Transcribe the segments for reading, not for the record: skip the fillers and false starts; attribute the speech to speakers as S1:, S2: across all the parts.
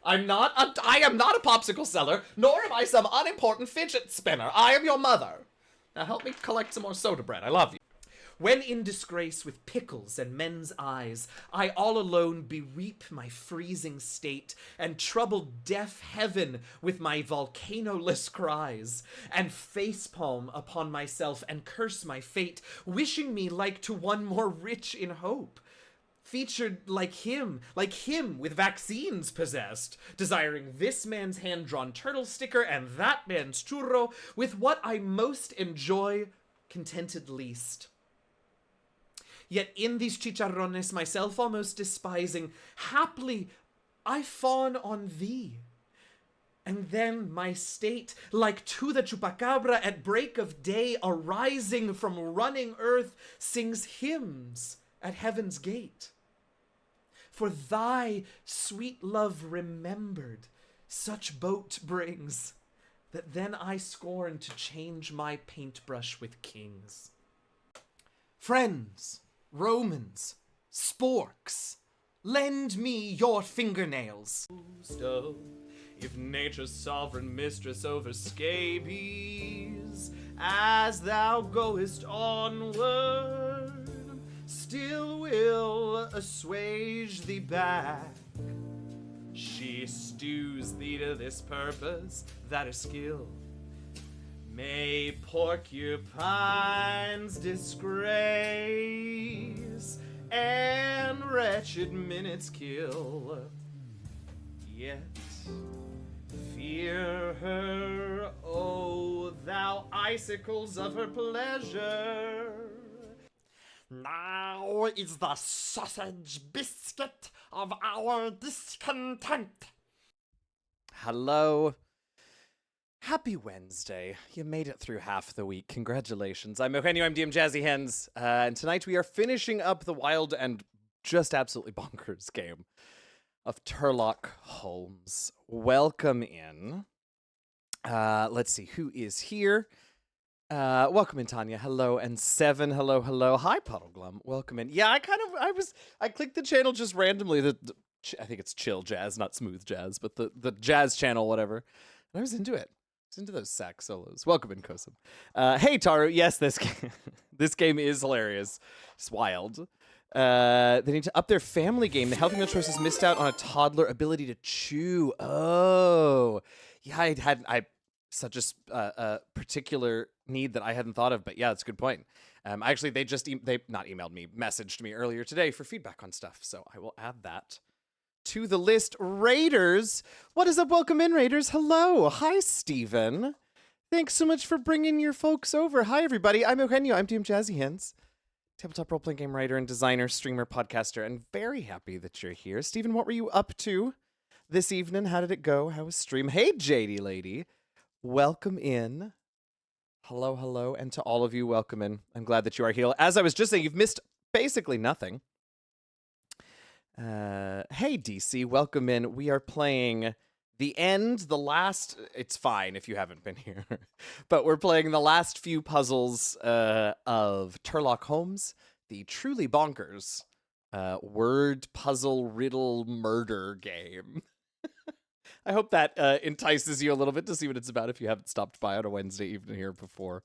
S1: I am not a popsicle seller, nor am I some unimportant fidget spinner. I am your mother. Now help me collect some more soda bread. I love you. When in disgrace with pickles and men's eyes, I all alone bereap my freezing state, and trouble deaf heaven with my volcanoless cries, and facepalm upon myself and curse my fate, wishing me like to one more rich in hope. Featured like him with vaccines possessed, desiring this man's hand-drawn turtle sticker and that man's churro, with what I most enjoy, contented least. Yet in these chicharrones, myself almost despising, haply I fawn on thee. And then my state, like to the chupacabra at break of day, arising from running earth, sings hymns at heaven's gate. For thy sweet love remembered, such boat brings, that then I scorn to change my paintbrush with kings. Friends, Romans, sporks, lend me your fingernails. If nature's sovereign mistress over scabies, as thou goest onward, still will assuage thee back. She stews thee to this purpose, that a skill may porcupine's disgrace and wretched minutes kill. Yet fear her, O thou icicles of her pleasure. Now is the sausage biscuit of our discontent. Hello. Happy Wednesday. You made it through half the week. Congratulations. I'm Eugenio, I'm DM Jazzy Hens, and tonight we are finishing up the wild and just absolutely bonkers game of Turlock Holmes. Welcome in. Let's see who is here. Welcome in, Tanya. Hello. And Seven. Hello. Hi, Puddleglum. Welcome in. Yeah, I clicked the channel just randomly. I think it's chill jazz, not smooth jazz, but the jazz channel, whatever. And I was into it. I was into those sax solos. Welcome in, Kosum. Hey, Taru. Yes, this game is hilarious. It's wild. They need to up their family game. The Healthy Meal Choices missed out on a toddler ability to chew. Oh, yeah, I such a particular need that I hadn't thought of, but yeah, it's a good point. Actually, they not emailed me, messaged me earlier today for feedback on stuff, so I will add that to the list. Raiders, what is up? Welcome in, Raiders. Hello. Hi, Steven. Thanks so much for bringing your folks over. Hi, everybody. I'm Eugenio. I'm DM Jazzy Hands, tabletop role-playing game writer and designer, streamer, podcaster, and very happy that you're here. Steven, what were you up to this evening? How did it go? How was stream? Hey, JD lady. Welcome in. Hello, and to all of you, welcome in. I'm glad that you are here. As I was just saying, you've missed basically nothing. Hey, DC, welcome in. We are playing the last, it's fine if you haven't been here, but we're playing the last few puzzles of Turlock Holmes, the truly bonkers word puzzle riddle murder game. I hope that entices you a little bit to see what it's about if you haven't stopped by on a Wednesday evening here before.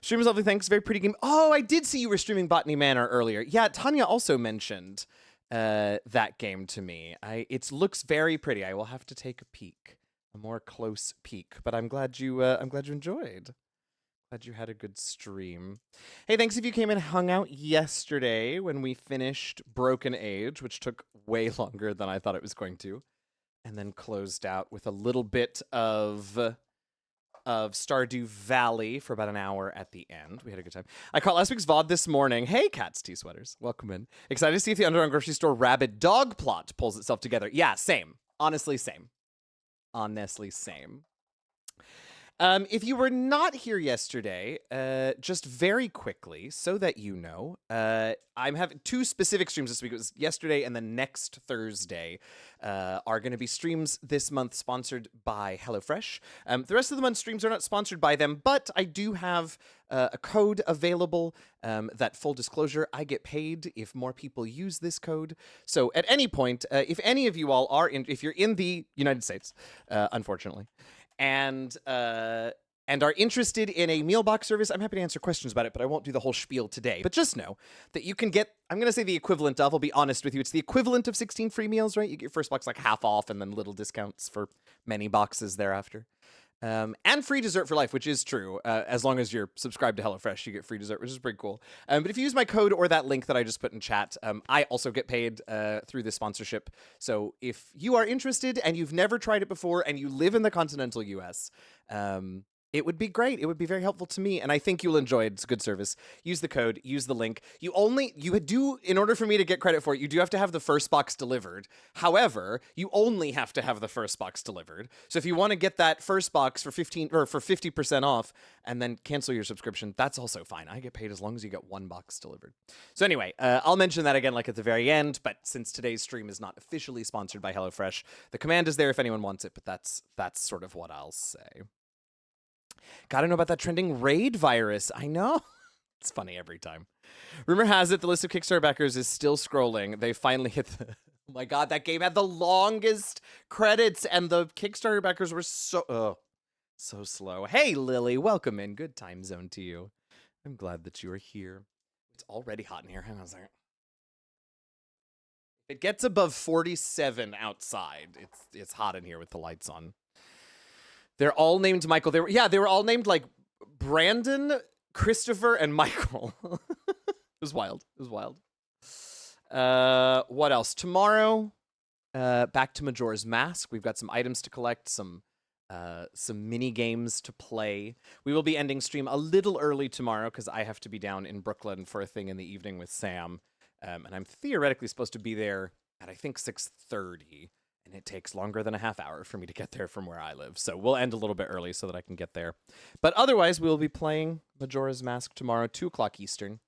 S1: Streamers, lovely, thanks. Very pretty game. Oh, I did see you were streaming Botany Manor earlier. Yeah, Tanya also mentioned that game to me. It looks very pretty. I will have to take a peek, a more close peek. But I'm glad you enjoyed. Glad you had a good stream. Hey, thanks if you came and hung out yesterday when we finished Broken Age, which took way longer than I thought it was going to. And then closed out with a little bit of Stardew Valley for about an hour at the end. We had a good time. I caught last week's VOD this morning. Hey, Cats Tea Sweaters. Welcome in. Excited to see if the Underground Grocery Store rabid dog plot pulls itself together. Yeah, same. Honestly, same.
S2: If you were not here yesterday, just very quickly, so that you know, I'm having 2 specific streams this week. It was yesterday and then next Thursday are going to be streams this month sponsored by HelloFresh. The rest of the month streams are not sponsored by them, but I do have a code available that, full disclosure, I get paid if more people use this code. So at any point, if any of you all are if you're in the United States, unfortunately, and are interested in a meal box service, I'm happy to answer questions about it, but I won't do the whole spiel today. But just know that you can get, I'm going to say the equivalent of, I'll be honest with you, it's the equivalent of 16 free meals, right? You get your first box like half off and then little discounts for many boxes thereafter. And free dessert for life, which is true. As long as you're subscribed to HelloFresh, you get free dessert, which is pretty cool. But if you use my code or that link that I just put in chat, I also get paid through this sponsorship. So if you are interested and you've never tried it before and you live in the continental US, it would be great. It would be very helpful to me, and I think you'll enjoy it. It's a good service. Use the code, use the link. You do, in order for me to get credit for it, you do have to have the first box delivered. However, you only have to have the first box delivered. So if you want to get that first box for 50% off and then cancel your subscription, that's also fine. I get paid as long as you get 1 box delivered. So anyway, I'll mention that again like at the very end, but since today's stream is not officially sponsored by HelloFresh, the command is there if anyone wants it, but that's sort of what I'll say. Gotta know about that trending raid virus. I know. It's funny every time. Rumor has it the list of Kickstarter backers is still scrolling. They finally hit the... Oh my god, that game had the longest credits, and the Kickstarter backers were so slow. Hey, Lily, welcome in. Good time zone to you. I'm glad that you are here. It's already hot in here. Hang on a second. It gets above 47 outside. It's hot in here with the lights on. They're all named Michael. They were all named like Brandon, Christopher, and Michael. It was wild. What else? Tomorrow, back to Majora's Mask. We've got some items to collect, some mini games to play. We will be ending stream a little early tomorrow because I have to be down in Brooklyn for a thing in the evening with Sam, and I'm theoretically supposed to be there at I think 6:30. And it takes longer than a half hour for me to get there from where I live. So we'll end a little bit early so that I can get there. But otherwise, we'll be playing Majora's Mask tomorrow, 2 o'clock Eastern.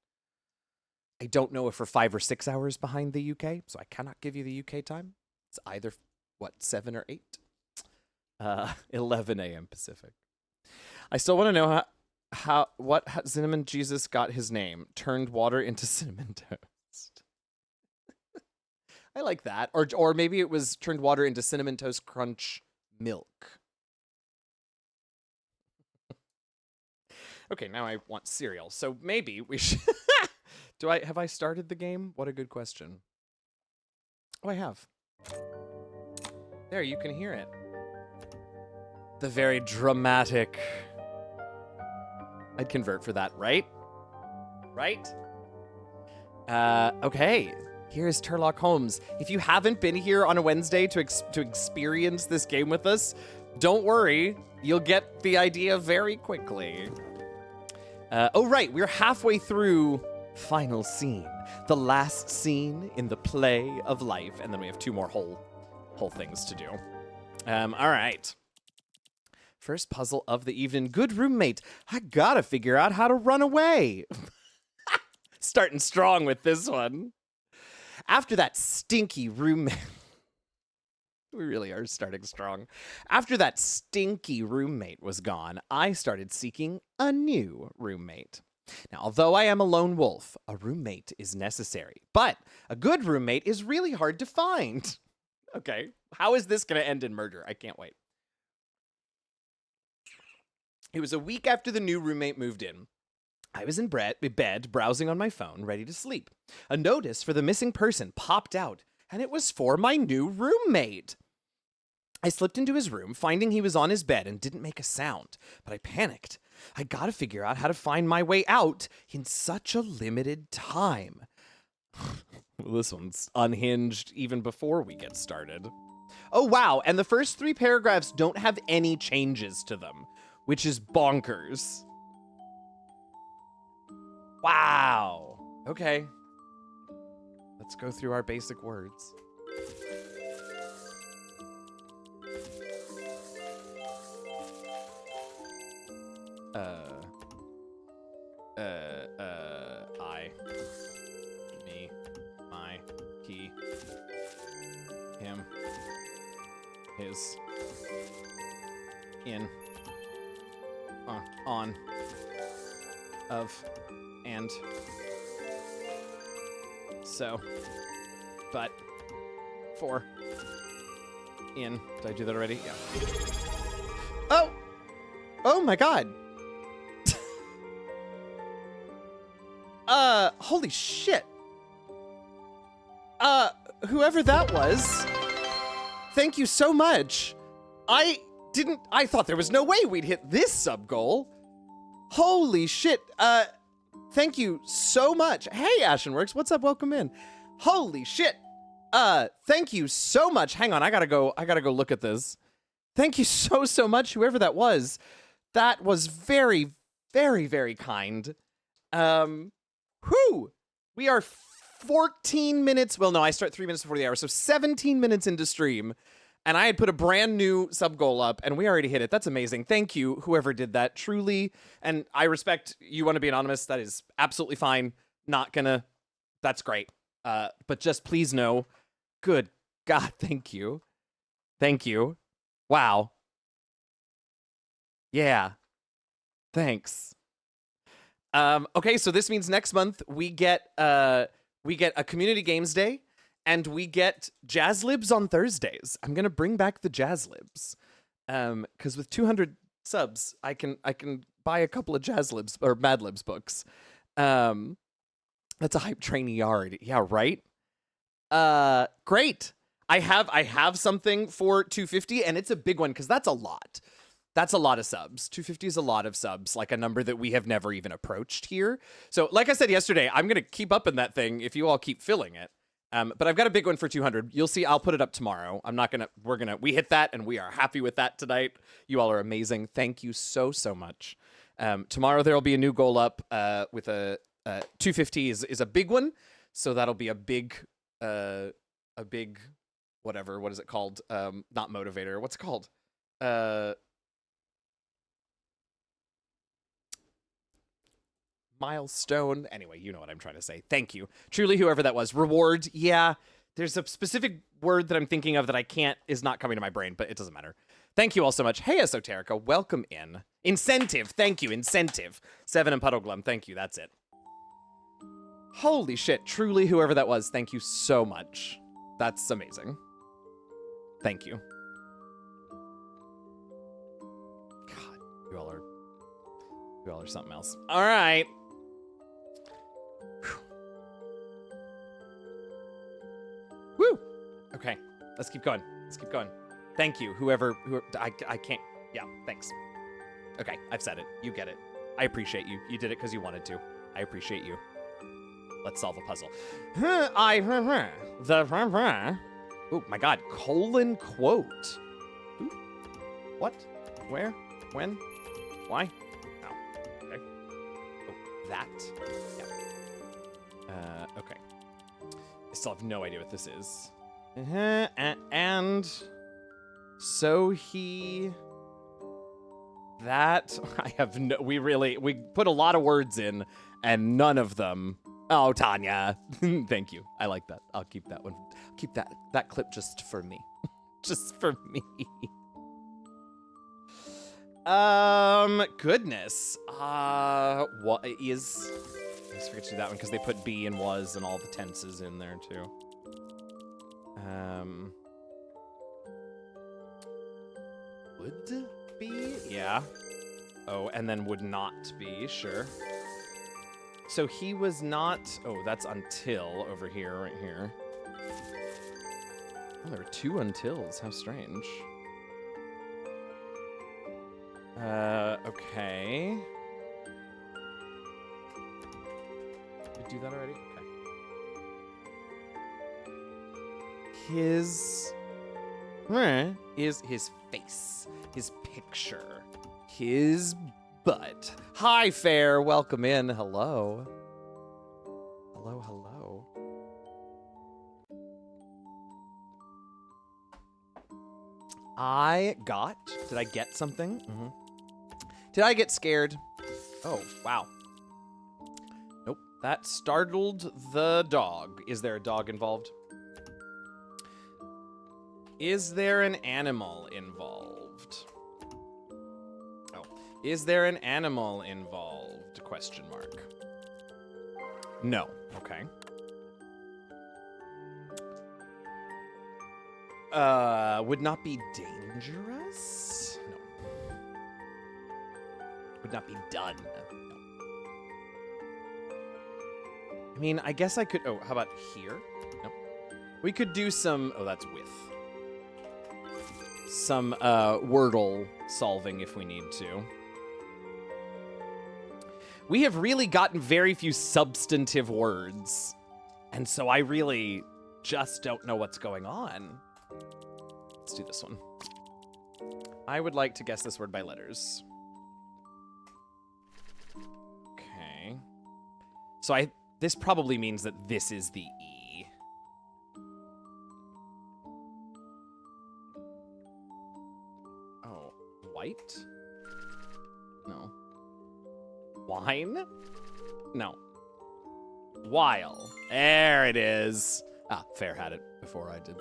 S2: I don't know if we're 5 or 6 hours behind the UK, so I cannot give you the UK time. It's either, 7 or 8? 11 a.m. Pacific. I still want to know how Cinnamon Jesus got his name. Turned water into cinnamon toast. I like that. Or maybe it was turned water into Cinnamon Toast Crunch milk. Okay, now I want cereal. So maybe we should... Have I started the game? What a good question. Oh, I have. There, you can hear it. The very dramatic... I'd convert for that, right? Right? Okay. Here's Turlock Holmes. If you haven't been here on a Wednesday to experience this game with us, don't worry. You'll get the idea very quickly. Oh, right. We're halfway through final scene. The last scene in the play of life. And then we have 2 more whole things to do. All right. First puzzle of the evening. Good roommate. I gotta figure out how to run away. Starting strong with this one. After that stinky roommate... We really are starting strong. After that stinky roommate was gone, I started seeking a new roommate. Now, although I am a lone wolf, a roommate is necessary. But a good roommate is really hard to find. Okay, how is this going to end in murder? I can't wait. It was a week after the new roommate moved in. I was in bed, browsing on my phone, ready to sleep. A notice for the missing person popped out, and it was for my new roommate. I slipped into his room, finding he was on his bed and didn't make a sound, but I panicked. I gotta figure out how to find my way out in such a limited time. This one's unhinged even before we get started. Oh, wow, and the first 3 paragraphs don't have any changes to them, which is bonkers. Wow. Okay. Let's go through our basic words. I, me, my, he, him, his, in, on, of, and, so, but, for, in. Did I do that already? Yeah. Oh! Oh my god! Holy shit! Whoever that was, thank you so much. I thought there was no way we'd hit this sub goal. Holy shit. Thank you so much. Hey, Ashenworks, what's up? Welcome in. Holy shit. Thank you so much. Hang on, I gotta go look at this. Thank you so much, whoever that was. That was very, very, very kind. Whew. We are 14 minutes. Well, no, I start 3 minutes before the hour, so 17 minutes into stream. And I had put a brand new sub goal up, and we already hit it. That's amazing. Thank you, whoever did that, truly. And I respect you want to be anonymous. That is absolutely fine. Not gonna. That's great. But just please know, good God, thank you. Thank you. Wow. Yeah. Thanks. Okay, so this means next month we get a community games day. And we get Jazz Libs on Thursdays. I'm gonna bring back the Jazz Libs, because with 200 subs, I can buy a couple of Jazz Libs or Mad Libs books. That's a hype train yard, yeah, right? Great. I have something for 250, and it's a big one because that's a lot. That's a lot of subs. 250 is a lot of subs, like a number that we have never even approached here. So, like I said yesterday, I'm gonna keep up in that thing if you all keep filling it. But I've got a big one for 200. You'll see, I'll put it up tomorrow. We hit that and we are happy with that tonight. You all are amazing. Thank you so much. Tomorrow there'll be a new goal up, with a 250 is a big one. So that'll be a big, whatever, what is it called? Not motivator. What's it called? Milestone. Anyway, you know what I'm trying to say. Thank you. Truly, whoever that was. Reward. Yeah, there's a specific word that I'm thinking of that is not coming to my brain, but it doesn't matter. Thank you all so much. Hey, Esoterica, welcome in. Incentive. Thank you. Incentive. 7 and Puddleglum. Thank you. That's it. Holy shit. Truly, whoever that was. Thank you so much. That's amazing. Thank you. God, you all are something else. All right. Woo! Okay, let's keep going. Thank you, whoever I can't. Yeah, thanks. Okay, I've said it. You get it. I appreciate you. You did it because you wanted to. I appreciate you. Let's solve a puzzle. Oh my God! Colon quote. Ooh. What? Where? When? Why? Oh. Okay. Oh, that. Yeah. Okay. I still have no idea what this is. And so I have no, we put a lot of words in and none of them. Oh, Tanya. Thank you. I like that. I'll keep that one. Keep that clip just for me. Just for me. Goodness. What is... I just forget to do that one because they put be and was and all the tenses in there too. Would be? Yeah. Oh, and then would not be, sure. So he was not... Oh, that's until over here, right here. Oh, there are 2 untils. How strange. Okay. Did we do that already? Okay. His is his face, his picture, his butt. Hi, Fair. Welcome in. Hello. Hello, hello. Did I get something? Did I get scared? Oh, wow. Nope. That startled the dog. Is there a dog involved? Is there an animal involved? Oh. Is there an animal involved? Question mark. No. Okay. Would not be dangerous? No. Would not be done. No. I mean, I guess I could... Oh, how about here? No. We could do some... Oh, that's with. Some, Wordle solving if we need to. We have really gotten very few substantive words. And so I really just don't know what's going on. Let's do this one. I would like to guess this word by letters. Okay. So this probably means that this is the E. Oh, white? No. Wine? No. While. There it is. Ah, Fair had it before I did.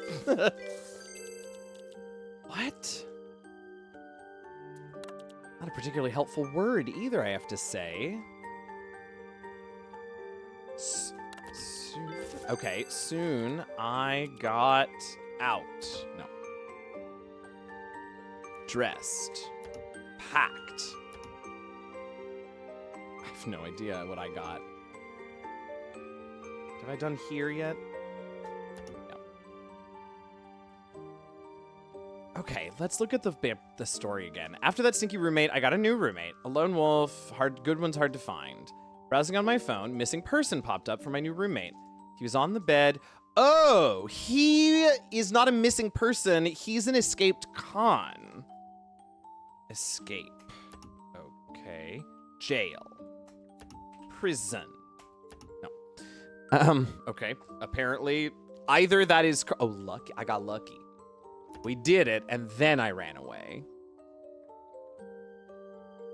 S2: What? Not a particularly helpful word either, I have to say. Okay, soon I got out. No. Dressed. Packed. I have no idea what I got. Have I done here yet? No. Okay, let's look at the story again. After that stinky roommate, I got a new roommate. A lone wolf, good one's hard to find. Browsing on my phone, missing person popped up for my new roommate. He was on the bed. Oh, he is not a missing person. He's an escaped con. Escape. Okay. Jail. Prison. No. Okay. Apparently, either that is... Oh, lucky. I got lucky. We did it, and then I ran away.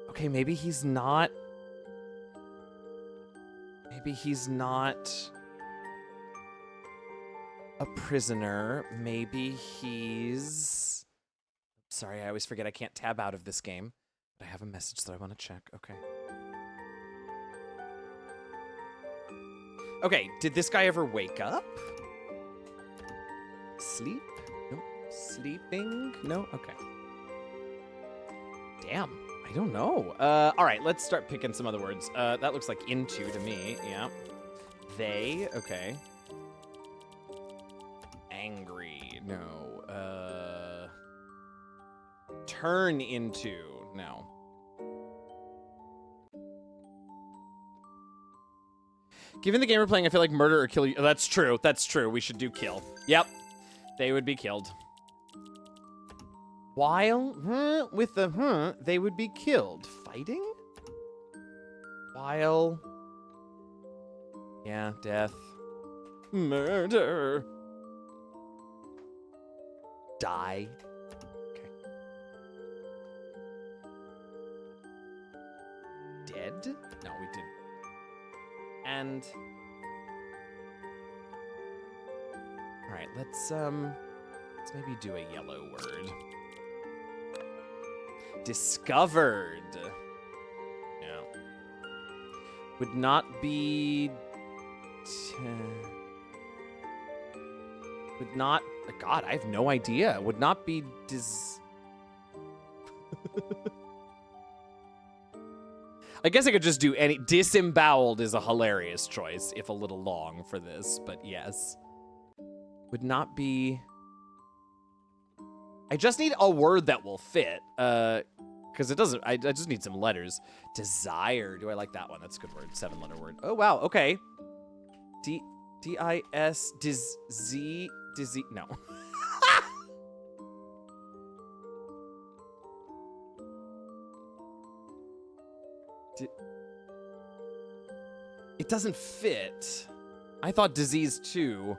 S2: Okay, maybe he's not... Maybe he's not a prisoner. Maybe he's... Sorry, I always forget I can't tab out of this game. But I have a message that I want to check. Okay. Okay, did this guy ever wake up? Sleep? No. Sleeping? No? Okay. Damn. I don't know. All right, let's start picking some other words. That looks like into to me. Yeah. They. Okay. Angry. No. Turn into. No. Given the game we're playing, I feel like murder or kill you. Oh, that's true. That's true. We should do kill. Yep. They would be killed. While, with the, they would be killed. Fighting? While. Yeah, death. Murder. Die. Okay. Dead? No, we did. And. All right, let's maybe do a yellow word. Discovered. Yeah. Would not be... would not... God, I have no idea. Would not be I guess I could just do any... Disemboweled is a hilarious choice, if a little long for this, but yes. Would not be... I just need a word that will fit, because it doesn't, I just need some letters. Desire, do I like that one? That's a good word, 7-letter word. Oh, wow, okay. D-I-S, Z, no. It doesn't fit. I thought disease too.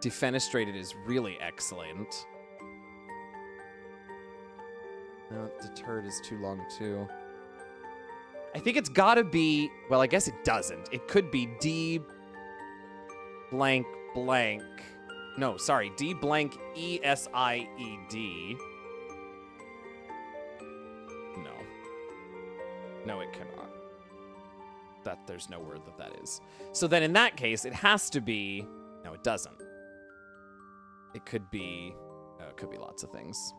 S2: Defenestrated is really excellent. No, deterred is too long too. I think it's gotta be, well, I guess it doesn't. It could be D blank blank. No, sorry, D blank ESIED. No. No, it cannot. There's no word that is. So then in that case, it has to be, no, it doesn't. It could be lots of things.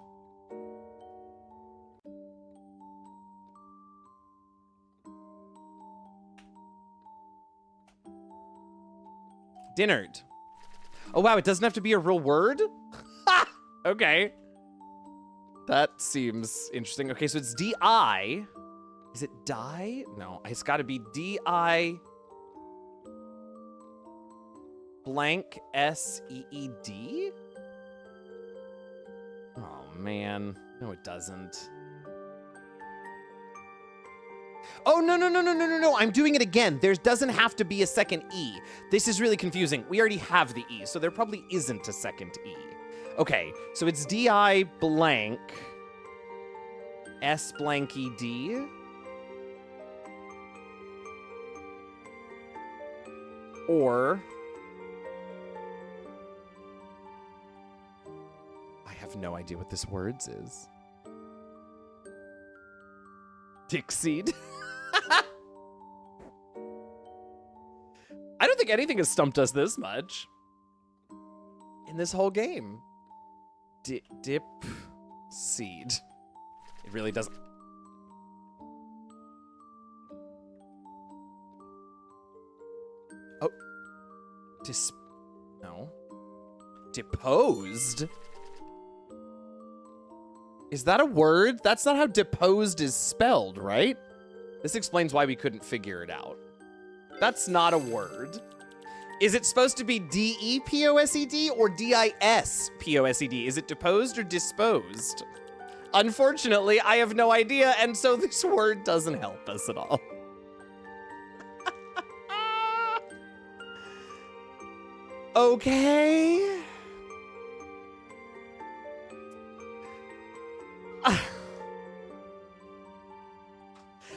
S2: Dinnered. Oh, wow, it doesn't have to be a real word? Ha! Okay. That seems interesting. Okay, so it's D-I. Is it die? No, it's got to be D-I blank S-E-E-D? Oh, man. No, it doesn't. Oh, no. I'm doing it again. There doesn't have to be a second E. This is really confusing. We already have the E, so there probably isn't a second E. Okay, so it's D-I blank S blank E-D. Or I have no idea what this words is. Dixied. I don't think anything has stumped us this much in this whole game. Dip seed. It really doesn't. Oh. No. Deposed? Is that a word? That's not how deposed is spelled, right? This explains why we couldn't figure it out. That's not a word. Is it supposed to be D-E-P-O-S-E-D or D-I-S-P-O-S-E-D? Is it deposed or disposed? Unfortunately, I have no idea, and so this word doesn't help us at all. Okay.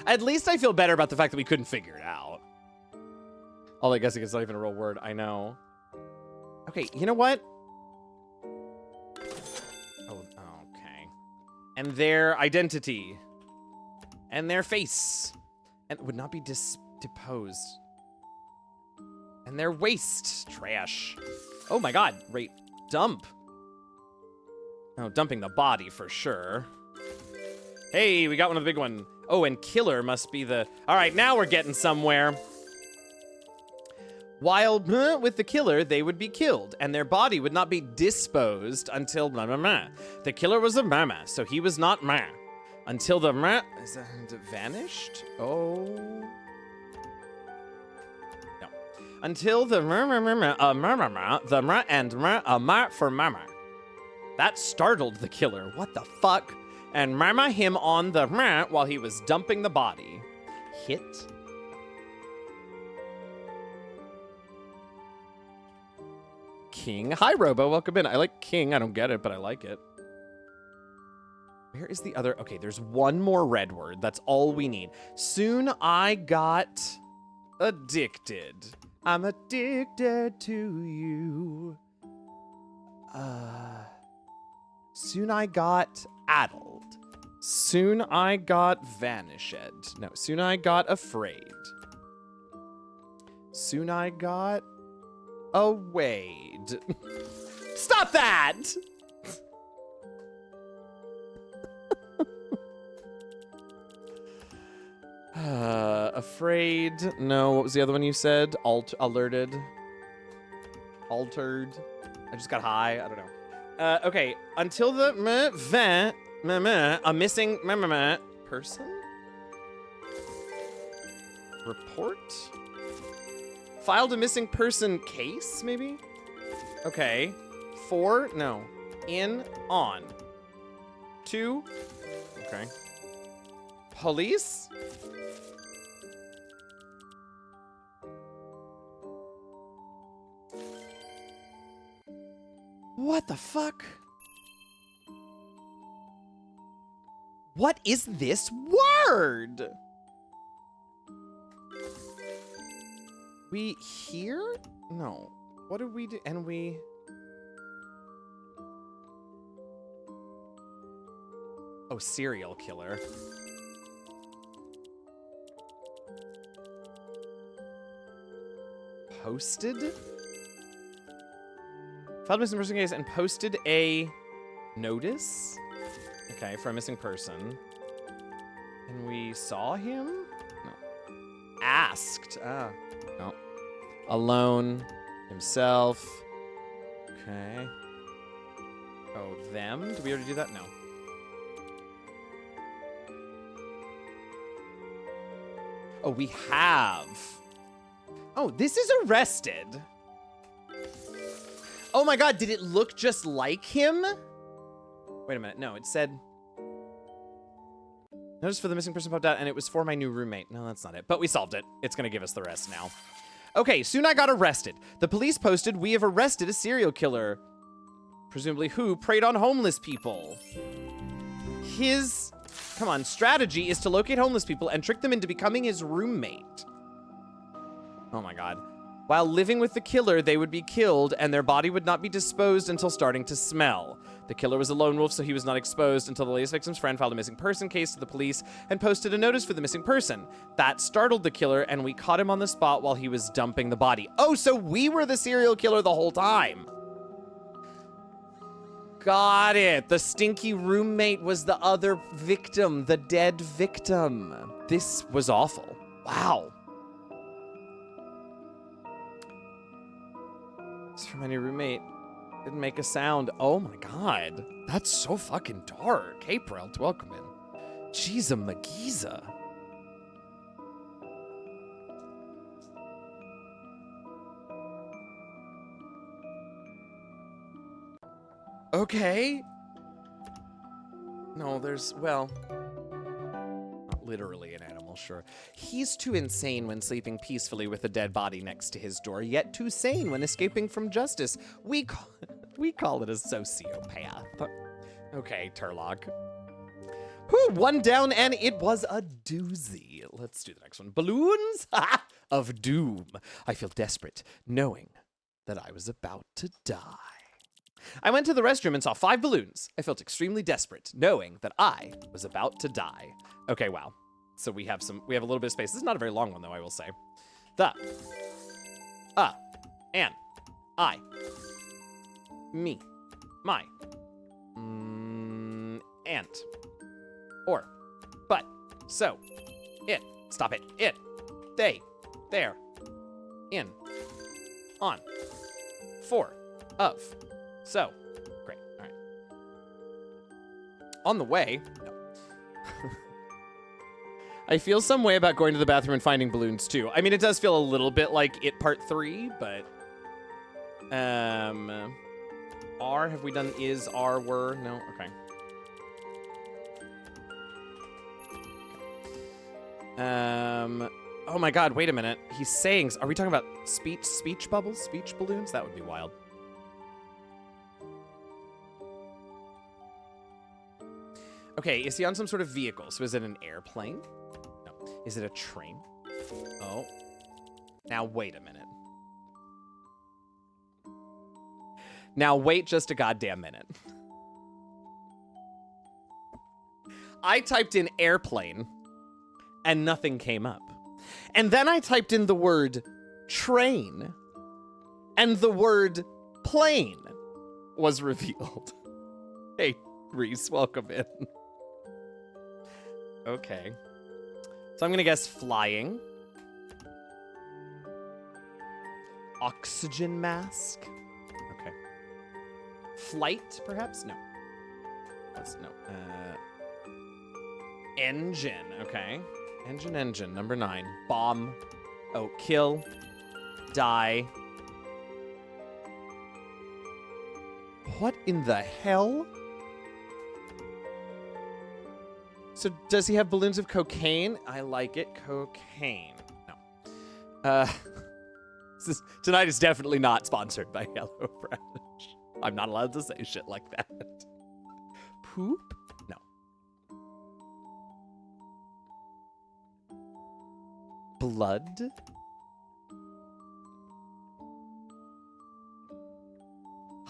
S2: At least I feel better about the fact that we couldn't figure it out. Although I guess it's not even a real word. I know. Okay, you know what? Oh, okay. And their identity. And their face. And would not be deposed. And their waste. Trash. Oh my god. Right. Dump. Oh, dumping the body for sure. Hey, we got one of the big one. Oh, and killer must be the... All right, now we're getting somewhere. While with the killer, they would be killed, and their body would not be disposed until blah, blah, blah. The killer was a mama, so he was not ma. Until the ma... Is that vanished? Oh... No. Until the the ma and ma for mama. That startled the killer. What the fuck? And mama him on the while he was dumping the body. Hit. King. Hi, Robo. Welcome in. I like King. I don't get it, but I like it. Where is the other? Okay, there's one more red word. That's all we need. Soon I got addicted. I'm addicted to you. Soon I got addled. Soon I got vanished. No, soon I got afraid. Soon I got awayed. Stop that! Afraid. No, what was the other one you said? Alerted. Altered. I just got high. I don't know. Okay. Until the a missing person? Report? Filed a missing person case, maybe? Okay. 4? No. In, on. 2? Okay. Police? What the fuck? What is this word? We here? No. What did we do? And we... Oh, serial killer. Posted? Filed a missing person case and posted a notice? Okay, for a missing person. And we saw him? No. Asked. Ah. No. Alone. Himself. Okay. Oh, them? Did we already do that? No. Oh, we have. Oh, this is arrested. Oh my god, did it look just like him? Wait a minute. No, it said... Notice for the missing person popped out, and it was for my new roommate. No, that's not it. But we solved it. It's going to give us the rest now. Okay, soon I got arrested. The police posted, we have arrested a serial killer. Presumably who preyed on homeless people. His, come on, strategy is to locate homeless people and trick them into becoming his roommate. Oh my god. While living with the killer, they would be killed, and their body would not be disposed until starting to smell. The killer was a lone wolf, so he was not exposed until the latest victim's friend filed a missing person case to the police and posted a notice for the missing person. That startled the killer, and we caught him on the spot while he was dumping the body. Oh, so we were the serial killer the whole time. Got it. The stinky roommate was the other victim, the dead victim. This was awful. Wow. It's for my new roommate. Didn't make a sound. Oh my god. That's so fucking dark. Hey, Perelt, welcome in. Jeez, a Magiza. Okay. No, there's, well, not literally an animal, sure. He's too insane when sleeping peacefully with a dead body next to his door, yet too sane when escaping from justice. We call it a sociopath. Okay, Turlock. Whew, one down, and it was a doozy. Let's do the next one. Balloons of doom. I feel desperate, knowing that I was about to die. I went to the restroom and saw 5 balloons. I felt extremely desperate, knowing that I was about to die. Okay, wow. So we have a little bit of space. This is not a very long one, though, I will say. The, and, I, me, my, and, or, but, so, it, stop it, it, they, there, in, on, for, of, so, great, all right. On the way, no. I feel some way about going to the bathroom and finding balloons too. I mean, it does feel a little bit like It Part 3, but, are, have we done is, are, were? No, okay. Oh my god, wait a minute. He's saying, are we talking about speech bubbles? Speech balloons? That would be wild. Okay, is he on some sort of vehicle? So is it an airplane? No. Is it a train? Oh. Now wait a minute. Now wait just a goddamn minute. I typed in airplane and nothing came up. And then I typed in the word train and the word plane was revealed. Hey, Reese, welcome in. Okay. So I'm gonna guess flying. Oxygen mask. Okay. Flight, perhaps? No. That's no. Engine. Okay. Engine. Number 9. Bomb. Oh, kill. Die. What in the hell? So does he have balloons of cocaine? I like it. Cocaine. No. Tonight is definitely not sponsored by HelloFresh. I'm not allowed to say shit like that. Poop? No. Blood?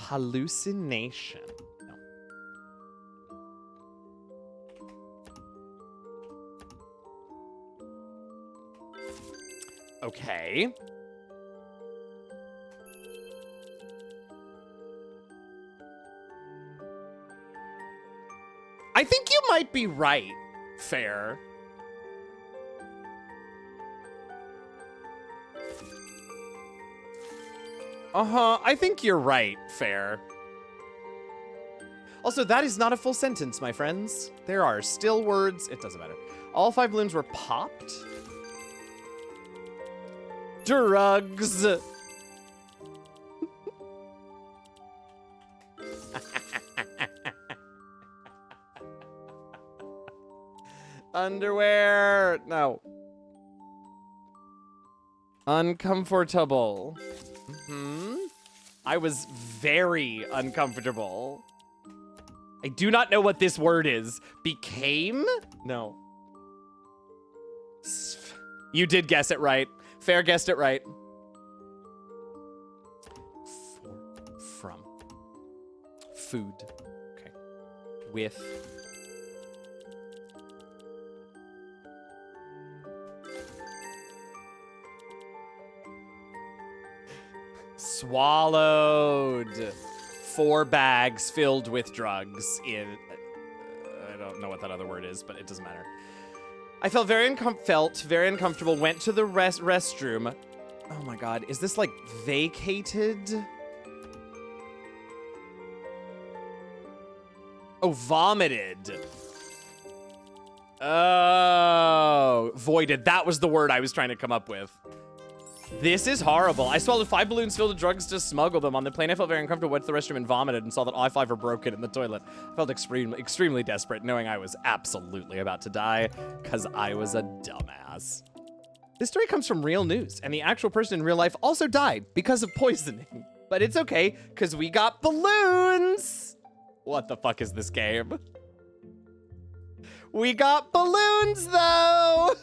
S2: hallucination. No. Okay. I think you might be right, Fair. I think you're right, Fair. Also, that is not a full sentence, my friends. There are still words. It doesn't matter. All 5 balloons were popped. Drugs. Underwear. No. Uncomfortable. I was very uncomfortable. I do not know what this word is. Became? No. You did guess it right. Fair guessed it right. From. Food. Okay. With. Swallowed. 4 bags filled with drugs in... I don't know what that other word is, but it doesn't matter. I felt very uncomfortable, went to the restroom. Oh my god, is this like vacated? Oh, vomited. Oh, voided. That was the word I was trying to come up with. This is horrible. I swallowed 5 balloons filled with drugs to smuggle them. On the plane, I felt very uncomfortable, went to the restroom and vomited and saw that all 5 were broken in the toilet. I felt extremely desperate, knowing I was absolutely about to die, because I was a dumbass. This story comes from real news, and the actual person in real life also died because of poisoning. But it's okay, because we got balloons! What the fuck is this game? We got balloons, though!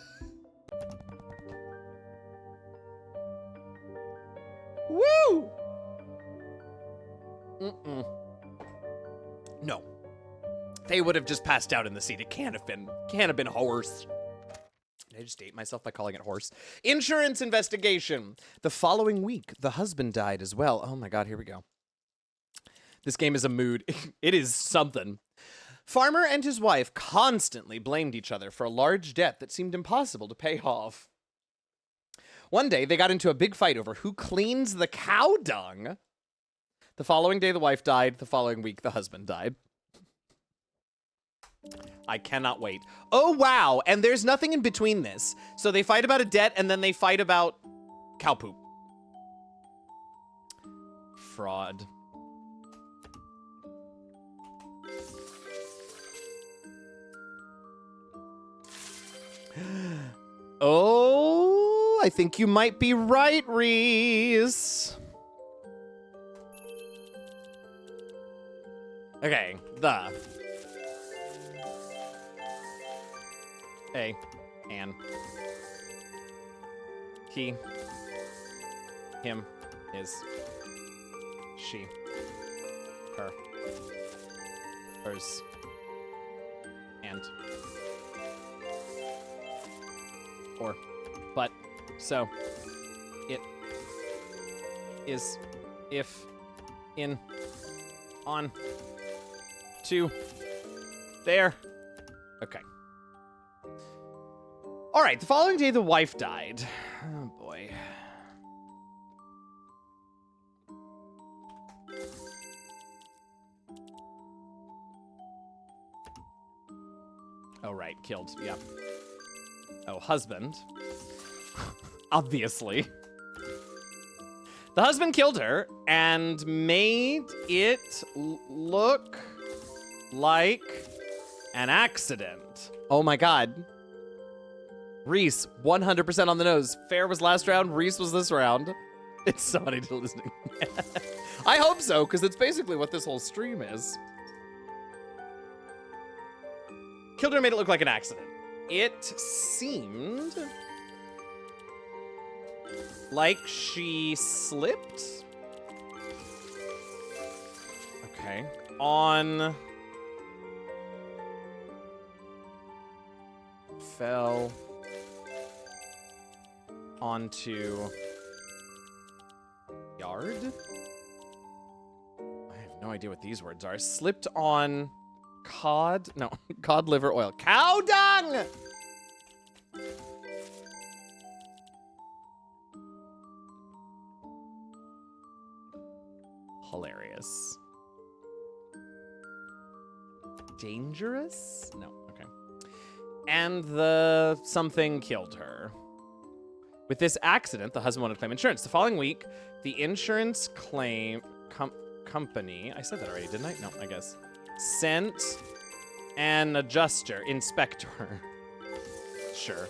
S2: Woo! No. They would have just passed out in the seat. It can't have been horse. Did I just date myself by calling it horse? Insurance investigation. The following week, the husband died as well. Oh my god, here we go. This game is a mood. It is something. Farmer and his wife constantly blamed each other for a large debt that seemed impossible to pay off. One day, they got into a big fight over who cleans the cow dung. The following day, the wife died. The following week, the husband died. I cannot wait. Oh, wow. And there's nothing in between this. So they fight about a debt, and then they fight about cow poop. Fraud. Oh, I think you might be right, Reese. Okay, the. A. An. He. Him. His. She. Her. Hers. And. Or. But. So. It. Is. If. In. On. To. There. Okay. All right, the following day, the wife died. Oh, boy. Oh, right, killed, yeah. Oh, husband. Obviously. The husband killed her and made it look like an accident. Oh, my God. Reese, 100% on the nose. Fair was last round, Reese was this round. It's somebody listening. I hope so, because it's basically what this whole stream is. Killed her, made it look like an accident. It seemed like she slipped Okay. On. Fell. Onto. Yard? I have no idea what these words are. Slipped on. Cod. No. Cod liver oil. Cow dung! Hilarious. Dangerous? No, okay. And the something killed her. With this accident, the husband wanted to claim insurance. The following week, the insurance claim company, I said that already, didn't I? No, I guess. Sent an inspector, sure,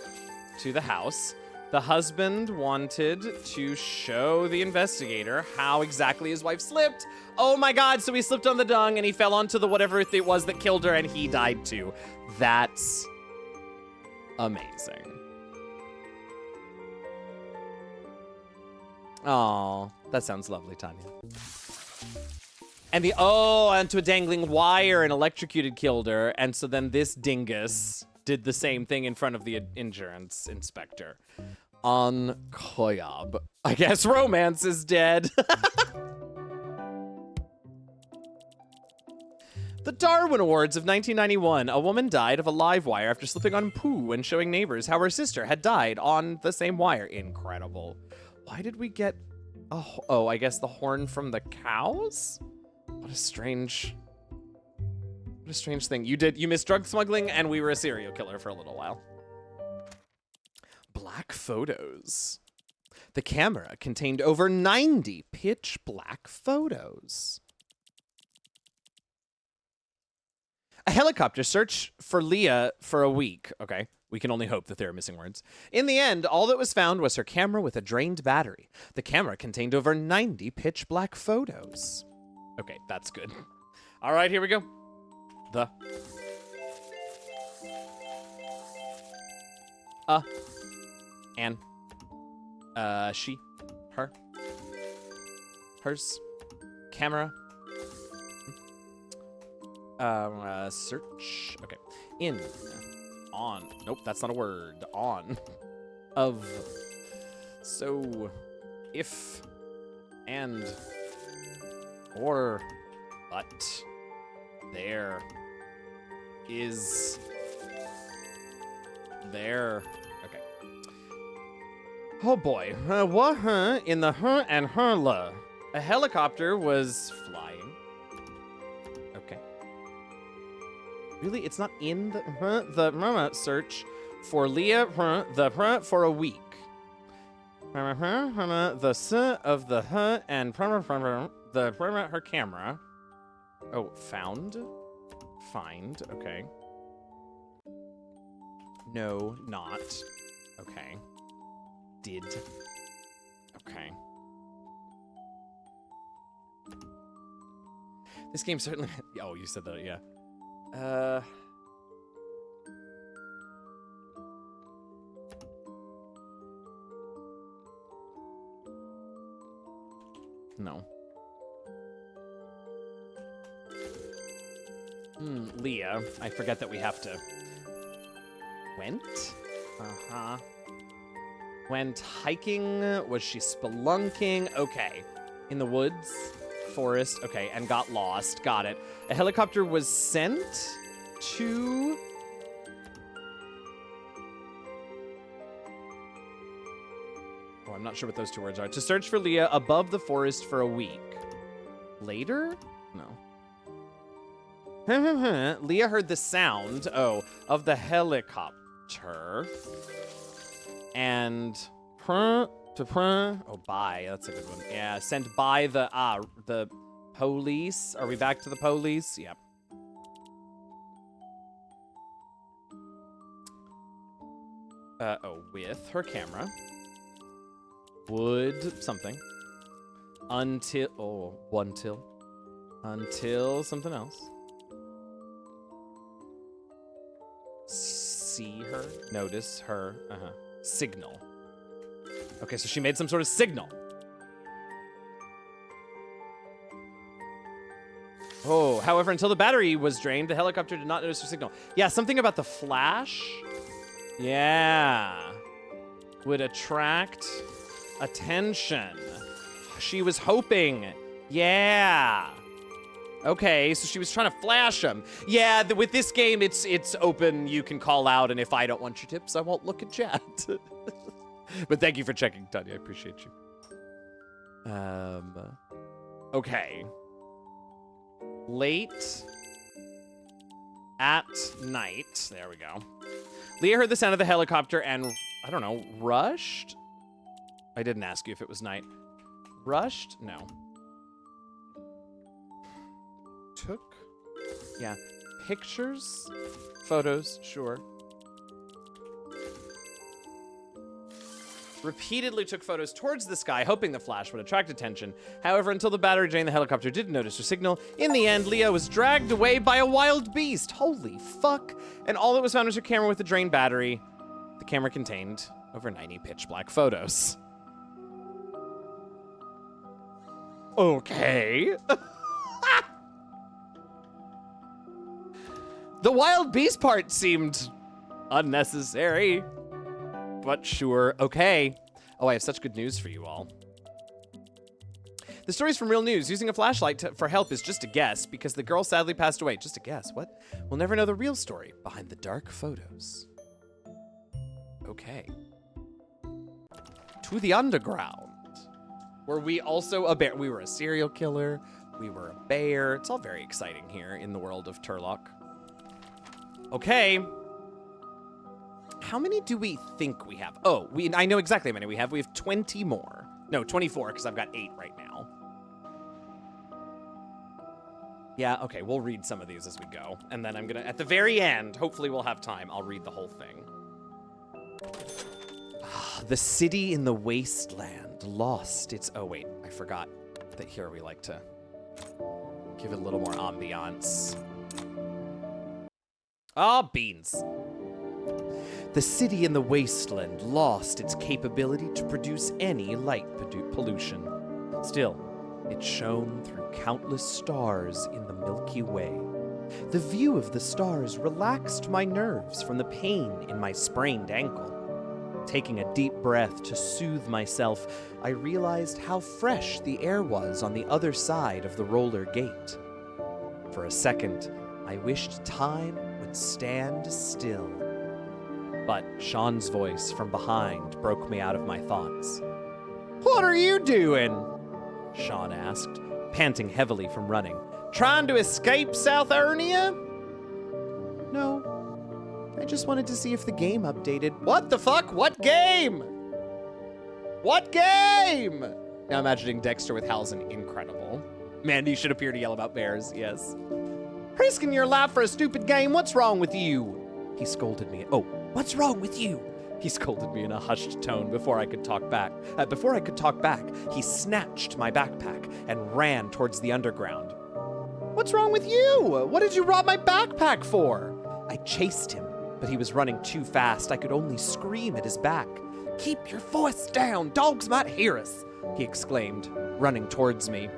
S2: to the house. The husband wanted to show the investigator how exactly his wife slipped. Oh my God, so he slipped on the dung and he fell onto the whatever it was that killed her and he died too. That's amazing. Oh, that sounds lovely, Tanya. And onto a dangling wire and electrocuted killed her. And so then this dingus did the same thing in front of the insurance inspector. Incroyable. I guess romance is dead. The Darwin Awards of 1991. A woman died of a live wire after slipping on poo and showing neighbors how her sister had died on the same wire. Incredible. Why did we get... Oh, I guess the horn from the cows? What a strange thing. You missed drug smuggling and we were a serial killer for a little while. Black photos. The camera contained over 90 pitch black photos. A helicopter searched for Leah for a week. Okay, we can only hope that there are missing words. In the end, all that was found was her camera with a drained battery. The camera contained over 90 pitch black photos. Okay, that's good. All right, here we go. She, her, hers, camera, search, okay, in, on, nope, that's not a word, on, of, so, if, and, or, but, there, is, there, okay. Oh boy, what, in the and herla. A helicopter was flying. Okay. Really, it's not in the search for Leah, for a week. The of the and her camera. Oh, found? Find, okay. No, not. Okay. Did. Okay. This game certainly... Oh, you said that, yeah. No. Leah. I forget that we have to... Went? Uh-huh. Went hiking. Was she spelunking? Okay. In the woods? Forest. Okay. And got lost. Got it. A helicopter was sent to... Oh, I'm not sure what those two words are. To search for Leah above the forest for a week. Later? No. Leah heard the sound, of the helicopter. And by, that's a good one. Yeah, sent by the police. Are we back to the police? Yep. With her camera. Would something. Until something else. See her, notice her, signal. Okay, so she made some sort of signal. Oh, however, until the battery was drained, the helicopter did not notice her signal. Yeah, something about the flash. Yeah. Would attract attention. She was hoping. Yeah. Okay, so she was trying to flash him. Yeah, with this game, it's open. You can call out, and if I don't want your tips, I won't look at chat. But thank you for checking, Tanya. I appreciate you. Okay. Late at night. There we go. Leah heard the sound of the helicopter and, I don't know, rushed? I didn't ask you if it was night. Rushed? No. Took? Yeah. Pictures? Photos? Sure. Repeatedly took photos towards the sky, hoping the flash would attract attention. However, until the battery drained, the helicopter didn't notice her signal. In the end, Leah was dragged away by a wild beast. Holy fuck. And all that was found was her camera with the drained battery. The camera contained over 90 pitch black photos. Okay. The wild beast part seemed unnecessary. But sure, okay. Oh, I have such good news for you all. The story's from Real News. Using a flashlight for help is just a guess because the girl sadly passed away. Just a guess, what? We'll never know the real story behind the dark photos. Okay. To the underground. Were we also a bear? We were a serial killer. We were a bear. It's all very exciting here in the world of Turlock. Okay. How many do we think we have? Oh, I know exactly how many we have. We have 20 more. No, 24, because I've got 8 right now. Yeah, okay, we'll read some of these as we go. And then I'm gonna, at the very end, hopefully we'll have time, I'll read the whole thing. The city in the wasteland lost its... Oh, wait, I forgot that here we like to give it a little more ambiance. Ah, beans. The city in the wasteland lost its capability to produce any light pollution. Still, it shone through countless stars in the Milky Way. The view of the stars relaxed my nerves from the pain in my sprained ankle. Taking a deep breath to soothe myself, I realized how fresh the air was on the other side of the roller gate. For a second, I wished time would stand still. But Sean's voice from behind broke me out of my thoughts. "What are you doing?" Sean asked, panting heavily from running. "Trying to escape South Ernia?" "No, I just wanted to see if the game updated." "What the fuck? What game? What game?" Now imagining Dexter with Halzen, incredible. Mandy should appear to yell about bears, yes. "Risking your life for a stupid game, what's wrong with you?" He scolded me. "Oh, what's wrong with you?" He scolded me in a hushed tone before I could talk back. He snatched my backpack and ran towards the underground. "What's wrong with you? What did you rob my backpack for?" I chased him, but he was running too fast. I could only scream at his back. "Keep your voice down, dogs might hear us," he exclaimed, running towards me.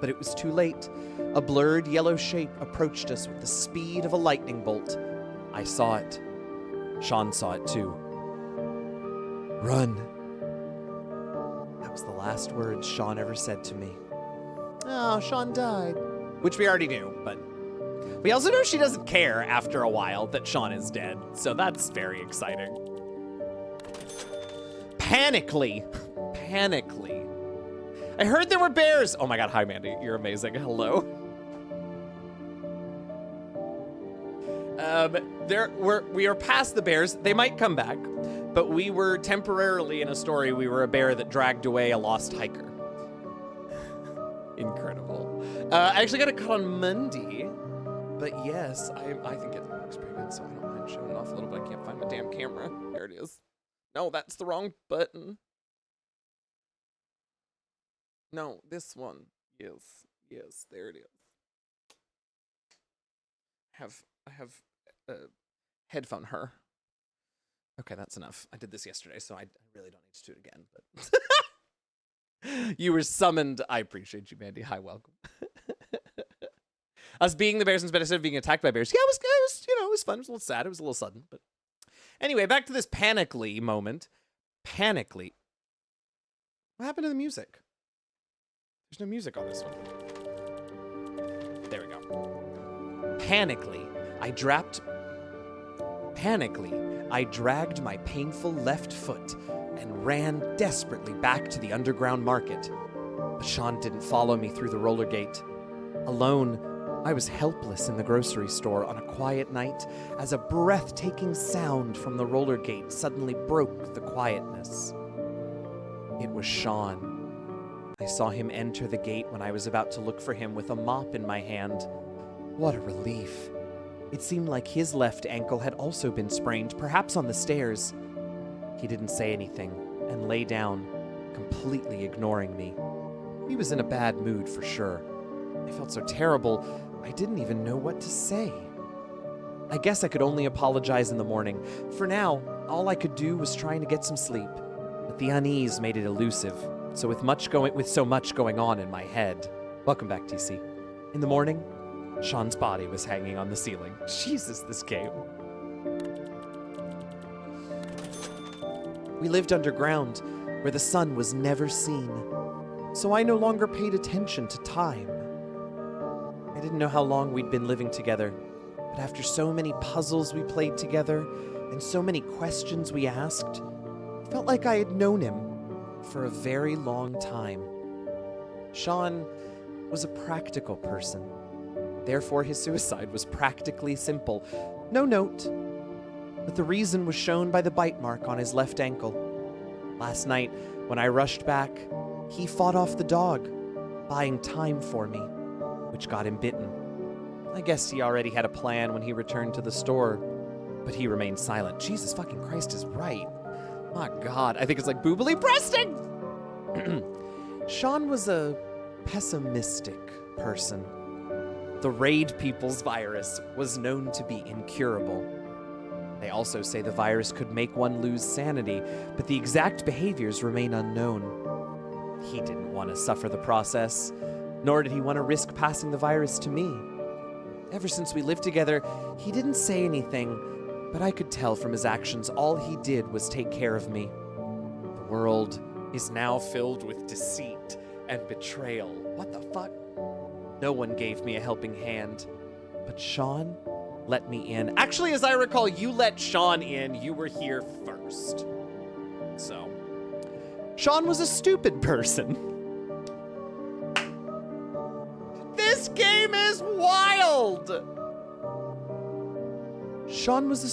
S2: But it was too late. A blurred yellow shape approached us with the speed of a lightning bolt. I saw it. Sean saw it too. "Run." That was the last words Sean ever said to me. Oh, Sean died. Which we already knew, but we also know she doesn't care after a while that Sean is dead, so that's very exciting. Panically. I heard there were bears. Oh my god, hi Mandy, you're amazing, hello. We are past the bears. They might come back, but we were temporarily in a story. We were a bear that dragged away a lost hiker. Incredible. I actually got a call on Monday, but yes, I think it looks pretty good, so I don't mind showing it off a little bit. I can't find my damn camera. There it is. No, that's the wrong button. No, this one. Yes, there it is. I have headphone her. Okay, that's enough. I did this yesterday, so I really don't need to do it again, but you were summoned. I appreciate you, Mandy. Hi, welcome. Us being the bears instead of being attacked by bears. Yeah, it was fun. It was a little sad. It was a little sudden. But anyway, back to this panically moment. Panically. What happened to the music? There's no music on this one. There we go. Panically, I dragged my painful left foot and ran desperately back to the underground market. But Sean didn't follow me through the roller gate. Alone, I was helpless in the grocery store on a quiet night as a breathtaking sound from the roller gate suddenly broke the quietness. It was Sean. I saw him enter the gate when I was about to look for him with a mop in my hand. What a relief. It seemed like his left ankle had also been sprained, perhaps on the stairs. He didn't say anything and lay down, completely ignoring me. He was in a bad mood for sure. I felt so terrible, I didn't even know what to say. I guess I could only apologize in the morning. For now, all I could do was trying to get some sleep. But the unease made it elusive, so with so much going on in my head. Welcome back, TC. In the morning, Sean's body was hanging on the ceiling. Jesus, this game. We lived underground, where the sun was never seen, so I no longer paid attention to time. I didn't know how long we'd been living together, but after so many puzzles we played together and so many questions we asked, it felt like I had known him for a very long time. Sean was a practical person. Therefore, his suicide was practically simple. No note, but the reason was shown by the bite mark on his left ankle. Last night, when I rushed back, he fought off the dog, buying time for me, which got him bitten. I guess he already had a plan when he returned to the store, but he remained silent. Jesus fucking Christ is right. My God, I think it's like boobily breasting! Sean was a pessimistic person. The Raid People's virus was known to be incurable. They also say the virus could make one lose sanity, but the exact behaviors remain unknown. He didn't want to suffer the process, nor did he want to risk passing the virus to me. Ever since we lived together, he didn't say anything, but I could tell from his actions all he did was take care of me. The world is now filled with deceit and betrayal. What the fuck? No one gave me a helping hand, but Sean let me in. Actually, as I recall, you let Sean in. You were here first. So, Sean was a stupid person. This game is wild! Sean was a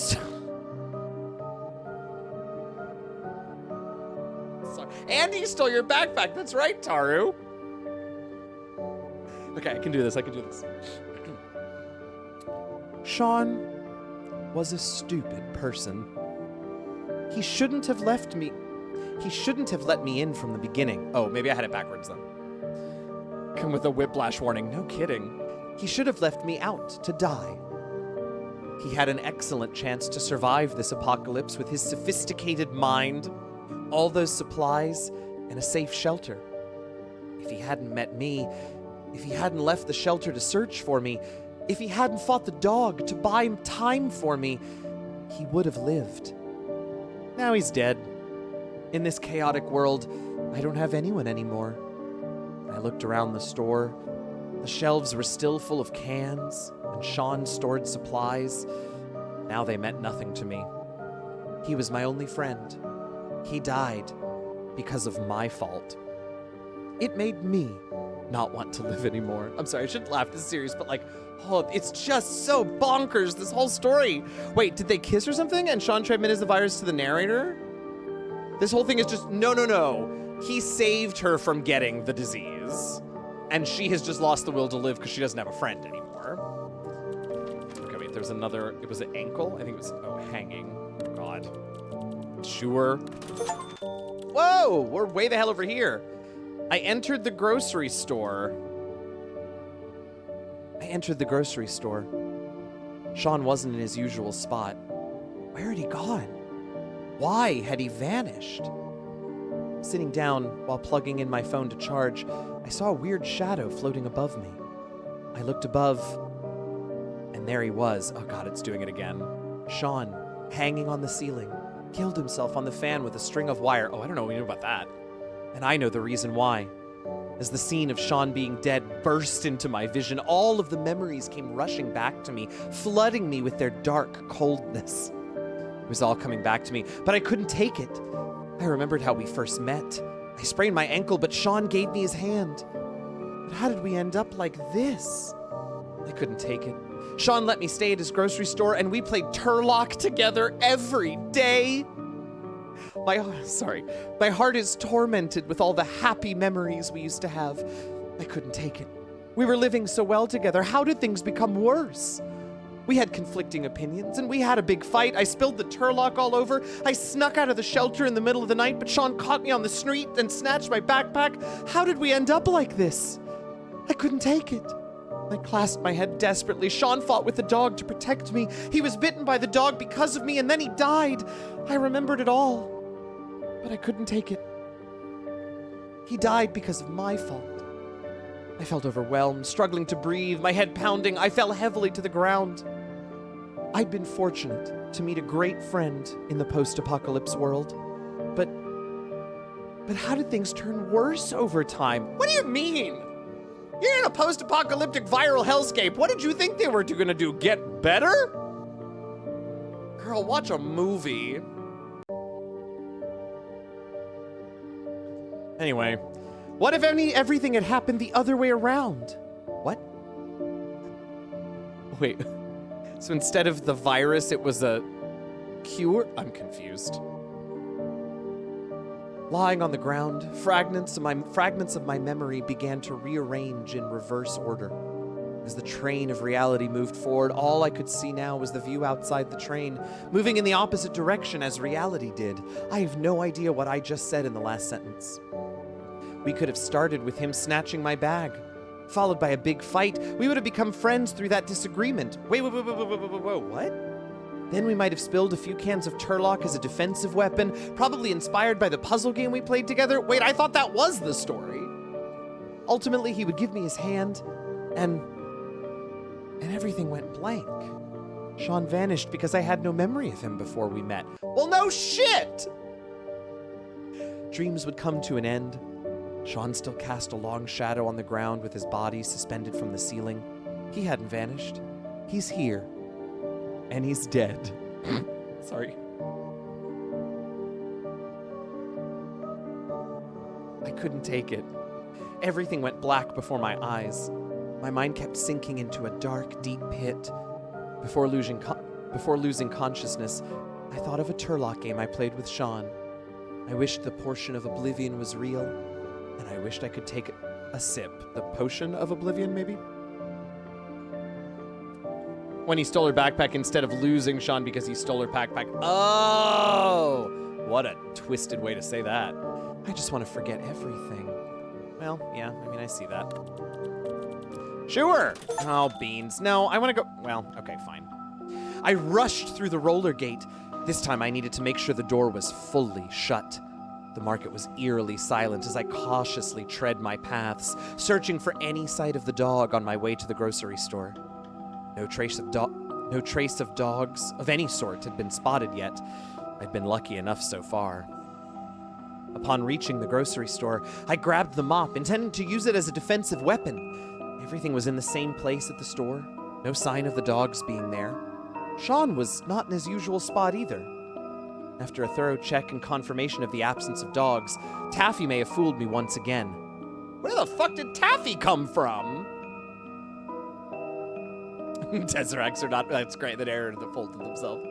S2: Sorry. Andy stole your backpack. That's right, Taru. Okay, I can do this. Sean was a stupid person. He shouldn't have let me in from the beginning. Oh, maybe I had it backwards then. Come with a whiplash warning. No kidding. He should have left me out to die. He had an excellent chance to survive this apocalypse with his sophisticated mind, all those supplies, and a safe shelter. If he hadn't met me, if he hadn't left the shelter to search for me, if he hadn't fought the dog to buy time for me, he would have lived. Now he's dead. In this chaotic world, I don't have anyone anymore. I looked around the store. The shelves were still full of cans, and Sean stored supplies. Now they meant nothing to me. He was my only friend. He died because of my fault. It made me not want to live anymore. I'm sorry, I shouldn't laugh. This is serious, but it's just so bonkers, this whole story. Wait, did they kiss or something? And Sean transmitted the virus to the narrator? This whole thing is just, no. He saved her from getting the disease. And she has just lost the will to live because she doesn't have a friend anymore. Okay, wait, there's another, it was an ankle? I think it was, hanging. Oh, God. Sure. Whoa, we're way the hell over here. I entered the grocery store. Sean wasn't in his usual spot. Where had he gone? Why had he vanished? Sitting down while plugging in my phone to charge, I saw a weird shadow floating above me. I looked above, And there he was. Oh God, it's doing it again. Sean, hanging on the ceiling, killed himself on the fan with a string of wire. Oh, I don't know what you know about that. And I know the reason why. As the scene of Sean being dead burst into my vision, all of the memories came rushing back to me, flooding me with their dark coldness. It was all coming back to me, but I couldn't take it. I remembered how we first met. I sprained my ankle, but Sean gave me his hand. But how did we end up like this? I couldn't take it. Sean let me stay at his grocery store, and we played Turlock together every day. My heart is tormented with all the happy memories we used to have. I couldn't take it. We were living so well together. How did things become worse? We had conflicting opinions, and we had a big fight. I spilled the Turlock all over. I snuck out of the shelter in the middle of the night, but Sean caught me on the street and snatched my backpack. How did we end up like this? I couldn't take it. I clasped my head desperately. Sean fought with the dog to protect me. He was bitten by the dog because of me, and then he died. I remembered it all, but I couldn't take it. He died because of my fault. I felt overwhelmed, struggling to breathe, my head pounding. I fell heavily to the ground. I'd been fortunate to meet a great friend in the post-apocalypse world, but how did things turn worse over time? What do you mean? You're in a post-apocalyptic viral hellscape. What did you think they were gonna do? Get better? Girl, watch a movie. Anyway, what if everything had happened the other way around? What? Wait, so instead of the virus, it was a cure? I'm confused. Lying on the ground, fragments of my memory began to rearrange in reverse order. As the train of reality moved forward, all I could see now was the view outside the train, moving in the opposite direction as reality did. I have no idea what I just said in the last sentence. We could have started with him snatching my bag, followed by a big fight. We would have become friends through that disagreement. Wait, what? Then we might have spilled a few cans of Turlock as a defensive weapon, probably inspired by the puzzle game we played together. Wait, I thought that was the story. Ultimately, he would give me his hand, and everything went blank. Sean vanished because I had no memory of him before we met. Well, no shit! Dreams would come to an end. Sean still cast a long shadow on the ground with his body suspended from the ceiling. He hadn't vanished. He's here. And he's dead. Sorry. I couldn't take it. Everything went black before my eyes. My mind kept sinking into a dark, deep pit. Before losing consciousness, I thought of a Turlock game I played with Sean. I wished the portion of oblivion was real, and I wished I could take a sip. The potion of oblivion, maybe? When he stole her backpack instead of losing Sean because he stole her backpack. Oh, what a twisted way to say that. I just want to forget everything. Well, yeah, I mean, I see that. Sure. Oh, beans. No, I want to go. Well, okay, fine. I rushed through the roller gate. This time I needed to make sure the door was fully shut. The market was eerily silent as I cautiously tread my paths, searching for any sight of the dog on my way to the grocery store. No trace of dogs of any sort had been spotted yet. I'd been lucky enough so far. Upon reaching the grocery store, I grabbed the mop, intending to use it as a defensive weapon. Everything was in the same place at the store. No sign of the dogs being there. Sean was not in his usual spot either. After a thorough check and confirmation of the absence of dogs, Taffy may have fooled me once again. Where the fuck did Taffy come from? Tesseracts are not. That's great that Aaron folded themselves.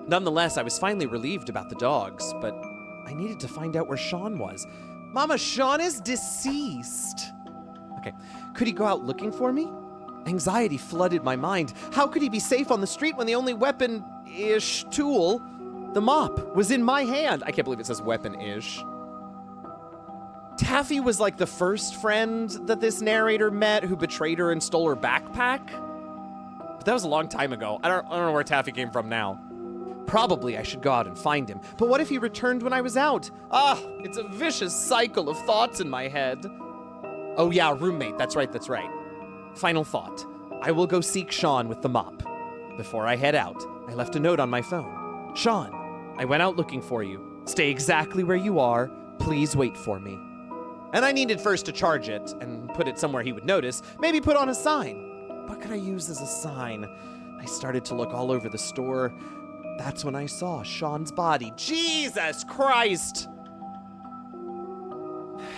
S2: Nonetheless, I was finally relieved about the dogs, but I needed to find out where Sean was. Mama, Sean is deceased. Okay, could he go out looking for me? Anxiety flooded my mind. How could he be safe on the street when the only weapon-ish tool, the mop, was in my hand? I can't believe it says weapon-ish. Taffy was like the first friend that this narrator met who betrayed her and stole her backpack. But that was a long time ago. I don't know where Taffy came from now. Probably I should go out and find him. But what if he returned when I was out? It's a vicious cycle of thoughts in my head. Oh yeah, roommate. That's right. Final thought. I will go seek Sean with the mop. Before I head out, I left a note on my phone. Sean, I went out looking for you. Stay exactly where you are. Please wait for me. And I needed first to charge it and put it somewhere he would notice, maybe put on a sign. What could I use as a sign? I started to look all over the store. That's when I saw Sean's body. Jesus Christ!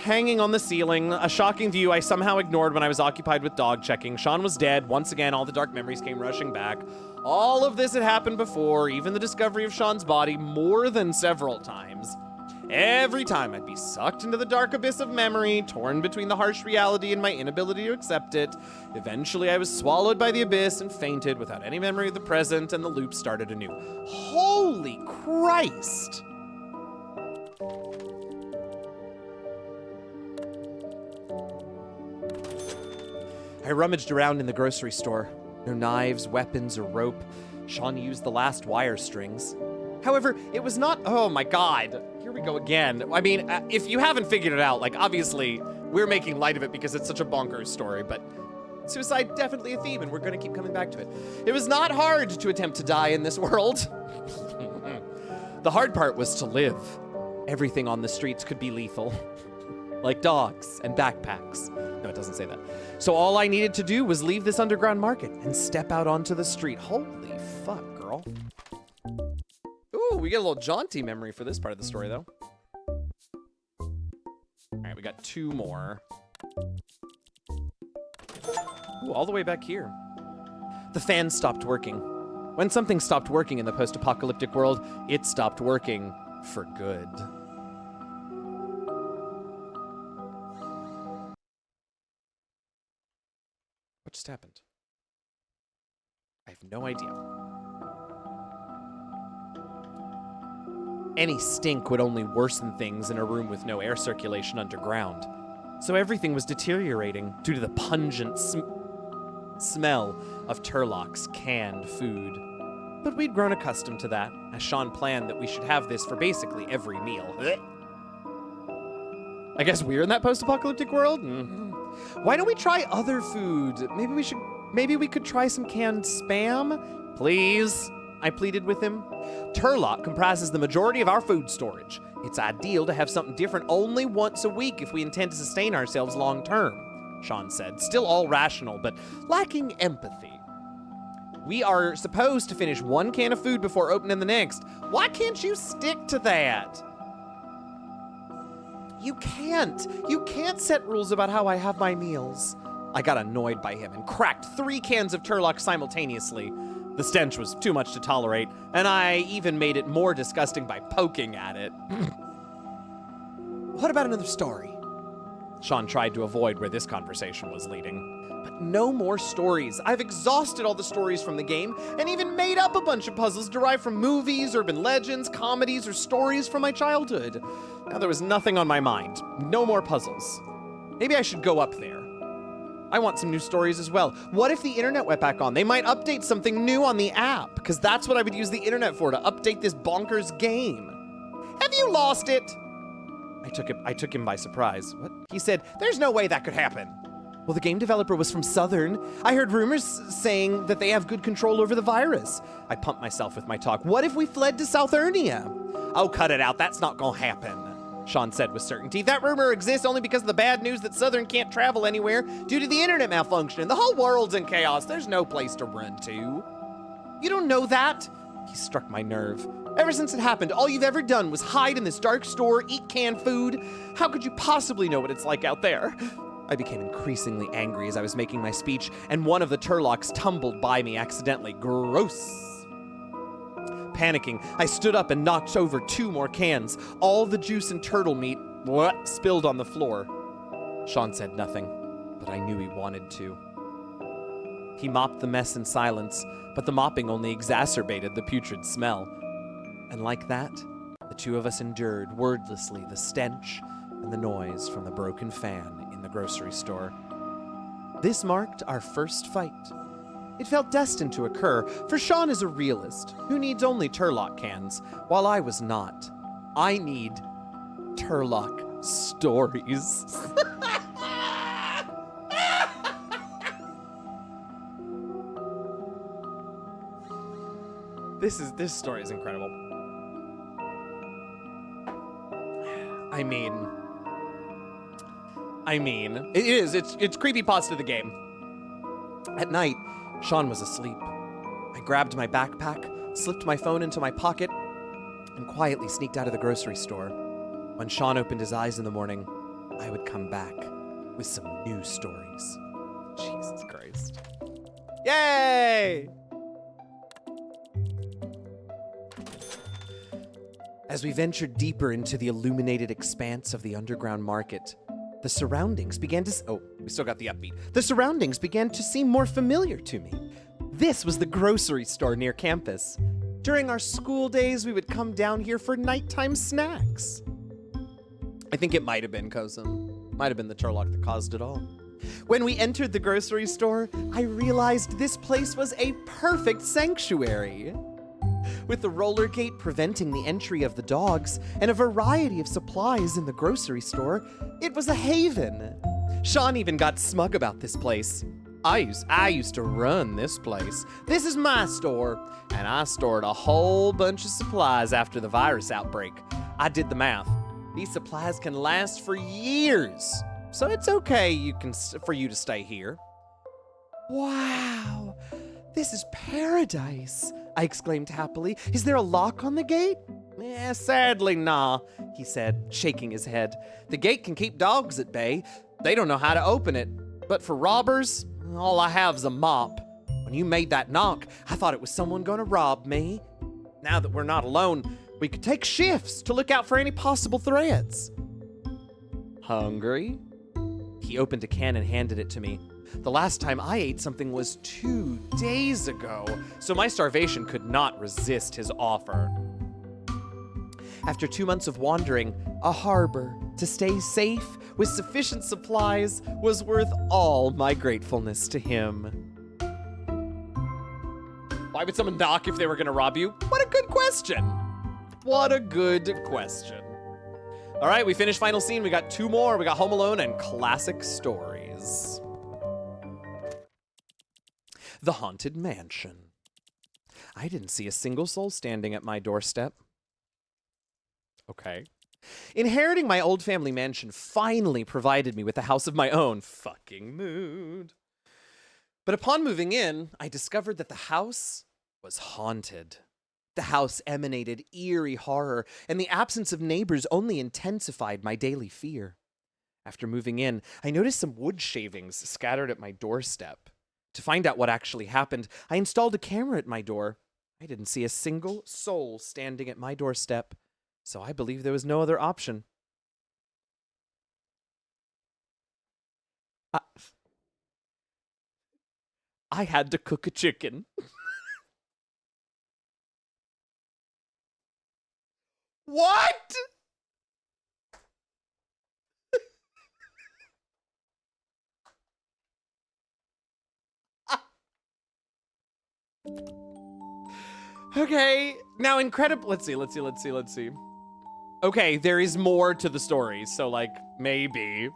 S2: Hanging on the ceiling, a shocking view I somehow ignored when I was occupied with dog checking. Sean was dead. Once again, all the dark memories came rushing back. All of this had happened before, even the discovery of Sean's body more than several times. Every time I'd be sucked into the dark abyss of memory, torn between the harsh reality and my inability to accept it. Eventually, I was swallowed by the abyss and fainted without any memory of the present, and the loop started anew. Holy Christ! I rummaged around in the grocery store. No knives, weapons, or rope. Sean used the last wire strings. However, it was not— oh my god, here we go again. I mean, if you haven't figured it out, like, obviously, we're making light of it because it's such a bonkers story, but suicide definitely a theme, and we're gonna keep coming back to it. It was not hard to attempt to die in this world. The hard part was to live. Everything on the streets could be lethal. Like dogs and backpacks. No, it doesn't say that. So all I needed to do was leave this underground market and step out onto the street. Holy fuck, girl. Ooh, we get a little jaunty memory for this part of the story, though. All right, we got 2 more. Ooh, all the way back here. The fan stopped working. When something stopped working in the post-apocalyptic world, it stopped working for good. What just happened? I have no idea. Any stink would only worsen things in a room with no air circulation underground. So everything was deteriorating due to the pungent smell of Turlock's canned food. But we'd grown accustomed to that, as Sean planned that we should have this for basically every meal. I guess we're in that post-apocalyptic world? Why don't we try other food? Maybe we could try some canned Spam? Please? I pleaded with him. Turlock comprises the majority of our food storage. It's ideal to have something different only once a week if we intend to sustain ourselves long term, Sean said, still all rational, but lacking empathy. We are supposed to finish 1 can of food before opening the next. Why can't you stick to that? You can't set rules about how I have my meals. I got annoyed by him and cracked 3 cans of Turlock simultaneously. The stench was too much to tolerate, and I even made it more disgusting by poking at it. What about another story? Sean tried to avoid where this conversation was leading. But no more stories. I've exhausted all the stories from the game, and even made up a bunch of puzzles derived from movies, urban legends, comedies, or stories from my childhood. Now there was nothing on my mind. No more puzzles. Maybe I should go up there. I want some new stories as well. What if the internet went back on? They might update something new on the app, because that's what I would use the internet for, to update this bonkers game. Have you lost it? I took him by surprise. What? He said, there's no way that could happen. Well, the game developer was from Southern. I heard rumors saying that they have good control over the virus. I pumped myself with my talk. What if we fled to Southernia? Oh, cut it out. That's not gonna happen, Sean said with certainty. That rumor exists only because of the bad news that Southern can't travel anywhere due to the internet malfunction. The whole world's in chaos. There's no place to run to. You don't know that? He struck my nerve. Ever since it happened, all you've ever done was hide in this dark store, eat canned food. How could you possibly know what it's like out there? I became increasingly angry as I was making my speech, and one of the Turlocks tumbled by me accidentally. Gross. Panicking, I stood up and knocked over 2 more cans. All the juice and turtle meat spilled on the floor. Sean said nothing, but I knew he wanted to. He mopped the mess in silence, but the mopping only exacerbated the putrid smell. And like that, the 2 of us endured wordlessly the stench and the noise from the broken fan in the grocery store. This marked our first fight. It felt destined to occur, for Sean is a realist who needs only Turlock cans, while I was not. I need Turlock stories. This story is incredible. I mean, it is. It's creepypasta the game. At night, Sean was asleep. I grabbed my backpack, slipped my phone into my pocket, and quietly sneaked out of the grocery store. When Sean opened his eyes in the morning, I would come back with some new stories. Jesus Christ. Yay! As we ventured deeper into the illuminated expanse of the underground market, the surroundings began to... we still got the upbeat. The surroundings began to seem more familiar to me. This was the grocery store near campus. During our school days, we would come down here for nighttime snacks. I think it might have been Kozum. Might have been the Turlock that caused it all. When we entered the grocery store, I realized this place was a perfect sanctuary. With the roller gate preventing the entry of the dogs and a variety of supplies in the grocery store, it was a haven. Sean even got smug about this place. I used to run this place. This is my store, and I stored a whole bunch of supplies after the virus outbreak. I did the math. These supplies can last for years, so it's okay for you to stay here. Wow, this is paradise, I exclaimed happily. Is there a lock on the gate? Sadly, nah, he said, shaking his head. The gate can keep dogs at bay. They don't know how to open it. But for robbers, all I have's a mop. When you made that knock, I thought it was someone gonna rob me. Now that we're not alone, we could take shifts to look out for any possible threats. Hungry? He opened a can and handed it to me. The last time I ate something was 2 days ago, so my starvation could not resist his offer. After 2 months of wandering, a harbor to stay safe with sufficient supplies was worth all my gratefulness to him. Why would someone knock if they were gonna rob you? What a good question. What a good question. All right, we finished final scene. We got 2 more. We got Home Alone and Classic Stories. The Haunted Mansion. I didn't see a single soul standing at my doorstep. Okay. Inheriting my old family mansion finally provided me with a house of my own. Fucking mood. But upon moving in, I discovered that the house was haunted. The house emanated eerie horror, and the absence of neighbors only intensified my daily fear. After moving in, I noticed some wood shavings scattered at my doorstep. To find out what actually happened, I installed a camera at my door. I didn't see a single soul standing at my doorstep, so I believe there was no other option. I had to cook a chicken. What? Okay, now incredible. Let's see. Okay, there is more to the story, so like maybe.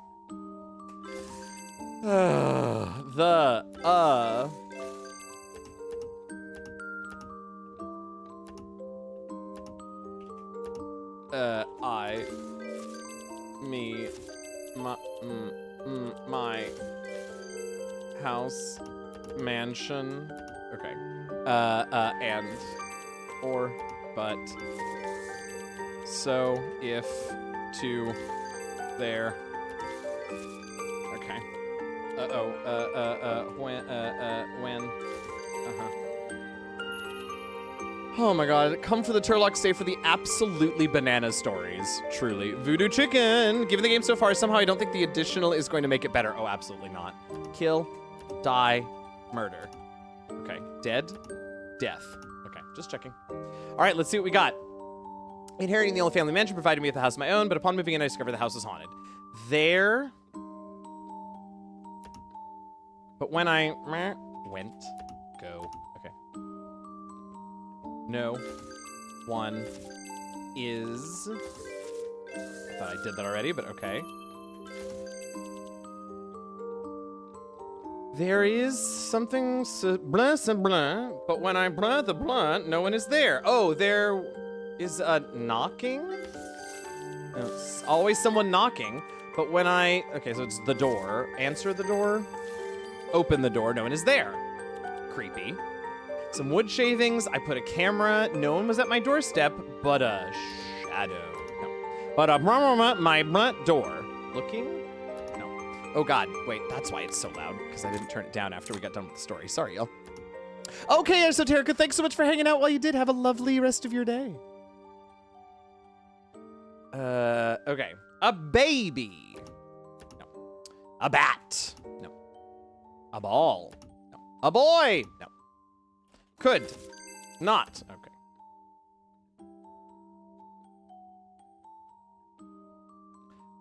S2: My house, mansion, okay, but, so, if, to, there, okay, when, Oh my god, come for the Turlock, stay for the absolutely banana stories. Truly. Voodoo Chicken! Given the game so far, somehow I don't think the additional is going to make it better. Oh, absolutely not. Kill, die, murder. Okay, dead, death. Okay, just checking. All right, let's see what we got. Inheriting the old family mansion provided me with a house of my own, but upon moving in, I discovered the house was haunted. There. But when I went, go. Okay. No one is. I thought I did that already, but okay. There is something blah, blah, but when I blah the blah, no one is there. Oh, there is a knocking? No, it's always someone knocking, but when okay, so it's the door. Answer the door. Open the door, no one is there. Creepy. Some wood shavings, I put a camera, no one was at my doorstep, but a shadow. No. But my door. Looking? No. Oh god, wait, that's why it's so loud, because I didn't turn it down after we got done with the story. Sorry, y'all. Okay, Esoterica, thanks so much for hanging out while you did. Have a lovely rest of your day. Okay. A baby. No. A bat. No. A ball. No. A boy. No. Could. Not. Okay.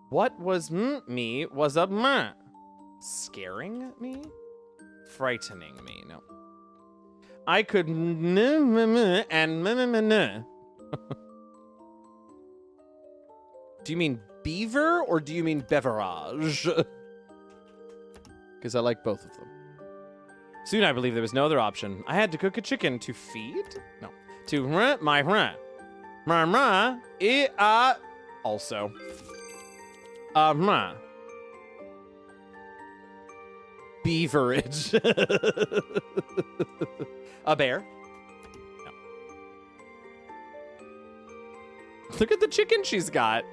S2: What was me was a meh. Scaring me? Frightening me. No. I could and Do you mean beaver or do you mean beverage? Because I like both of them. Soon I believe there was no other option. I had to cook a chicken to feed? No. To my also. Beaverage. A bear? No. Look at the chicken she's got.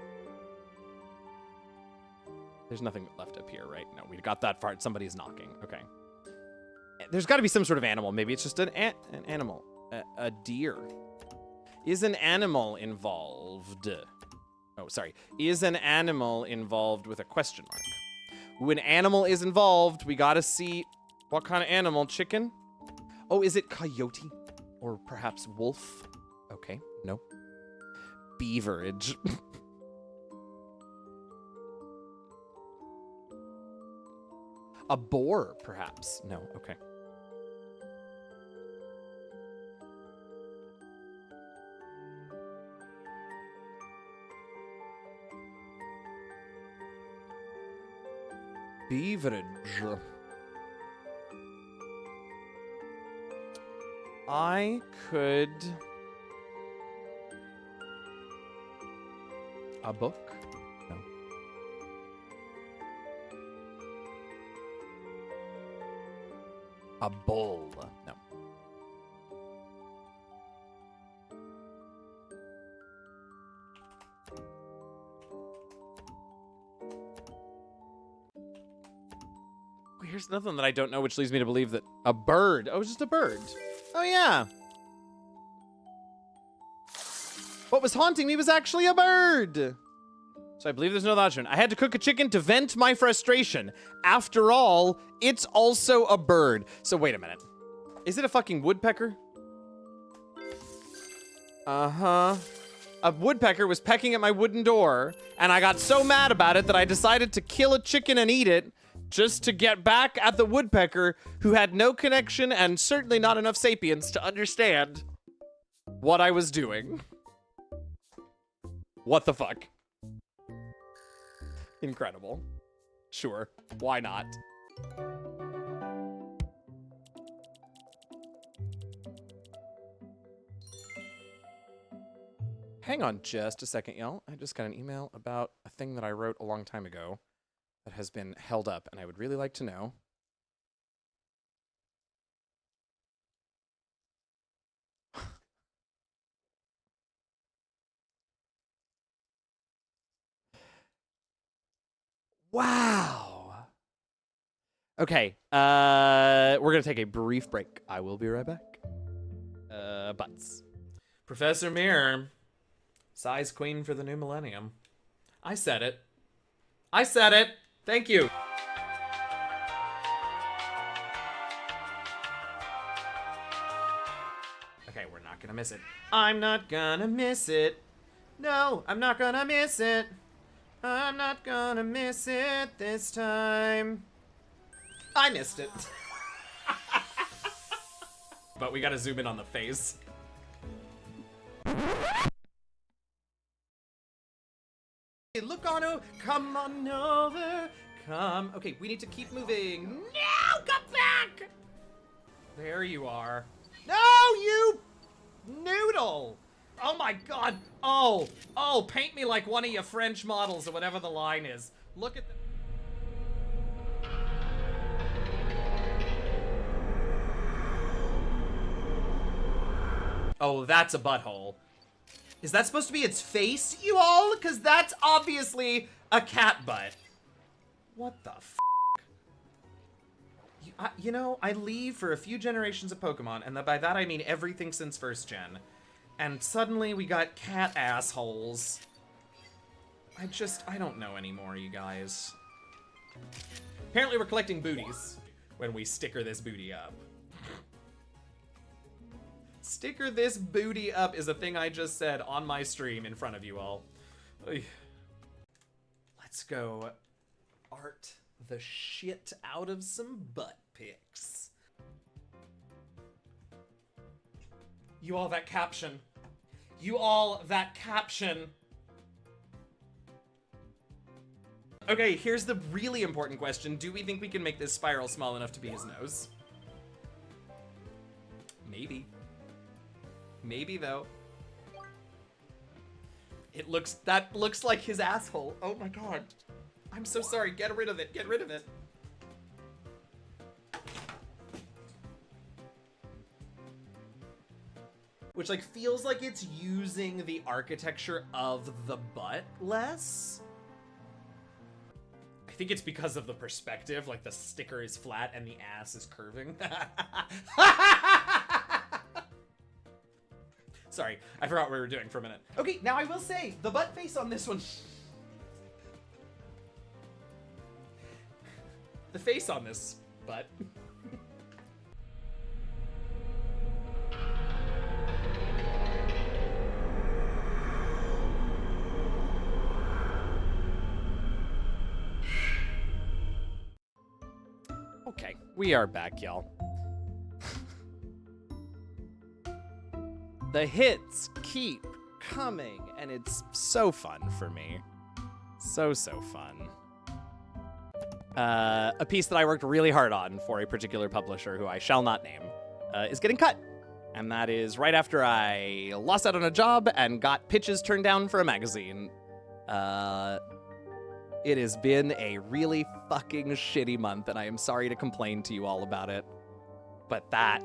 S2: There's nothing left up here, right? No, we got that far. Somebody's knocking. Okay. There's got to be some sort of animal. Maybe it's just an animal. A deer. Is an animal involved? Oh, sorry. Is an animal involved with a question mark? When animal is involved, we got to see what kind of animal. Chicken? Oh, is it coyote? Or perhaps wolf? Okay, no. Beaverage. A boar, perhaps. No, okay. Beaverage. I could... A book? No. A bull. No. Here's nothing that I don't know, which leads me to believe that a bird. Oh, it's just a bird. Oh, yeah. What was haunting me was actually a bird. So I believe there's no other option. I had to cook a chicken to vent my frustration. After all, it's also a bird. So wait a minute. Is it a fucking woodpecker? Uh-huh. A woodpecker was pecking at my wooden door, and I got so mad about it that I decided to kill a chicken and eat it just to get back at the woodpecker who had no connection and certainly not enough sapience to understand what I was doing. What the fuck? Incredible. Sure. Why not? Hang on just a second, y'all. I just got an email about a thing that I wrote a long time ago that has been held up, and I would really like to know. Wow. Okay, we're gonna take a brief break. I will be right back. Butts.
S1: Professor Mirror, size queen for the new millennium. I said it. I said it. Thank you. Okay, we're not gonna miss it. I'm not gonna miss it. No, I'm not gonna miss it. I'm not gonna miss it this time. I missed it. But we gotta zoom in on the face. Look on, come on over, come. Okay, we need to keep moving. No, come back! There you are. No, you noodle! Oh my god. Oh, paint me like one of your French models or whatever the line is. Look at the... Oh, that's a butthole. Is that supposed to be its face, you all? Because that's obviously a cat butt. What the f***? You know, I leave for a few generations of Pokemon, and by that I mean everything since first gen. And suddenly we got cat assholes. I don't know anymore, you guys. Apparently we're collecting booties when we sticker this booty up. Sticker this booty up is a thing I just said on my stream in front of you all. Let's go art the shit out of some butt pics. You all, that caption. You all, that caption. Okay, here's the really important question. Do we think we can make this spiral small enough to be his nose? Maybe. Maybe, though. That looks like his asshole. Oh my god. I'm so sorry. Get rid of it. Get rid of it. Which, like, feels like it's using the architecture of the butt less. I think it's because of the perspective. Like, the sticker is flat and the ass is curving. Sorry, I forgot what we were doing for a minute. Okay, now I will say, the butt face on this one... The face on this butt...
S2: Okay, we are back, y'all. The hits keep coming, and it's so fun for me. So fun. A piece that I worked really hard on for a particular publisher who I shall not name is getting cut. And that is right after I lost out on a job and got pitches turned down for a magazine. It has been a really fucking shitty month, and I am sorry to complain to you all about it. But that...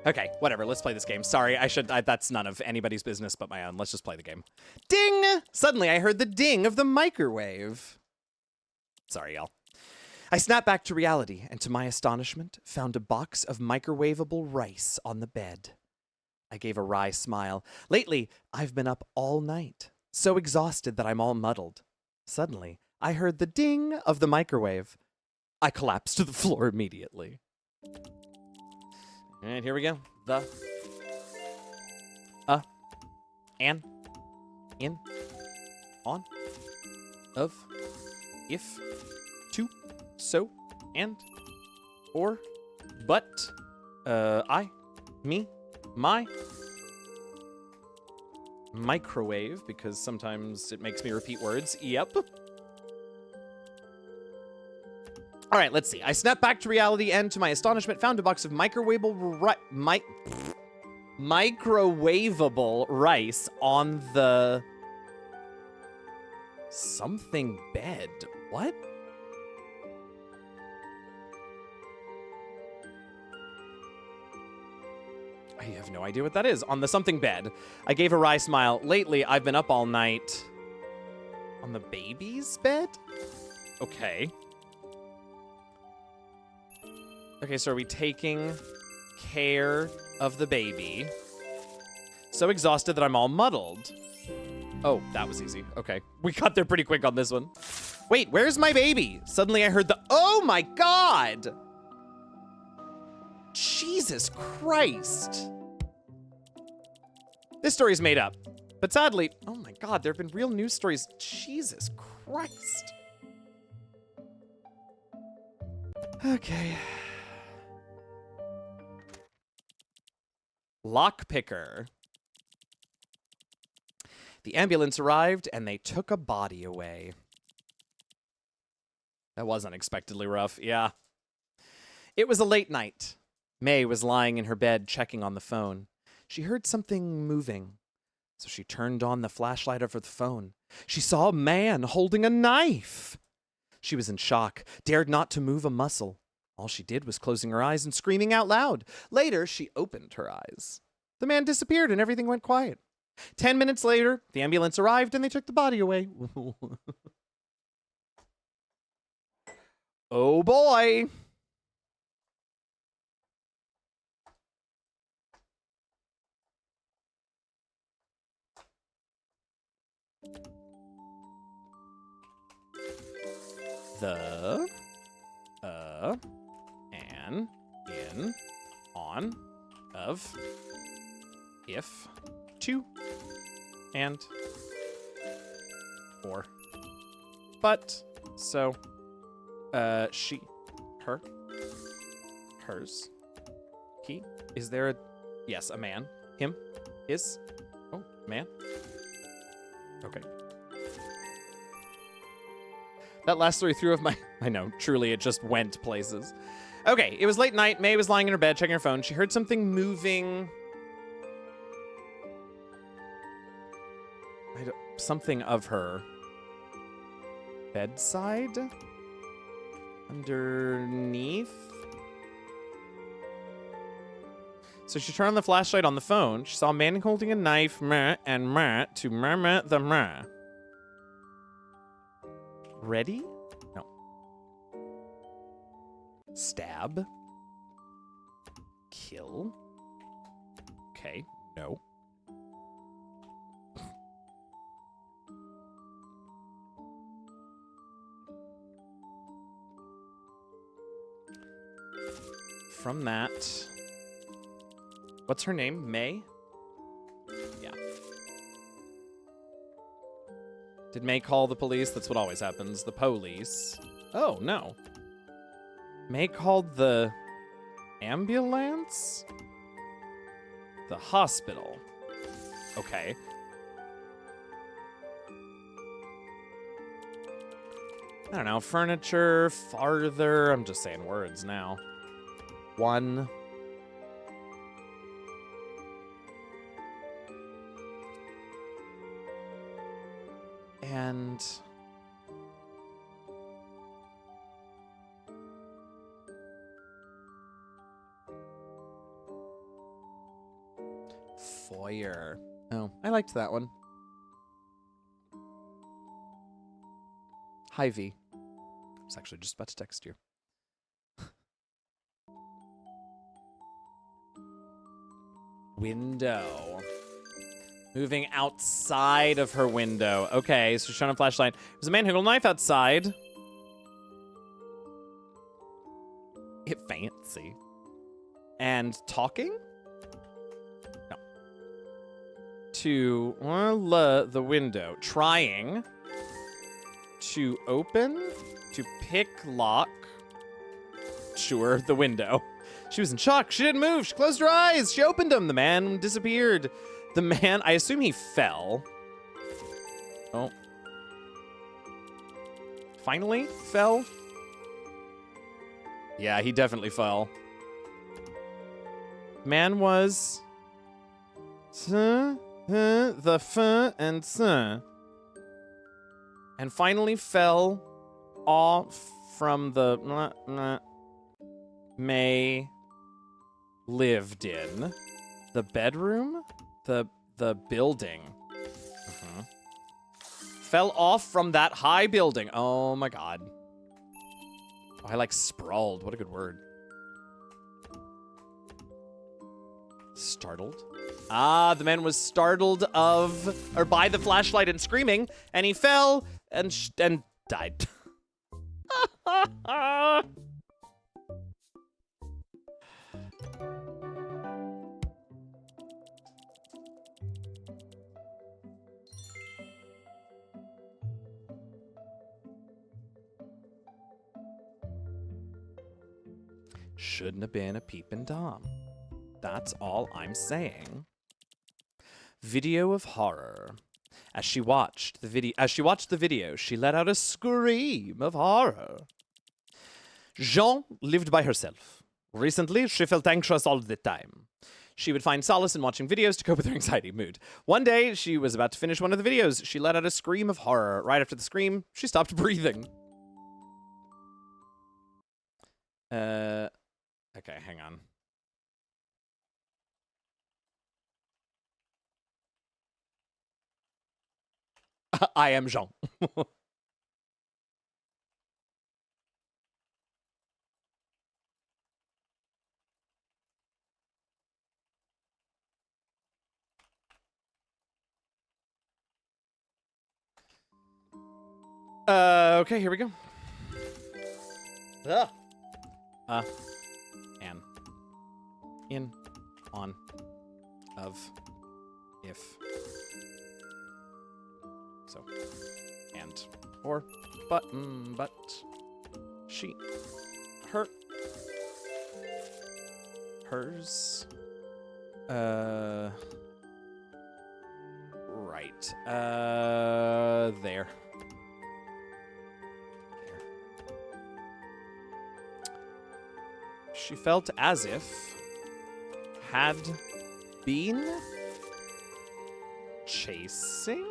S2: Okay, whatever, let's play this game. Sorry, that's none of anybody's business but my own. Let's just play the game. Ding! Suddenly I heard the ding of the microwave. Sorry, y'all. I snapped back to reality, and to my astonishment, found a box of microwavable rice on the bed. I gave a wry smile. Lately, I've been up all night, so exhausted that I'm all muddled. Suddenly, I heard the ding of the microwave. I collapsed to the floor immediately. All right, here we go. The, an, in, on, of, if, to, so, and, or, but, I, me, my, microwave, because sometimes it makes me repeat words. Yep. All right, let's see. I snapped back to reality and, to my astonishment, found a box of microwavable rice on the something bed. What? I have no idea what that is. On the something bed. I gave a wry smile. Lately, I've been up all night. On the baby's bed? Okay. Okay, so are we taking care of the baby? So exhausted that I'm all muddled. Oh, that was easy. Okay. We got there pretty quick on this one. Wait, where's my baby? Suddenly I heard the... Oh my god! Jesus Christ. This story's made up. But sadly... Oh my god, there have been real news stories. Jesus Christ. Okay. Lockpicker. The ambulance arrived, and they took a body away. That was unexpectedly rough, yeah. It was a late night. May was lying in her bed checking on the phone. She heard something moving, so she turned on the flashlight of her phone. She saw a man holding a knife. She was in shock, dared not to move a muscle. All she did was closing her eyes and screaming out loud. Later, she opened her eyes. The man disappeared and everything went quiet. 10 minutes later, the ambulance arrived and they took the body away. Oh boy. The, an, in, on, of, if, to, and, or, but, so, she, her, hers, he. Is there a, yes, a man, him, his, oh, man, okay. That last story through of my... I know, truly, it just went places. Okay, it was late night. May was lying in her bed checking her phone. She heard something moving... something of her bedside? Underneath? So she turned on the flashlight on the phone. She saw a man holding a knife, meh, and meh, to meh, the meh. Ready? No. Stab. Kill. Okay, no. From that... What's her name? May? Yeah. Did May call the police? That's what always happens. The police. Oh, no. May called the ambulance? The hospital. Okay. I don't know. Furniture, farther. I'm just saying words now. One. And foyer. Oh, I liked that one. Hi, V. I was actually just about to text you. Window. Moving outside of her window. Okay, so she's showing a flashlight. There's a man who held a knife outside. It fancy. And talking? No. To the window. Trying to open, to pick lock. Sure, the window. She was in shock. She didn't move. She closed her eyes. She opened them. The man disappeared. The man, I assume he fell. Oh. Finally fell? Yeah, he definitely fell. Man was... the f and s. And finally fell off from the... May lived in. The bedroom? The building. Fell off from that high building. Oh my god. Oh, I like sprawled. What a good word. Startled. Ah, the man was startled by the flashlight and screaming, and he fell and died. Shouldn't have been a peeping Tom. That's all I'm saying. Video of horror. As she watched the video, she let out a scream of horror. Jean lived by herself. Recently, she felt anxious all the time. She would find solace in watching videos to cope with her anxiety mood. One day, she was about to finish one of the videos. She let out a scream of horror. Right after the scream, she stopped breathing. Okay, hang on. I am Jean. Okay, here we go. An. In. On. Of. If. So. And. Or. But. But. She. Her. Hers. Right. There. She felt as if had been chasing?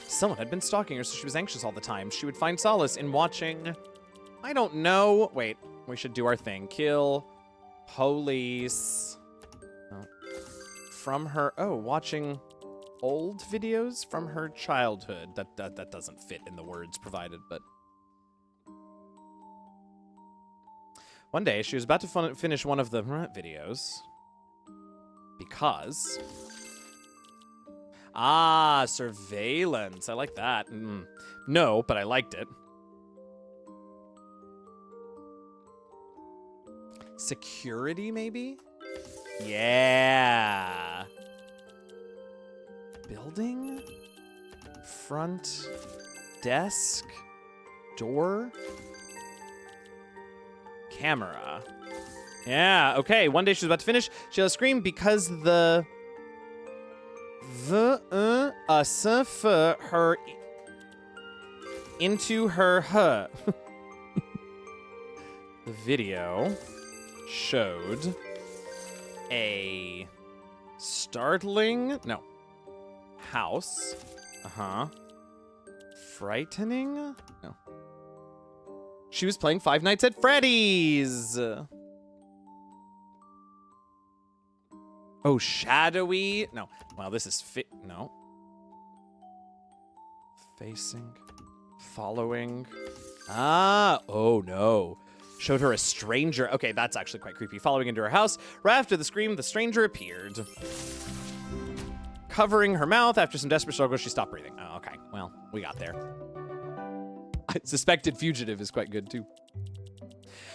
S2: Someone had been stalking her, so she was anxious all the time. She would find solace in watching... I don't know. Wait, we should do our thing. Kill police. Oh. From her... Oh, watching old videos from her childhood. That doesn't fit in the words provided, but... One day, she was about to finish one of the videos. Because... Ah, surveillance. I like that. No, but I liked it. Security, maybe? Yeah. Building? Front desk? Door? Camera. Yeah, okay. One day she was about to finish. She let a scream because the for her into her. The video showed a startling house. Frightening? No. She was playing Five Nights at Freddy's. Oh, shadowy? No. Well, this is no. Facing. Following. Ah. Oh, no. Showed her a stranger. Okay, that's actually quite creepy. Following into her house. Right after the scream, the stranger appeared. Covering her mouth. After some desperate struggle, she stopped breathing. Oh, okay. Well, we got there. Suspected fugitive is quite good, too.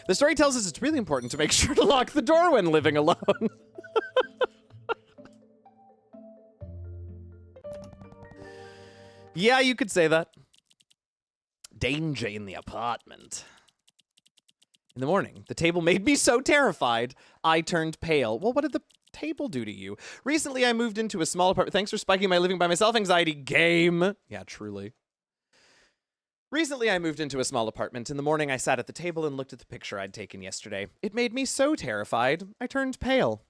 S2: The story tells us it's really important to make sure to lock the door when living alone. Yeah, you could say that. Danger in the apartment. In the morning, the table made me so terrified, I turned pale. Well, what did the table do to you? Recently, I moved into a small apartment. Thanks for spiking my living by myself anxiety game. Yeah, truly. Recently, I moved into a small apartment. In the morning, I sat at the table and looked at the picture I'd taken yesterday. It made me so terrified, I turned pale.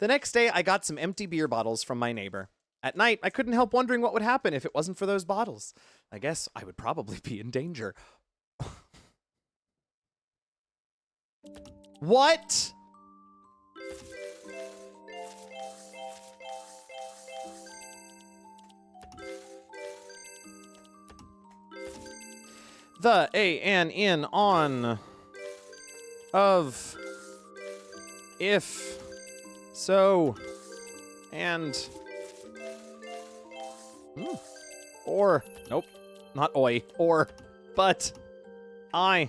S2: The next day, I got some empty beer bottles from my neighbor. At night, I couldn't help wondering what would happen if it wasn't for those bottles. I guess I would probably be in danger. What? The A-N in on of if so and or nope, not oi, or but I.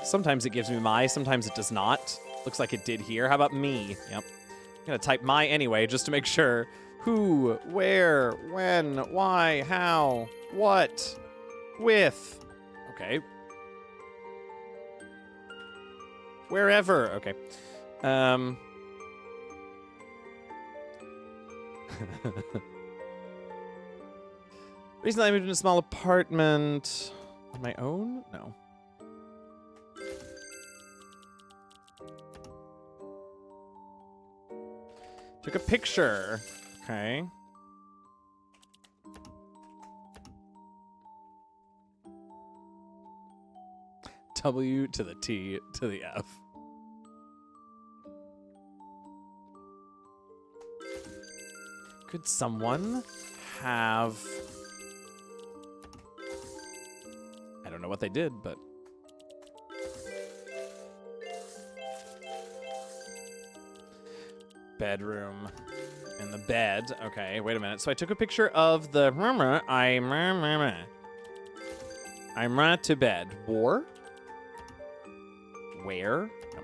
S2: Sometimes it gives me my, sometimes it does not. Looks like it did here. How about me? Yep. I'm gonna type my anyway just to make sure. Who, where, when, why, how, what, with. Okay. Wherever. Okay. Recently I moved into a small apartment. On my own? No. Took a picture. Okay. W to the T to the F. Could someone have... I don't know what they did, but... Bedroom. In the bed. Okay, wait a minute. So I took a picture of the... I'm to bed. War? Where? No.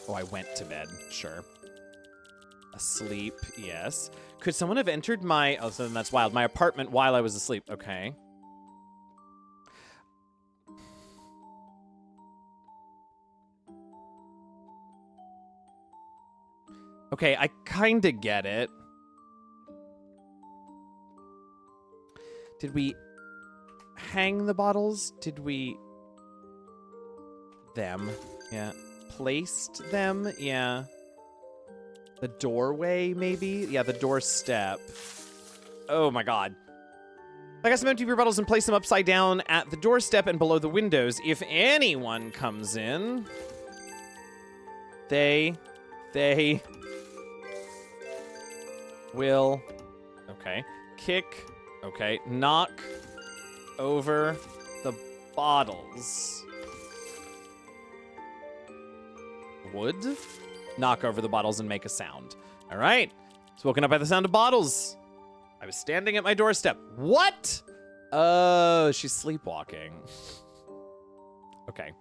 S2: Oh, I went to bed. Sure. Asleep, yes. Could someone have entered my... Oh, so then that's wild. My apartment while I was asleep. Okay. Okay, I kind of get it. Did we hang the bottles? Did we... Them. Yeah. Placed them? Yeah. The doorway, maybe? Yeah, the doorstep. Oh my god. I got some empty beer bottles and placed them upside down at the doorstep and below the windows. If anyone comes in, they will, okay, kick, okay, knock over the bottles. Would knock over the bottles and make a sound. All right. I was woken up by the sound of bottles. I was standing at my doorstep. What? Oh, she's sleepwalking. Okay.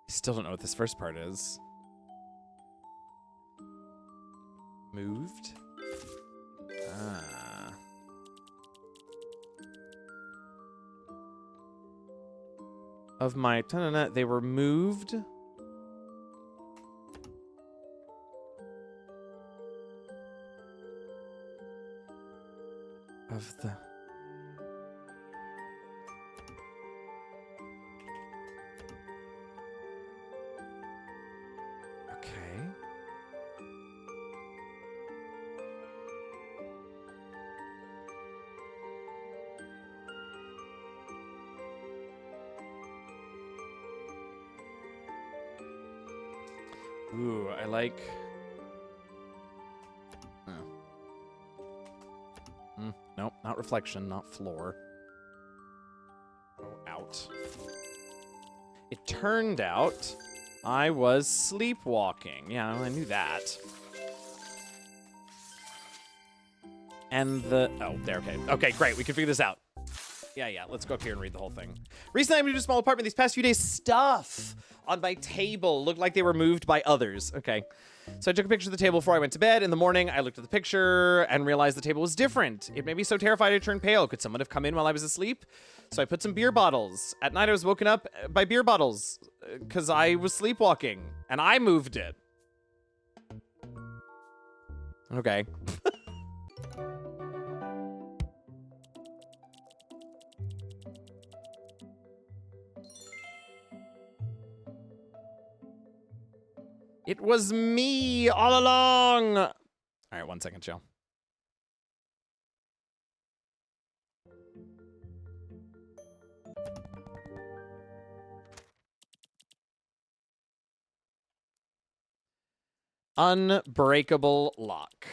S2: I still don't know what this first part is. Moved? Ah. Of my... They were moved. Of the... Okay. Ooh, I like... Nope, not reflection, not floor. Go out. It turned out I was sleepwalking. Yeah, I knew that. And the... Oh, there, okay. Okay, great, we can figure this out. Yeah, let's go up here and read the whole thing. Recently, I moved to a small apartment. These past few days, stuff on my table looked like they were moved by others. Okay. So I took a picture of the table before I went to bed. In the morning, I looked at the picture and realized the table was different. It made me so terrified I turned pale. Could someone have come in while I was asleep? So I put some beer bottles. At night, I was woken up by beer bottles because I was sleepwalking, and I moved it. Okay. It was me all along. All right, 1 second, Joe. Unbreakable lock.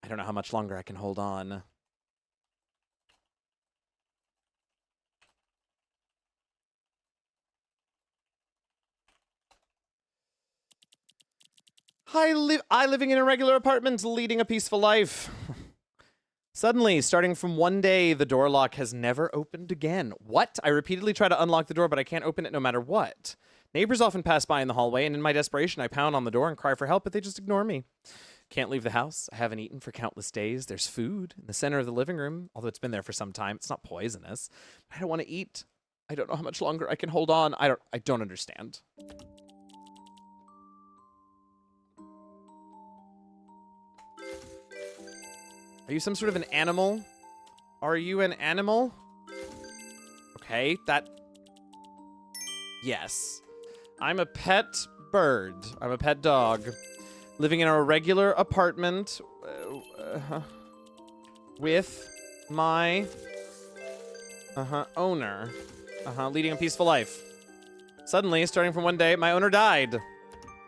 S2: I don't know how much longer I can hold on. I living in a regular apartment, leading a peaceful life. Suddenly, starting from one day, the door lock has never opened again. What? I repeatedly try to unlock the door, but I can't open it no matter what. Neighbors often pass by in the hallway, and in my desperation, I pound on the door and cry for help, but they just ignore me. Can't leave the house. I haven't eaten for countless days. There's food in the center of the living room, although it's been there for some time. It's not poisonous. I don't want to eat. I don't know how much longer I can hold on. I don't understand. Are you some sort of an animal? Are you an animal? Okay, that... Yes. I'm a pet bird. I'm a pet dog. Living in a regular apartment with my owner. Leading a peaceful life. Suddenly, starting from one day, my owner died.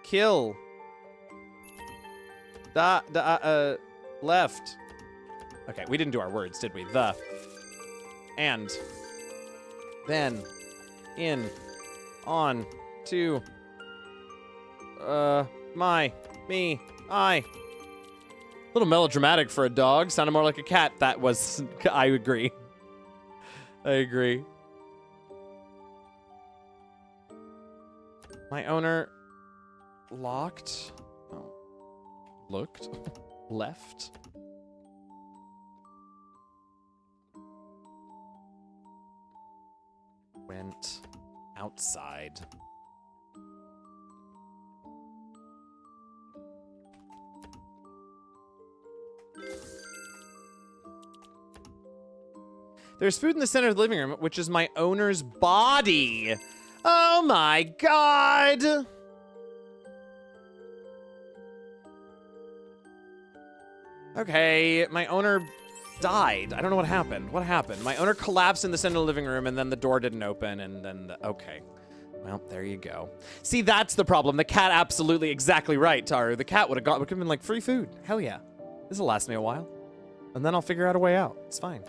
S2: Kill. Left. Okay, we didn't do our words, did we? The. And. Then. In. On. To. My. Me. I. A little melodramatic for a dog. Sounded more like a cat. That was... I agree. I agree. My owner... Locked. Oh. Looked. Left. Went outside. There's food in the center of the living room, which is my owner's body. Oh my god. Okay, my owner died. I don't know what happened. What happened? My owner collapsed in the center of the living room, and then the door didn't open, and then okay. Well, there you go. See, that's the problem. The cat absolutely exactly right, Taru. The cat would have been like free food. Hell yeah. This will last me a while. And then I'll figure out a way out. It's fine.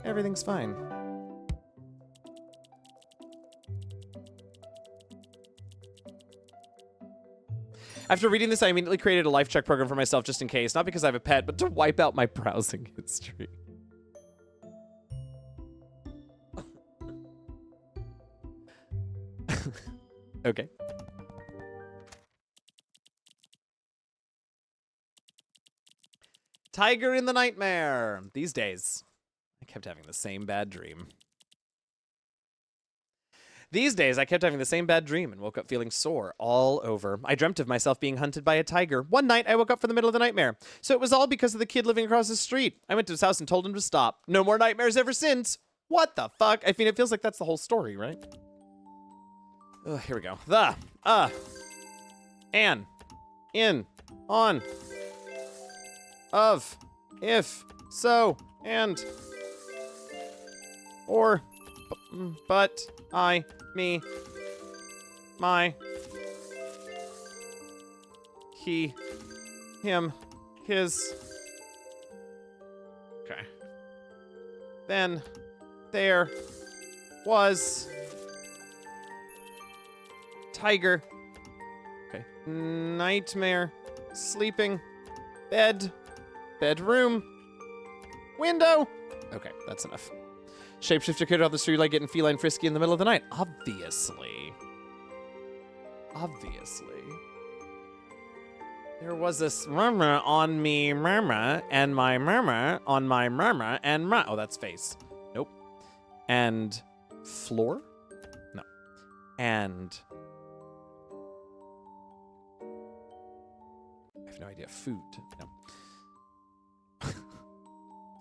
S2: Everything's fine. After reading this, I immediately created a life check program for myself just in case. Not because I have a pet, but to wipe out my browsing history. Okay. Tiger in the nightmare. These days, I kept having the same bad dream. These days, I kept having the same bad dream and woke up feeling sore all over. I dreamt of myself being hunted by a tiger. One night, I woke up from the middle of the nightmare. So it was all because of the kid living across the street. I went to his house and told him to stop. No more nightmares ever since. What the fuck? I mean, it feels like that's the whole story, right? Ugh, here we go. The, an, in, on, of, if, so, and, or, but, I, me, my, he, him, his. Okay. Then there was tiger. Okay. Nightmare. Sleeping. Bed. Bedroom. Window. Okay, that's enough. Shapeshifter could out the street like getting feline frisky in the middle of the night. Obviously. Obviously. There was this murmur on me murmur, and my murmur on my murmur, and oh, that's face. Nope. And floor? No. And I have no idea. Food. No.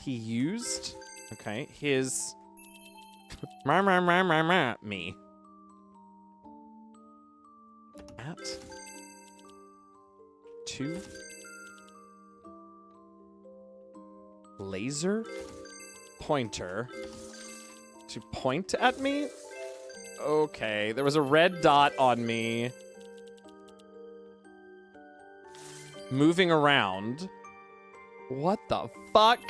S2: He used, okay, his me. At 2 laser pointer to point at me? Okay, there was a red dot on me. Moving around. What the fuck?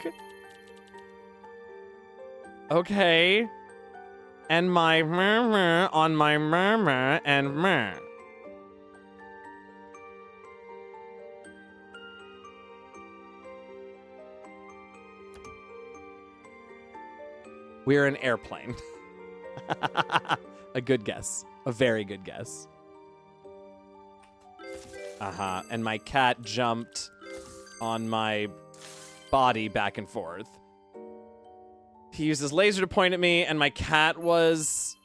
S2: Okay. And my murmur on my murmur and murmur. We're an airplane. A good guess. A very good guess. And my cat jumped on my body back and forth. He used his laser to point at me, and my cat was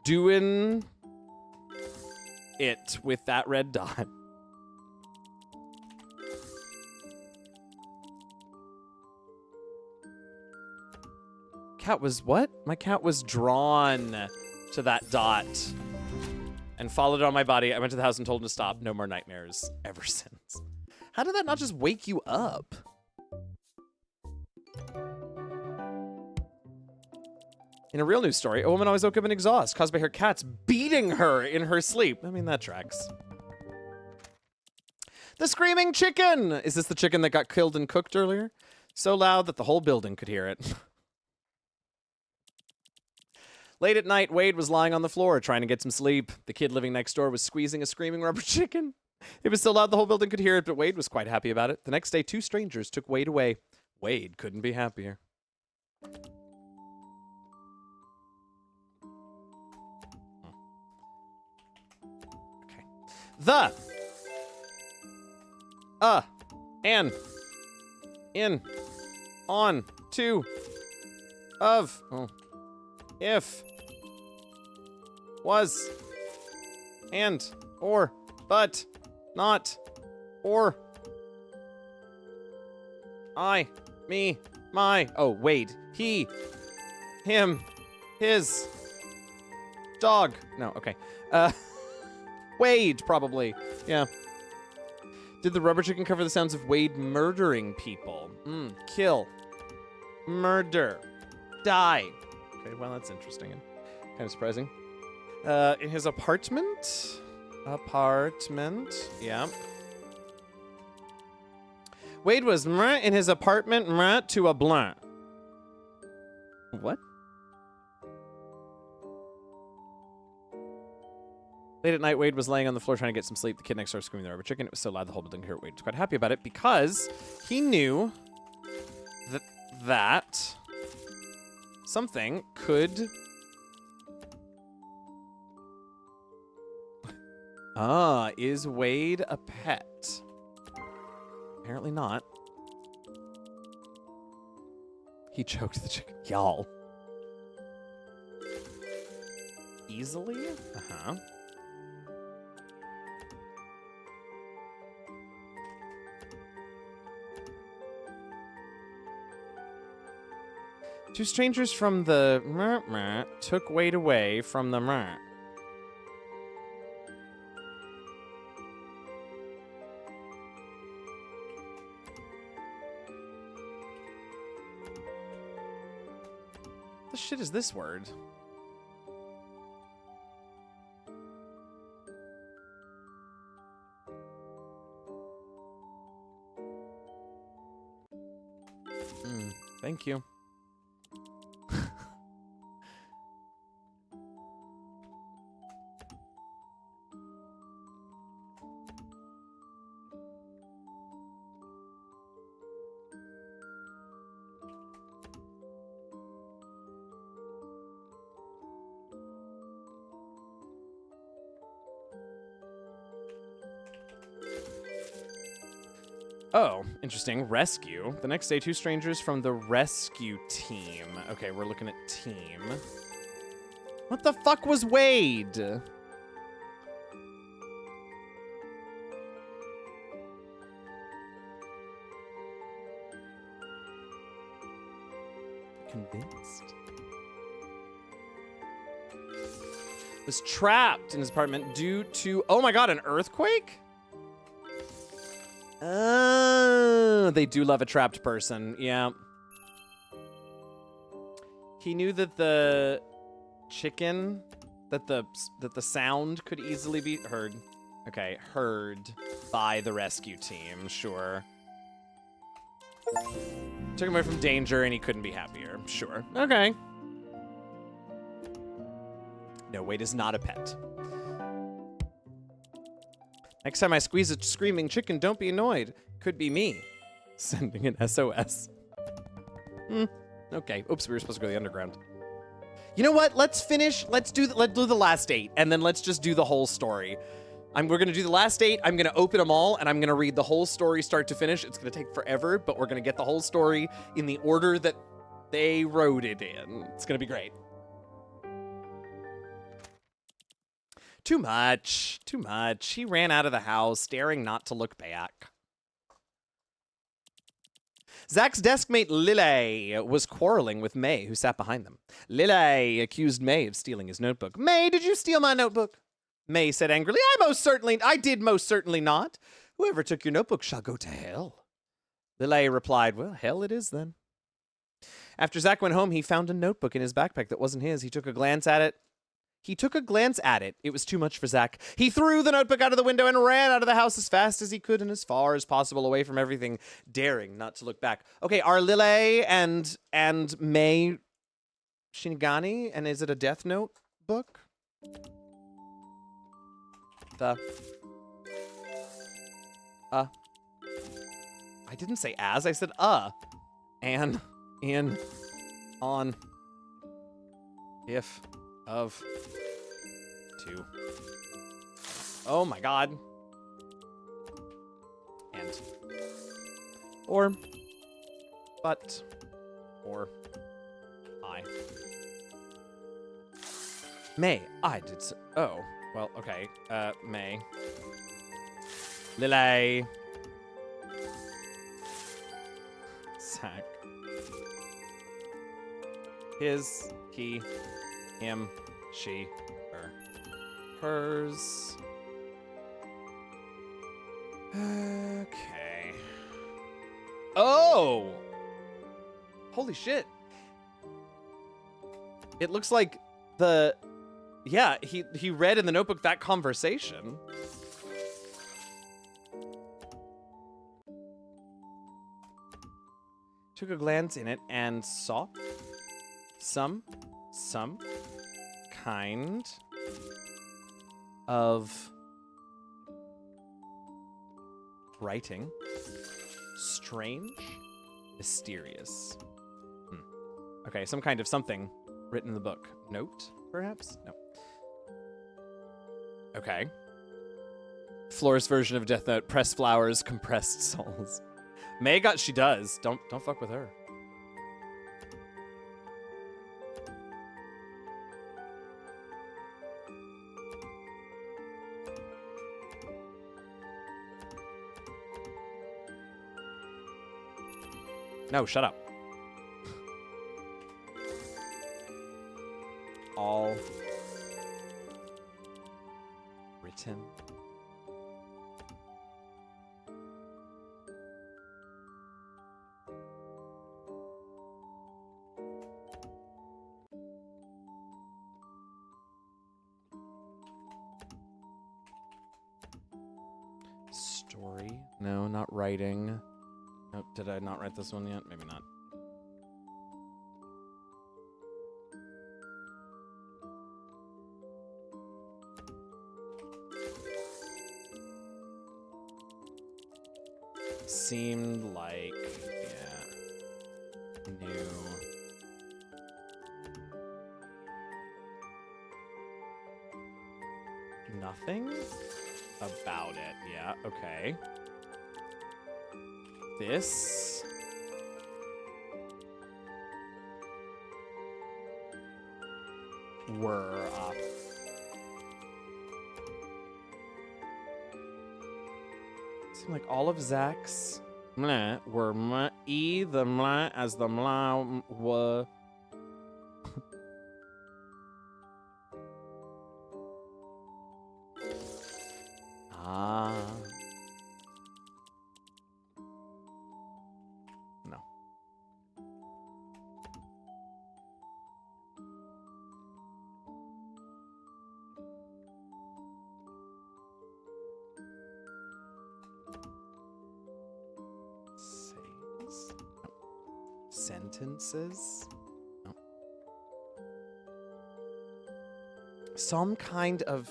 S2: doing it with that red dot. Cat was what? My cat was drawn to that dot and followed it on my body. I went to the house and told him to stop. No more nightmares ever since. How did that not just wake you up? In a real news story, a woman always woke up in exhaust caused by her cats beating her in her sleep. I mean, that tracks. The screaming chicken! Is this the chicken that got killed and cooked earlier? So loud that the whole building could hear it. Late at night, Wade was lying on the floor trying to get some sleep. The kid living next door was squeezing a screaming rubber chicken. It was so loud the whole building could hear it, but Wade was quite happy about it. The next day, 2 strangers took Wade away. Wade couldn't be happier. Okay. The and in on to of if was and or but not or I me my Wade he him his dog no okay Wade probably yeah. Did the rubber chicken cover the sounds of Wade murdering people? Kill murder die. Okay, well, that's interesting and kind of surprising. In his apartment? Yeah. Wade was in his apartment to a blanc. What? Late at night, Wade was laying on the floor trying to get some sleep. The kid next door screaming the rubber chicken. It was so loud the whole building could hear it. Wade was quite happy about it because he knew that something could... is Wade a pet? Apparently not. He choked the chicken. Y'all. Easily? Uh-huh. Two strangers from the took Wade away from the The shit is this word? Thank you. Oh, interesting. Rescue. The next day, 2 strangers from the rescue team. Okay, we're looking at team. What the fuck was Wade? Convinced. Was trapped in his apartment due to, oh my god, an earthquake? Oh, they do love a trapped person. Yeah. He knew that the chicken, that the sound could easily be heard. Okay, heard by the rescue team, sure. Took him away from danger and he couldn't be happier, sure. Okay. No, Wade is not a pet. Next time I squeeze a screaming chicken, don't be annoyed. Could be me. Sending an SOS. Okay. Oops, we were supposed to go to the underground. You know what? Let's do the last 8, and then let's just do the whole story. We're gonna do the last 8. I'm gonna open them all, and I'm gonna read the whole story start to finish. It's gonna take forever, but we're gonna get the whole story in the order that they wrote it in. It's gonna be great. Too much. He ran out of the house, daring not to look back. Zach's deskmate Lily was quarreling with May, who sat behind them. Lily accused May of stealing his notebook. May, did you steal my notebook? May said angrily, I did most certainly not. Whoever took your notebook shall go to hell. Lily replied, well, hell it is then. After Zach went home, he found a notebook in his backpack that wasn't his. He took a glance at it. It was too much for Zach. He threw the notebook out of the window and ran out of the house as fast as he could and as far as possible away from everything, daring not to look back. Okay, are Lily and May Shinigami? And is it a Death Note book? I didn't say as, I said and, in, on, if, of, to. Oh my god. And. Or. But. Or. I. May, I did so. Oh. Well, okay. May. Lily. Zach. His, he, him, she, her. Hers. Okay. Oh! Holy shit. It looks like yeah, he read in the notebook that conversation. Took a glance in it and saw some kind of writing. Strange, mysterious. Okay, some kind of something written in the book. Note, perhaps? No. Okay. Flora's version of Death Note: pressed flowers, compressed souls. May got, she does. Don't fuck with her. No, shut up. All written. Story? No, not writing. Nope, did I not write this one yet? Maybe not. Seemed like, yeah, new. Nothing about it. Yeah, okay. This. Were up. Seemed like all of Zach's meh were meh, the meh as the meh were. Ah. No. Says. No. Sentences. No. Some kind of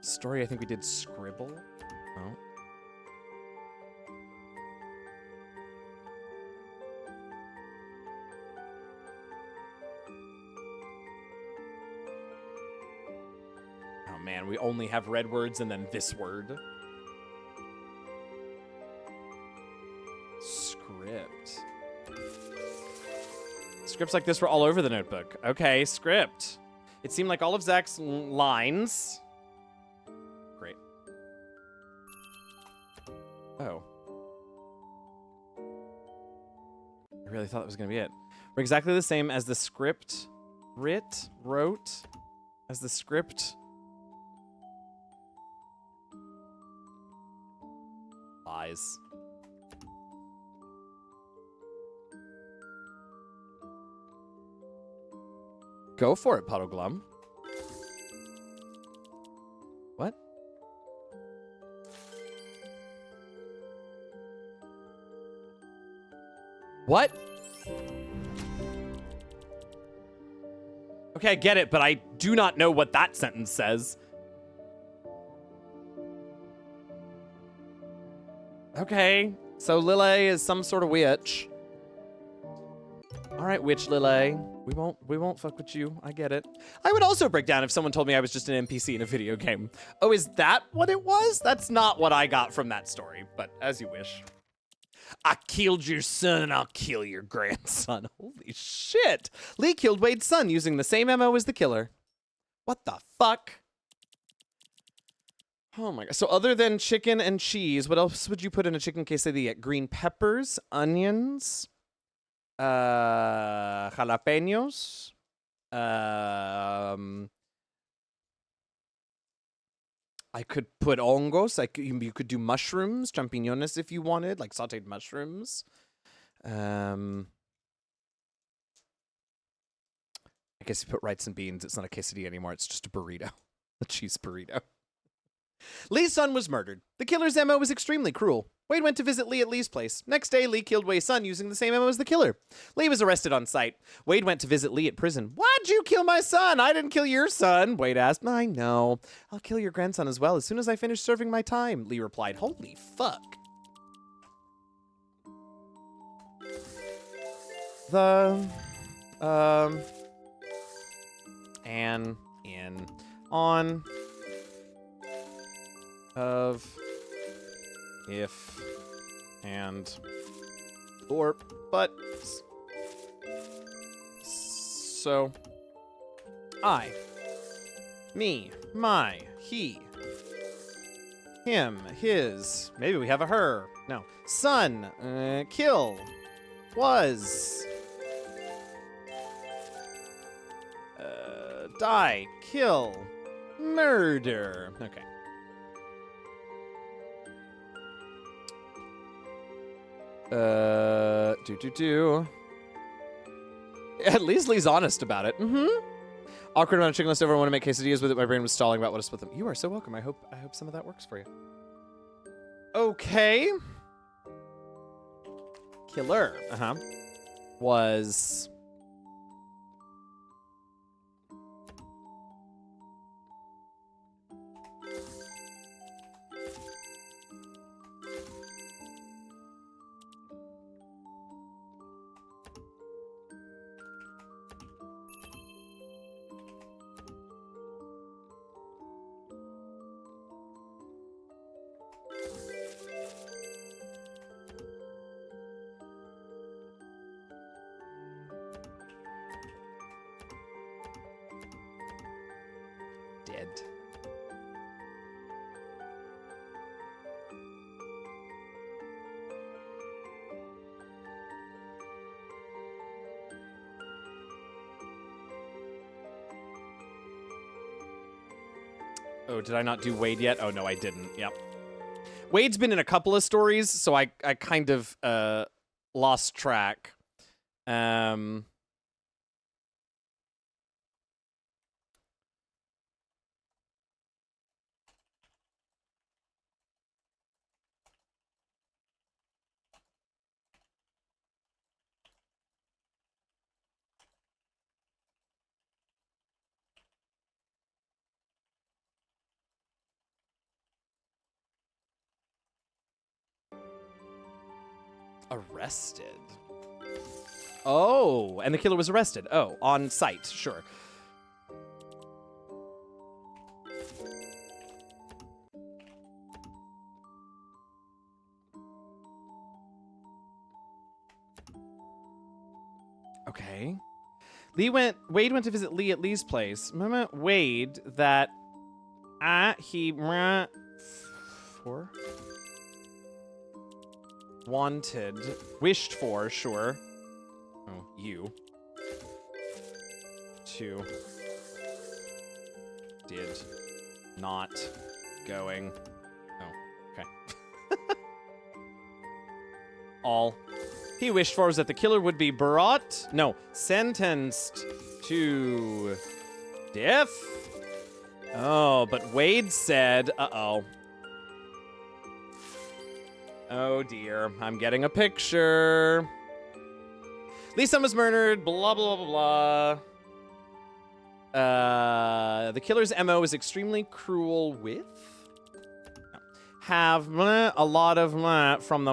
S2: story. I think we did scribble. Oh. man, we only have red words and then this word. Script. Scripts like this were all over the notebook. Okay, script. It seemed like all of Zach's lines. Great. Oh. I really thought that was going to be it. We're exactly the same as the script wrote, as the script. Lies. Go for it, Puddleglum. What? What? Okay, I get it, but I do not know what that sentence says. Okay, so Lily is some sort of witch. All right, witch Lily. We won't fuck with you. I get it. I would also break down if someone told me I was just an NPC in a video game. Oh, is that what it was? That's not what I got from that story, but as you wish. I killed your son and I'll kill your grandson. Holy shit. Lee killed Wade's son using the same MO as the killer. What the fuck? Oh my god. So other than chicken and cheese, what else would you put in a chicken quesadilla? Green peppers, onions, jalapenos, I could put hongos. You could do mushrooms, champiñones if you wanted, like sauteed mushrooms. I guess you put rice and beans. It's not a quesadilla anymore. It's just a burrito, a cheese burrito. Lee's son was murdered. The killer's MO was extremely cruel. Wade went to visit Lee at Lee's place. Next day, Lee killed Wade's son using the same MO as the killer. Lee was arrested on site. Wade went to visit Lee at prison. Why'd you kill my son? I didn't kill your son, Wade asked. I know. I'll kill your grandson as well as soon as I finish serving my time, Lee replied. Holy fuck. On of if and or but so I me my he him his maybe we have a her no son kill was die kill murder. Okay. At least Lee's honest about it. Awkward amount of chicken left over. I want to make quesadillas with it. My brain was stalling about what to split them. You are so welcome. I hope some of that works for you. Okay. Killer. Was dead. Oh, did I not do Wade yet? Oh, no, I didn't. Yep. Wade's been in a couple of stories, so I kind of lost track. Arrested. Oh, and the killer was arrested. Oh, on site, sure. Okay. Wade went to visit Lee at Lee's place. Remember Wade that he wanted, wished for, sure. Oh, you. To. Did. Not. Going. Oh, okay. All he wished for was that the killer would be sentenced to death. Oh, but Wade said, uh-oh. Oh dear, I'm getting a picture. Lee's son was murdered, blah, blah, blah, blah. The killer's MO is extremely cruel with? No. Have a lot of from the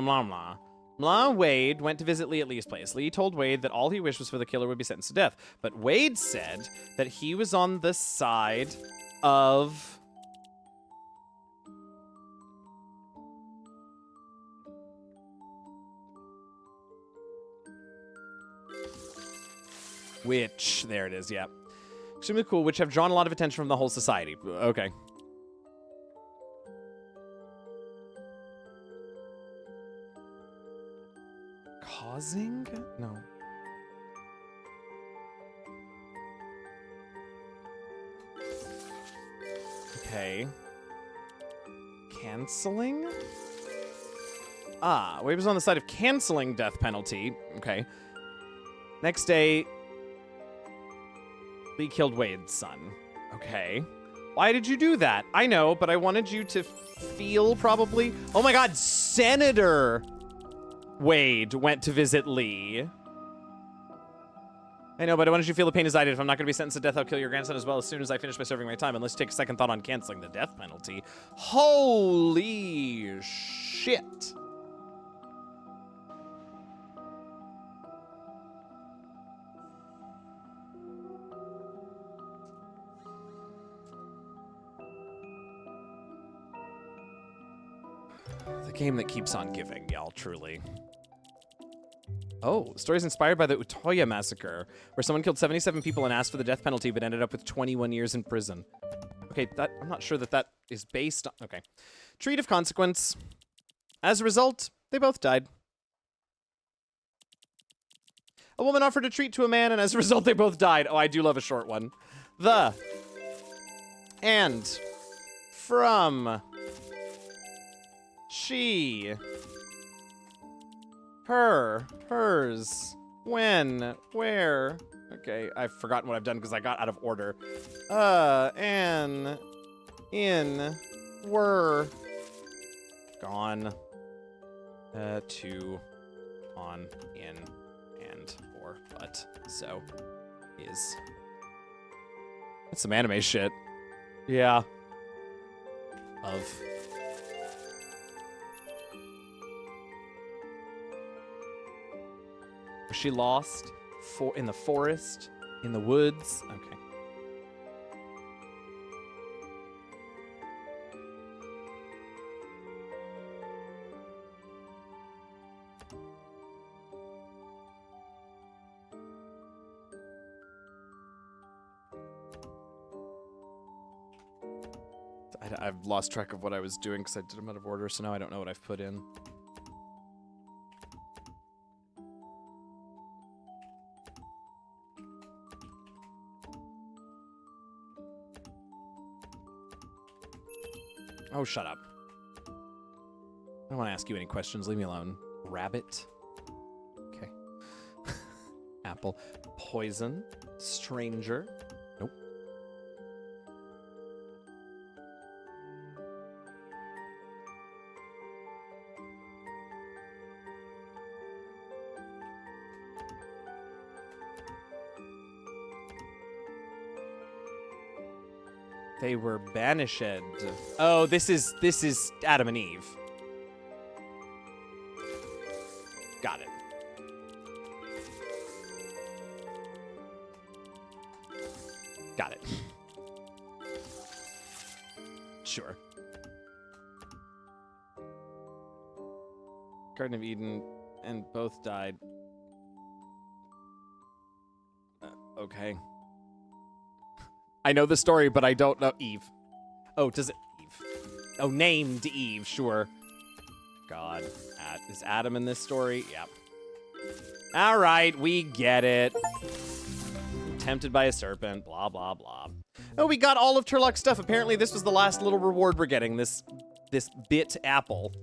S2: blah. Wade went to visit Lee at Lee's place. Lee told Wade that all he wished was for the killer would be sentenced to death. But Wade said that he was on the side of... Which, there it is, yeah. Extremely cool, which have drawn a lot of attention from the whole society. Okay. Causing? No. Okay. Canceling? Wade was on the side of canceling death penalty. Okay. Next day, Lee killed Wade's son. Okay. Why did you do that? I know, but I wanted you to feel probably... Oh my god, Senator Wade went to visit Lee. I know, but I wanted you to feel the pain as I did. If I'm not going to be sentenced to death, I'll kill your grandson as well as soon as I finish by serving my time. And let's take a second thought on canceling the death penalty. Holy shit. The game that keeps on giving, y'all, truly. Oh, stories inspired by the Utoya massacre, where someone killed 77 people and asked for the death penalty, but ended up with 21 years in prison. Okay, I'm not sure that is based on... Okay. Treat of consequence. As a result, they both died. A woman offered a treat to a man, and as a result, they both died. Oh, I do love a short one. The... And... From... She... Her, hers, when, where. Okay, I've forgotten what I've done because I got out of order. An, in, were, gone, to, on, in, and, or, but, so, is. That's some anime shit. Yeah. Of. Was she lost? In the forest? In the woods? Okay. I've lost track of what I was doing because I did them out of order, so now I don't know what I've put in. Oh, shut up. I don't want to ask you any questions. Leave me alone. Rabbit. Okay. Apple. Poison. Stranger. Nope. They were banished. Oh, this is Adam and Eve. Got it. Got it. Sure. Garden of Eden, and both died. Okay. I know the story, but I don't know Eve. Oh, does it Eve? Oh, named Eve, sure. God. Is Adam in this story? Yep. All right, we get it. Tempted by a serpent, blah, blah, blah. Oh, we got all of Turlock's stuff. Apparently, this was the last little reward we're getting, this bit apple.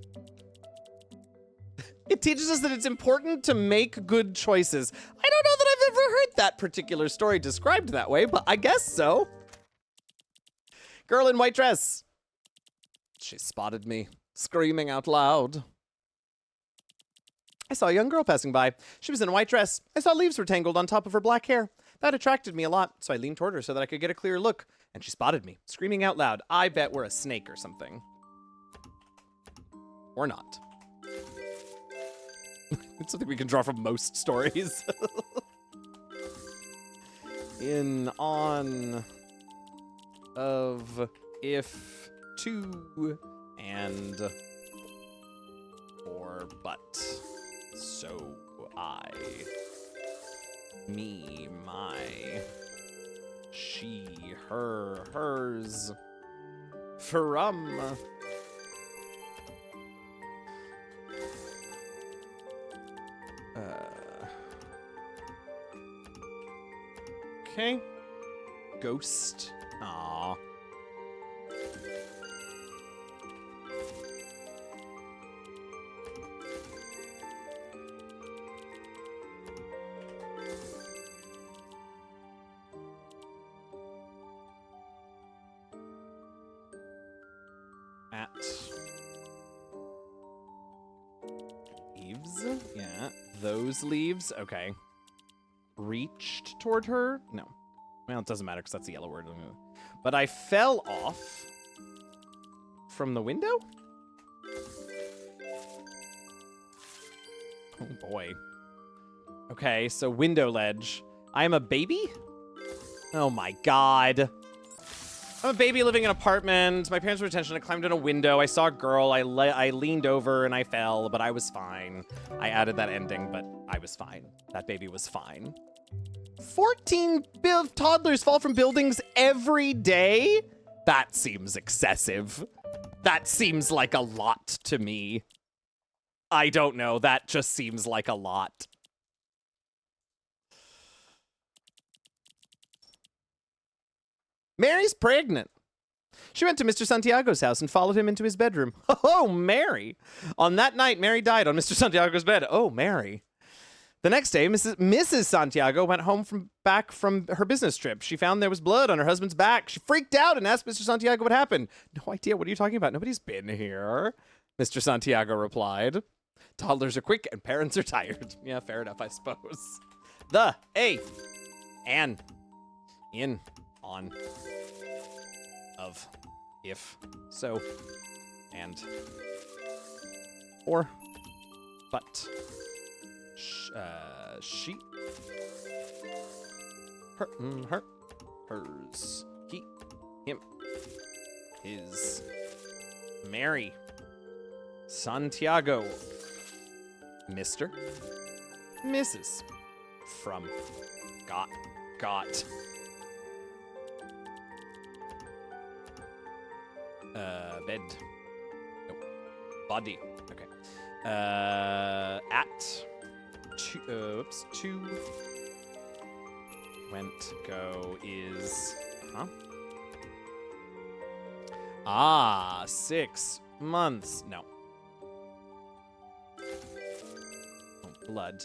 S2: It teaches us that it's important to make good choices. I don't know that I've ever heard that particular story described that way, but I guess so. Girl in white dress. She spotted me, screaming out loud. I saw a young girl passing by. She was in a white dress. I saw leaves were tangled on top of her black hair. That attracted me a lot, so I leaned toward her so that I could get a clear look, and she spotted me, screaming out loud. I bet we're a snake or something. Or not. It's something we can draw from most stories. In, on, of, if, to, and, or, but. So, I, me, my, she, her, hers, from. Okay. Ghost. Aww. At leaves? Yeah. Those leaves? Okay. Reached toward her? No. Well, it doesn't matter because that's the yellow word. But I fell off from the window? Oh boy. Okay, so window ledge. I am a baby? Oh my god. I'm a baby living in an apartment. My parents were attention. I climbed in a window. I saw a girl. I leaned over and I fell, but I was fine. I added that ending, but I was fine. That baby was fine. 14 toddlers fall from buildings every day? That seems excessive. That seems like a lot to me. I don't know. That just seems like a lot. Mary's pregnant. She went to Mr. Santiago's house and followed him into his bedroom. Oh, Mary. On that night, Mary died on Mr. Santiago's bed. Oh, Mary. The next day, Mrs. Santiago went home back from her business trip. She found there was blood on her husband's back. She freaked out and asked Mr. Santiago what happened. No idea. What are you talking about? Nobody's been here. Mr. Santiago replied. Toddlers are quick and parents are tired. Yeah, fair enough, I suppose. The, a, an, in, on, of, if, so, and, or, but, she, her, her, hers, he, him, his, Mary, Santiago, Mr., Mrs., from, got, bed, nope, body, okay, at, to, went, go, is, huh? 6 months, no. Oh, blood.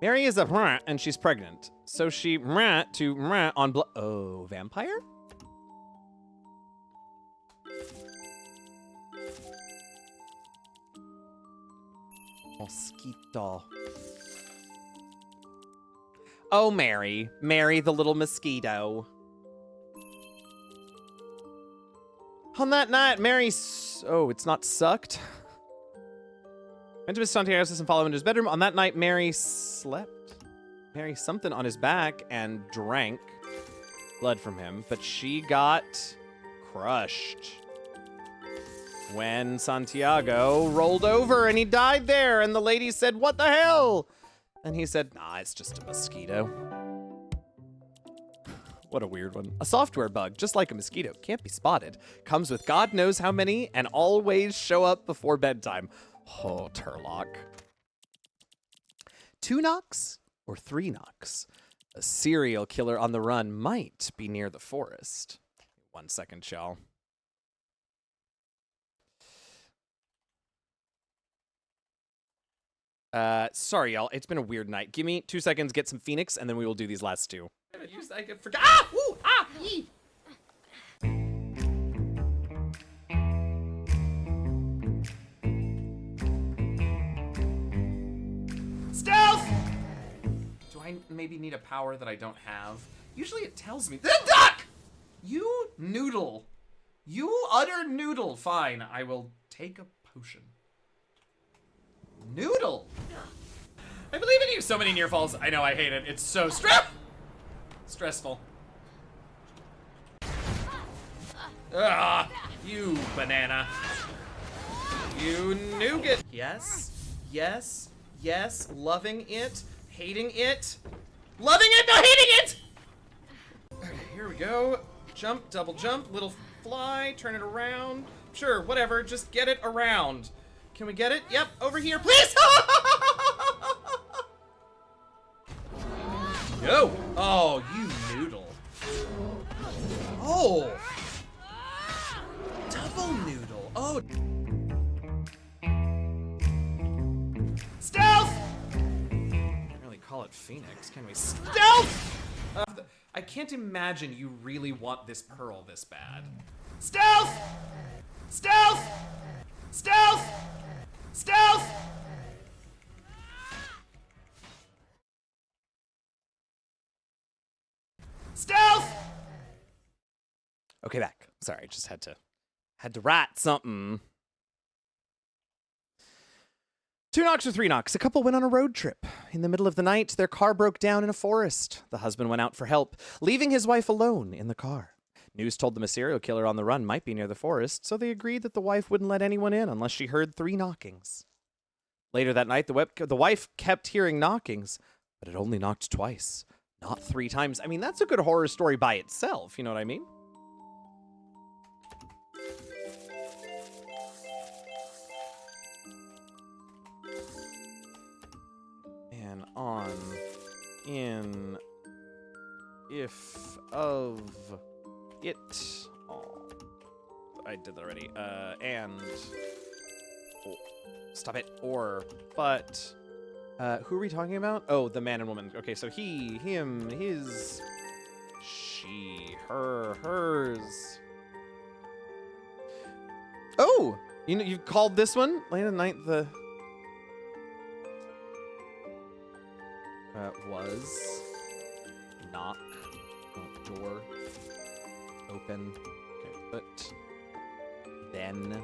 S2: Mary is a and she's pregnant. So she to on blood. Oh, vampire? Mosquito. Oh, Mary. Mary the little mosquito. On that night, Mary... Oh, it's not sucked? Went to Mr. Santiago's house and followed him into his bedroom. On that night, Mary slept. Mary something on his back and drank blood from him. But she got crushed when Santiago rolled over and he died there. And the lady said, what the hell? And he said, nah, it's just a mosquito. What a weird one. A software bug, just like a mosquito, can't be spotted. Comes with God knows how many and always show up before bedtime. Oh, Turlock. 2 knocks or 3 knocks? A serial killer on the run might be near the forest. 1 second, y'all. Sorry, y'all. It's been a weird night. Give me 2 seconds, get some Phoenix, and then we will do these last 2.
S1: I forgot. Ah! Ooh! Ah! Yee! Stealth! Do I maybe need a power that I don't have? Usually it tells me. The duck! You noodle. You utter noodle. Fine, I will take a potion. Noodle! I believe in you. So many near falls. I know, I hate it. It's so stressful. Ah, you banana. You nougat. Yes, yes, yes. Loving it, hating it. Loving it, no hating it! Okay, here we go. Jump, double jump, little fly, turn it around. Sure, whatever, just get it around. Can we get it? Yep, over here, please! Yo! Oh, you noodle. Oh! Double noodle. Oh. Stealth! Can't really call it Phoenix, can we? Stealth! I can't imagine you really want this pearl this bad. Stealth! Stealth! Stealth! Stealth! Stealth!
S2: Okay, back. Sorry, just had to write something. 2 knocks or 3 knocks. A couple went on a road trip. In the middle of the night, their car broke down in a forest. The husband went out for help, leaving his wife alone in the car. News told them a serial killer on the run might be near the forest, so they agreed that the wife wouldn't let anyone in unless she heard 3 knockings. Later that night, the wife kept hearing knockings, but it only knocked twice, not 3 times. I mean, that's a good horror story by itself, you know what I mean? And on, in, if, of, it, oh, I did that already, and, oh, stop it, or, but, who are we talking about? Oh, the man and woman. Okay, so he, him, his, she, her, hers. Oh, you know, you've called this one? Late at night, the, was, knock, oh, door, open, okay, put, then,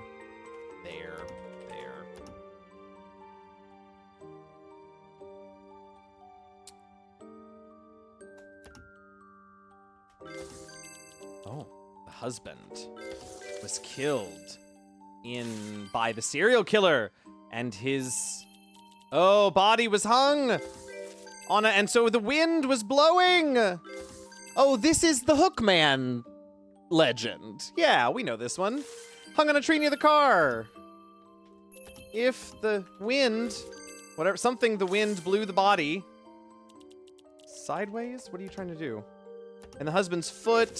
S2: there. Oh, the husband was killed by the serial killer, and his body was hung on and so the wind was blowing. Oh, this is the Hookman legend. Yeah, we know this one. Hung on a tree near the car. If the wind, the wind blew the body sideways. What are you trying to do? And the husband's foot.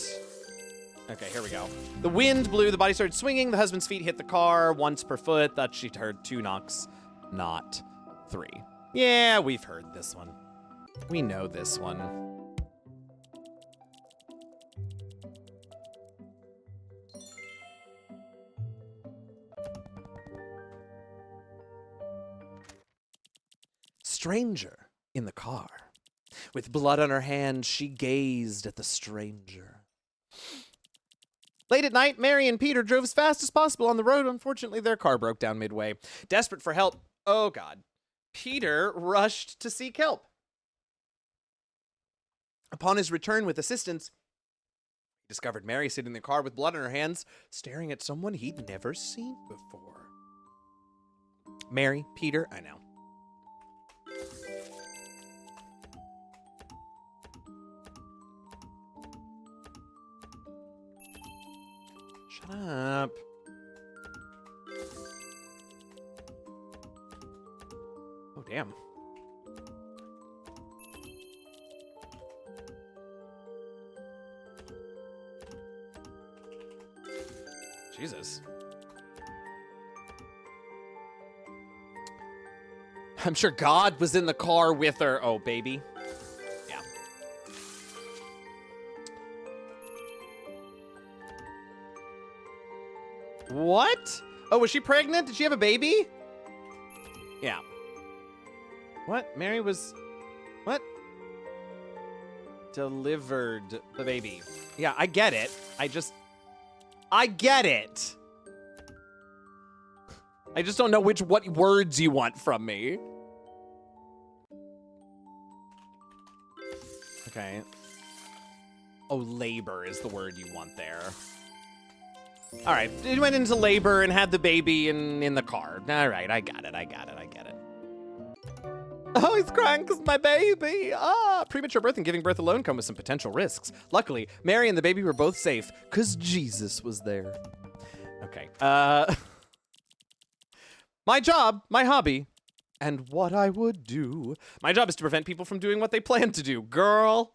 S2: Okay, here we go. The wind blew, the body started swinging, the husband's feet hit the car once per foot. That she heard 2 knocks, not 3. Yeah, we've heard this one. We know this one. Stranger in the car. With blood on her hands, she gazed at the stranger. Late at night, Mary and Peter drove as fast as possible on the road. Unfortunately, their car broke down midway. Desperate for help, oh God, Peter rushed to seek help. Upon his return with assistance, he discovered Mary sitting in the car with blood on her hands, staring at someone he'd never seen before. Mary, Peter, I know. up. Oh, damn. Jesus. I'm sure God was in the car with her. Oh, baby. Yeah. What? Oh, was she pregnant? Did she have a baby? Yeah. What? Mary was... What? Delivered the baby. Yeah, I get it. I get it. I just don't know what words you want from me. Okay. Oh, labor is the word you want there. All right, it went into labor and had the baby in the car. All right, I got it. Oh, he's crying because my baby. Premature birth and giving birth alone come with some potential risks. Luckily, Mary and the baby were both safe because Jesus was there. Okay. My job, my hobby, and what I would do. My job is to prevent people from doing what they plan to do, girl.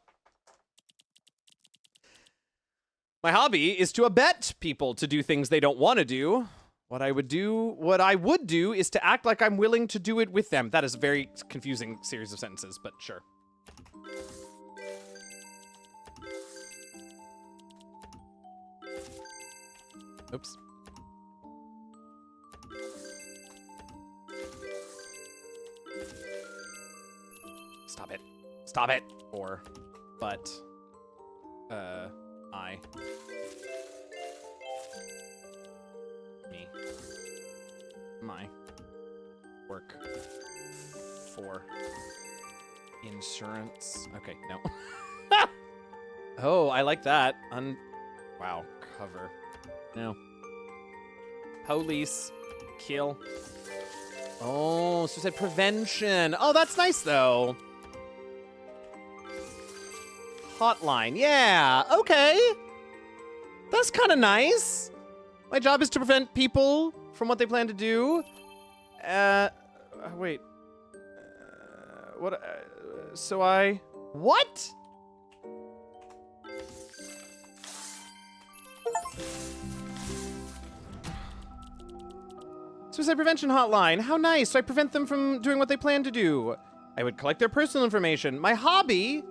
S2: My hobby is to abet people to do things they don't want to do. What I would do is to act like I'm willing to do it with them. That is a very confusing series of sentences, but sure. Oops. Stop it. Or, but, me, my, work, for, insurance. Okay, no. Oh, I like that. Wow, cover. No. Police, kill. Oh, suicide prevention. Oh, that's nice though. Hotline. Yeah, okay. That's kind of nice. My job is to prevent people from what they plan to do. Wait. What? What? Suicide prevention hotline. How nice. So I prevent them from doing what they plan to do. I would collect their personal information. My hobby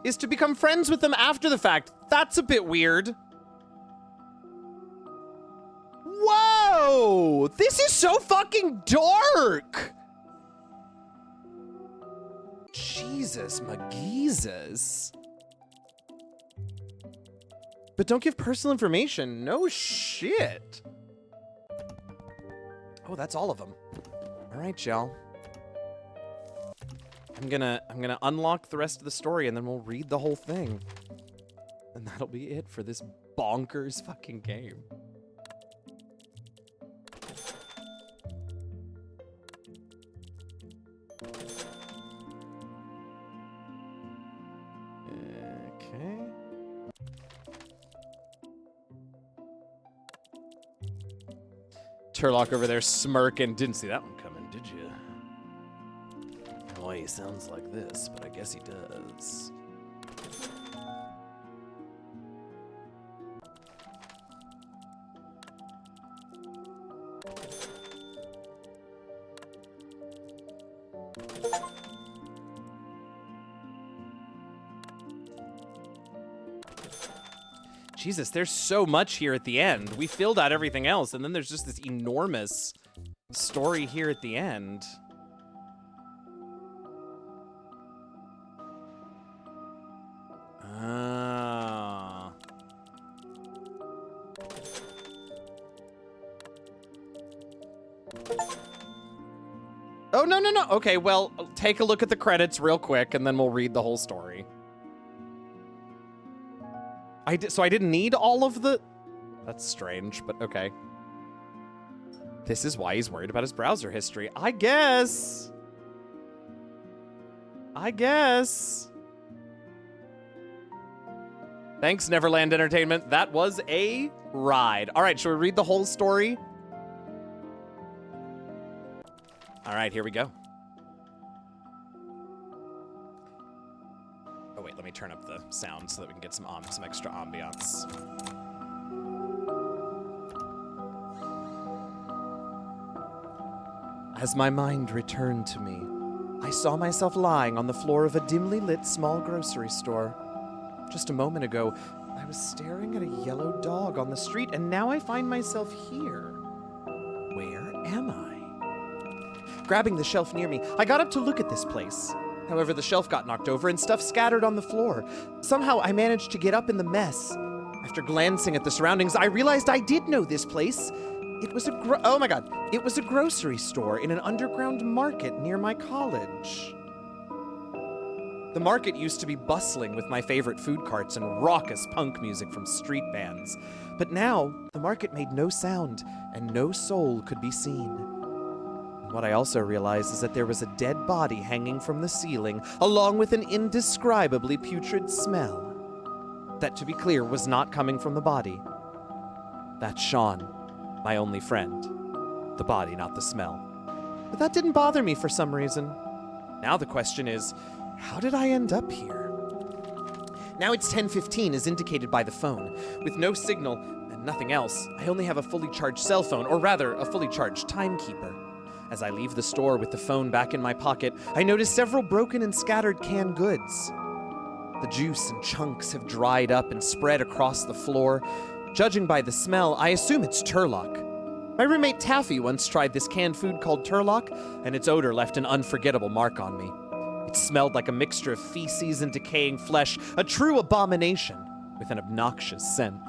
S2: is to become friends with them after the fact. That's a bit weird. Whoa! This is so fucking dark! Jesus, McGeezus. But don't give personal information. No shit. Oh, that's all of them. All right, y'all. I'm gonna unlock the rest of the story and then we'll read the whole thing. And that'll be it for this bonkers fucking game. Okay. Turlock over there smirking. Didn't see that one coming, did you? Boy, he sounds like this, but I guess he does. Jesus, there's so much here at the end. We filled out everything else, and then there's just this enormous story here at the end. Oh, no. Okay, well, take a look at the credits real quick, and then we'll read the whole story. So I didn't need all of the... That's strange, but okay. This is why he's worried about his browser history. I guess. Thanks, Neverland Entertainment. That was a ride. All right, shall we read the whole story? All right, here we go. Oh, wait, let me turn up the sound so that we can get some extra ambiance. As my mind returned to me, I saw myself lying on the floor of a dimly lit small grocery store. Just a moment ago, I was staring at a yellow dog on the street, and now I find myself here. Where am I? Grabbing the shelf near me, I got up to look at this place. However, the shelf got knocked over and stuff scattered on the floor. Somehow, I managed to get up in the mess. After glancing at the surroundings, I realized I did know this place. It was It was a grocery store in an underground market near my college. The market used to be bustling with my favorite food carts and raucous punk music from street bands. But now, the market made no sound, and no soul could be seen. And what I also realized is that there was a dead body hanging from the ceiling, along with an indescribably putrid smell. That, to be clear, was not coming from the body. That's Sean, my only friend. The body, not the smell. But that didn't bother me for some reason. Now the question is, how did I end up here? Now it's 10:15 as indicated by the phone. With no signal and nothing else, I only have a fully charged cell phone, or rather, a fully charged timekeeper. As I leave the store with the phone back in my pocket, I notice several broken and scattered canned goods. The juice and chunks have dried up and spread across the floor. Judging by the smell, I assume it's Turlock. My roommate Taffy once tried this canned food called Turlock, and its odor left an unforgettable mark on me. It smelled like a mixture of feces and decaying flesh, a true abomination, with an obnoxious scent.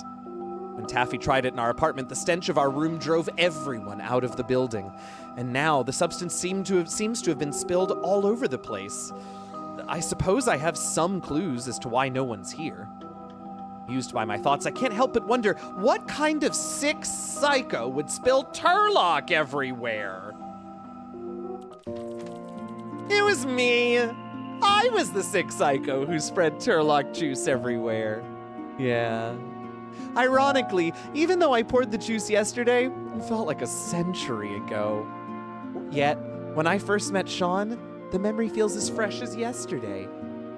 S2: When Taffy tried it in our apartment, the stench of our room drove everyone out of the building. And now, the substance seems to have been spilled all over the place. I suppose I have some clues as to why no one's here. Used by my thoughts, I can't help but wonder what kind of sick psycho would spill Turlock everywhere. It was me. I was the sick psycho who spread Turlock juice everywhere. Yeah. Ironically, even though I poured the juice yesterday, it felt like a century ago. Yet, when I first met Sean, the memory feels as fresh as yesterday.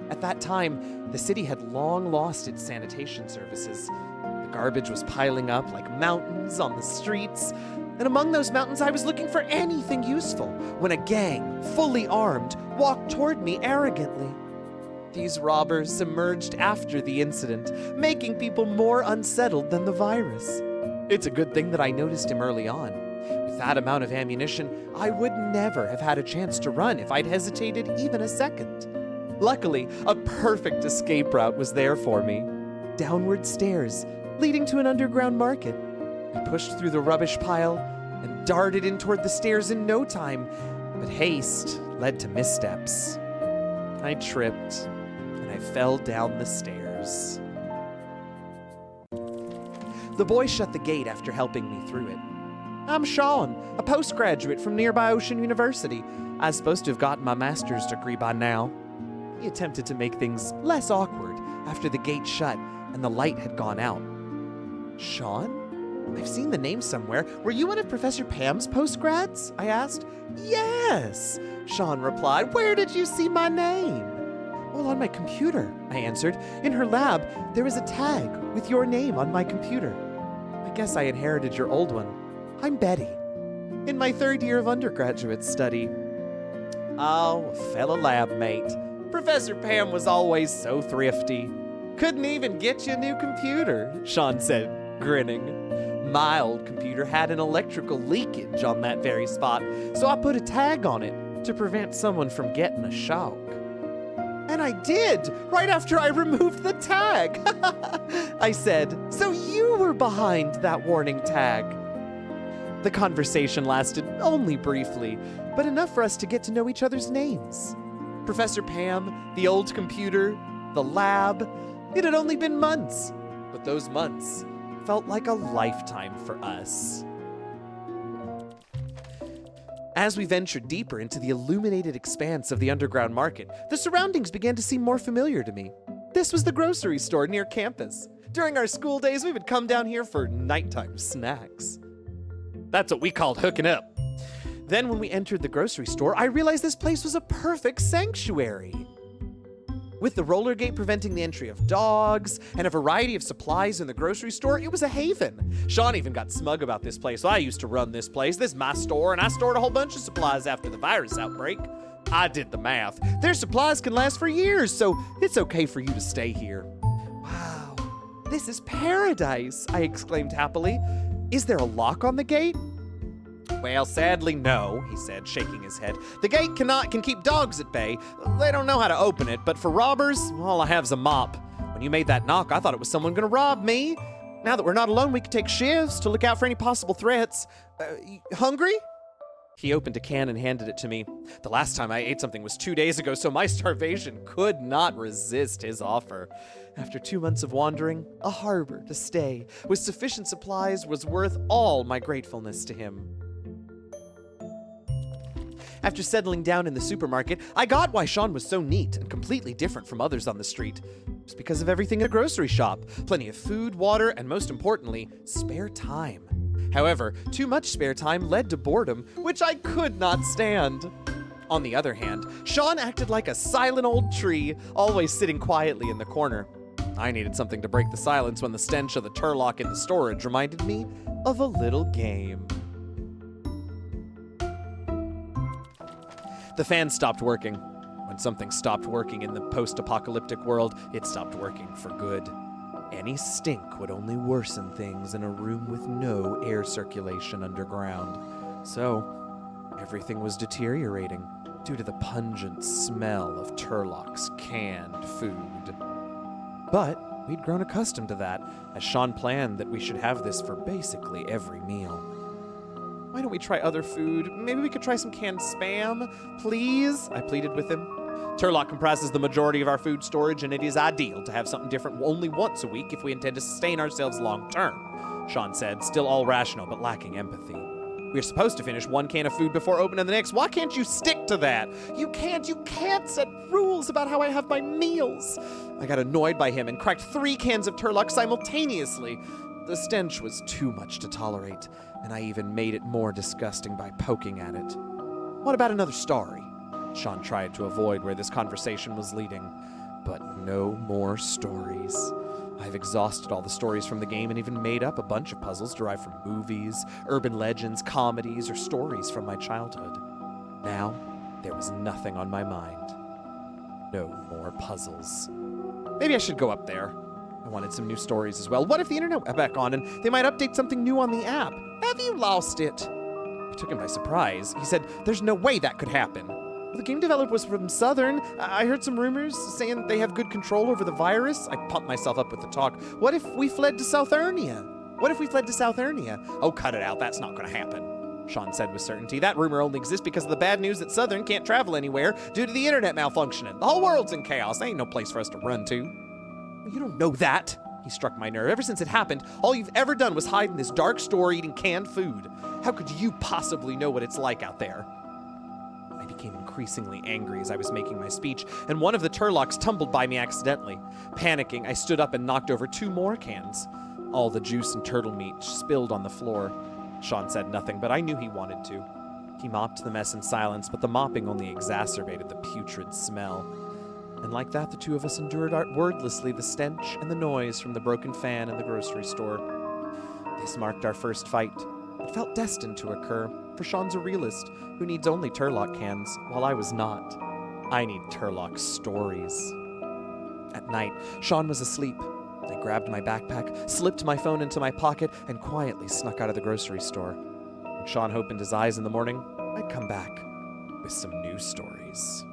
S2: At that time, the city had long lost its sanitation services. The garbage was piling up like mountains on the streets, and among those mountains I was looking for anything useful when a gang, fully armed, walked toward me arrogantly. These robbers emerged after the incident, making people more unsettled than the virus. It's a good thing that I noticed him early on. With that amount of ammunition, I would never have had a chance to run if I'd hesitated even a second. Luckily, a perfect escape route was there for me. Downward stairs, leading to an underground market. I pushed through the rubbish pile and darted in toward the stairs in no time, but haste led to missteps. I tripped, and I fell down the stairs. The boy shut the gate after helping me through it. I'm Sean, a postgraduate from nearby Ocean University. I was supposed to have gotten my master's degree by now. He attempted to make things less awkward after the gate shut and the light had gone out. Sean? I've seen the name somewhere. Were you one of Professor Pam's postgrads? I asked. Yes, Sean replied. Where did you see my name? Well, on my computer, I answered. In her lab, there was a tag with your name on my computer. I guess I inherited your old one. I'm Betty, in my 3rd year of undergraduate study. Oh, a fellow lab mate. Professor Pam was always so thrifty. Couldn't even get you a new computer, Sean said, grinning. My old computer had an electrical leakage on that very spot, so I put a tag on it to prevent someone from getting a shock. And I did, right after I removed the tag. I said, so you were behind that warning tag. The conversation lasted only briefly, but enough for us to get to know each other's names. Professor Pam, the old computer, the lab. It had only been months, but those months felt like a lifetime for us. As we ventured deeper into the illuminated expanse of the underground market, the surroundings began to seem more familiar to me. This was the grocery store near campus. During our school days, we would come down here for nighttime snacks. That's what we called hooking up. Then when we entered the grocery store, I realized this place was a perfect sanctuary. With the roller gate preventing the entry of dogs and a variety of supplies in the grocery store, it was a haven. Sean even got smug about this place. I used to run this place. This is my store, and I stored a whole bunch of supplies after the virus outbreak. I did the math. Their supplies can last for years, so it's okay for you to stay here. Wow, this is paradise, I exclaimed happily. Is there a lock on the gate? Well, sadly, no, he said, shaking his head. The gate can keep dogs at bay. They don't know how to open it, but for robbers, all I have is a mop. When you made that knock, I thought it was someone gonna rob me. Now that we're not alone, we can take shifts to look out for any possible threats. Hungry? He opened a can and handed it to me. The last time I ate something was 2 days ago, so my starvation could not resist his offer. After 2 months of wandering, a harbor to stay with sufficient supplies was worth all my gratefulness to him. After settling down in the supermarket, I got why Sean was so neat and completely different from others on the street. It was because of everything in a grocery shop. Plenty of food, water, and most importantly, spare time. However, too much spare time led to boredom, which I could not stand. On the other hand, Sean acted like a silent old tree, always sitting quietly in the corner. I needed something to break the silence when the stench of the Turlock in the storage reminded me of a little game. The fan stopped working. When something stopped working in the post-apocalyptic world, it stopped working for good. Any stink would only worsen things in a room with no air circulation underground. So, everything was deteriorating due to the pungent smell of Turlock's canned food. But we'd grown accustomed to that, as Sean planned that we should have this for basically every meal. Why don't we try other food? Maybe we could try some canned Spam, please? I pleaded with him. Turlock comprises the majority of our food storage, and it is ideal to have something different only once a week if we intend to sustain ourselves long term, Sean said, still all rational but lacking empathy. We're supposed to finish 1 can of food before opening the next. Why can't you stick to that? You can't set rules about how I have my meals. I got annoyed by him and cracked 3 cans of Turlock simultaneously. The stench was too much to tolerate, and I even made it more disgusting by poking at it. What about another story? Sean tried to avoid where this conversation was leading, but no more stories. I've exhausted all the stories from the game and even made up a bunch of puzzles derived from movies, urban legends, comedies, or stories from my childhood. Now, there was nothing on my mind. No more puzzles. Maybe I should go up there. I wanted some new stories as well. What if the internet went back on and they might update something new on the app? Have you lost it? It took him by surprise. He said, there's no way that could happen. Well, the game developer was from Southern. I heard some rumors saying they have good control over the virus. I pumped myself up with the talk. What if we fled to Southernia? Oh, cut it out. That's not going to happen, Sean said with certainty. That rumor only exists because of the bad news that Southern can't travel anywhere due to the internet malfunctioning. The whole world's in chaos. Ain't no place for us to run to. You don't know that. He struck my nerve. Ever since it happened, all you've ever done was hide in this dark store eating canned food. How could you possibly know what it's like out there? I became increasingly angry as I was making my speech, and one of the Turlocks tumbled by me accidentally. Panicking, I stood up and knocked over 2 more cans. All the juice and turtle meat spilled on the floor. Sean said nothing, but I knew he wanted to. He mopped the mess in silence, but the mopping only exacerbated the putrid smell. And like that, the 2 of us endured wordlessly the stench and the noise from the broken fan in the grocery store. This marked our first fight. It felt destined to occur, for Sean's a realist who needs only Turlock cans, while I was not. I need Turlock stories. At night, Sean was asleep. I grabbed my backpack, slipped my phone into my pocket, and quietly snuck out of the grocery store. When Sean opened his eyes in the morning, I'd come back with some new stories.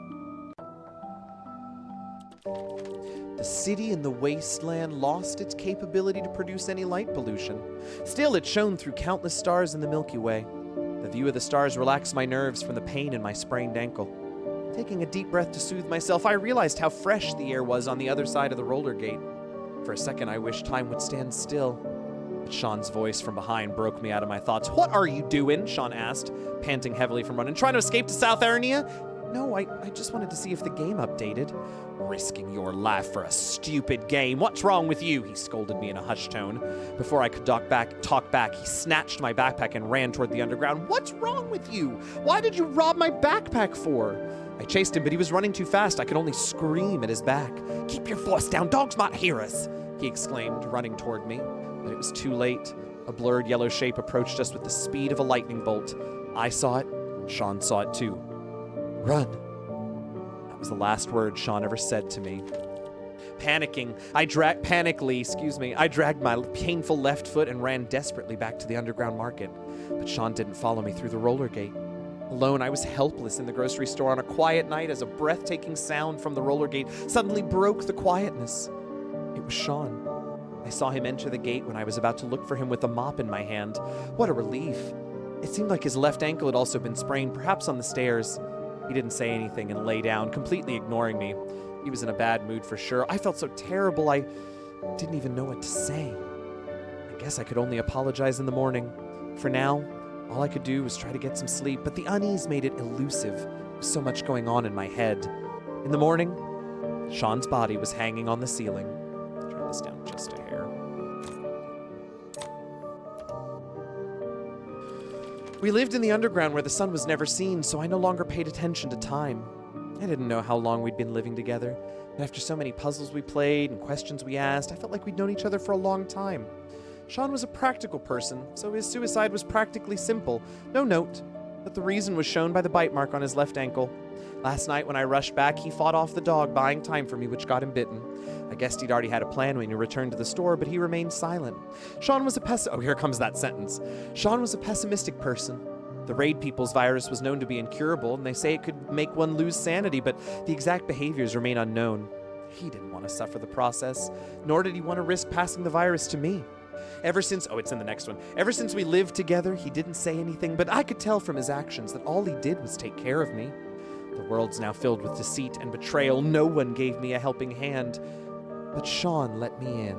S2: The city in the wasteland lost its capability to produce any light pollution. Still, it shone through countless stars in the Milky Way. The view of the stars relaxed my nerves from the pain in my sprained ankle. Taking a deep breath to soothe myself, I realized how fresh the air was on the other side of the roller gate. For a second, I wished time would stand still. But Sean's voice from behind broke me out of my thoughts. What are you doing? Sean asked, panting heavily from running. Trying to escape to Southernia? No, I just wanted to see if the game updated. Risking your life for a stupid game. What's wrong with you? He scolded me in a hushed tone. Before I could talk back, he snatched my backpack and ran toward the underground. What's wrong with you? Why did you rob my backpack for? I chased him, but he was running too fast. I could only scream at his back. Keep your voice down, dogs might hear us, he exclaimed, running toward me. But it was too late. A blurred yellow shape approached us with the speed of a lightning bolt. I saw it, and Sean saw it too. Run. That was the last word Sean ever said to me. Panically, I dragged my painful left foot and ran desperately back to the underground market. But Sean didn't follow me through the roller gate. Alone, I was helpless in the grocery store on a quiet night as a breathtaking sound from the roller gate suddenly broke the quietness. It was Sean. I saw him enter the gate when I was about to look for him with a mop in my hand. What a relief. It seemed like his left ankle had also been sprained, perhaps on the stairs. He didn't say anything and lay down, completely ignoring me. He was in a bad mood for sure. I felt so terrible, I didn't even know what to say. I guess I could only apologize in the morning. For now, all I could do was try to get some sleep, but the unease made it elusive. There was so much going on in my head. In the morning, Sean's body was hanging on the ceiling. Turn this down just a hair. We lived in the underground where the sun was never seen, so I no longer paid attention to time. I didn't know how long we'd been living together, and after so many puzzles we played and questions we asked, I felt like we'd known each other for a long time. Sean was a practical person, so his suicide was practically simple. No note, but the reason was shown by the bite mark on his left ankle. Last night when I rushed back, he fought off the dog, buying time for me, which got him bitten. I guessed he'd already had a plan when he returned to the store, but he remained silent. Sean was oh, here comes that sentence. Sean was a pessimistic person. The Raid People's virus was known to be incurable, and they say it could make one lose sanity, but the exact behaviors remain unknown. He didn't want to suffer the process, nor did he want to risk passing the virus to me. Ever since we lived together, he didn't say anything, but I could tell from his actions that all he did was take care of me. The world's now filled with deceit and betrayal. No one gave me a helping hand, but Sean let me in.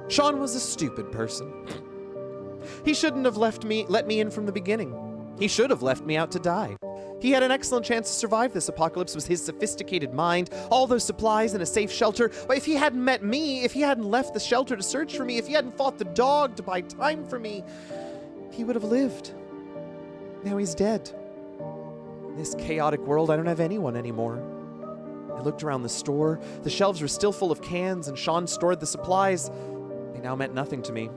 S2: Sean was a stupid person. He shouldn't have let me in from the beginning. He should have left me out to die. He had an excellent chance to survive this apocalypse with his sophisticated mind, all those supplies and a safe shelter. If he hadn't met me, if he hadn't left the shelter to search for me, if he hadn't fought the dog to buy time for me, he would have lived. Now he's dead. In this chaotic world, I don't have anyone anymore. I looked around the store. The shelves were still full of cans, and Sean stored the supplies. They now meant nothing to me.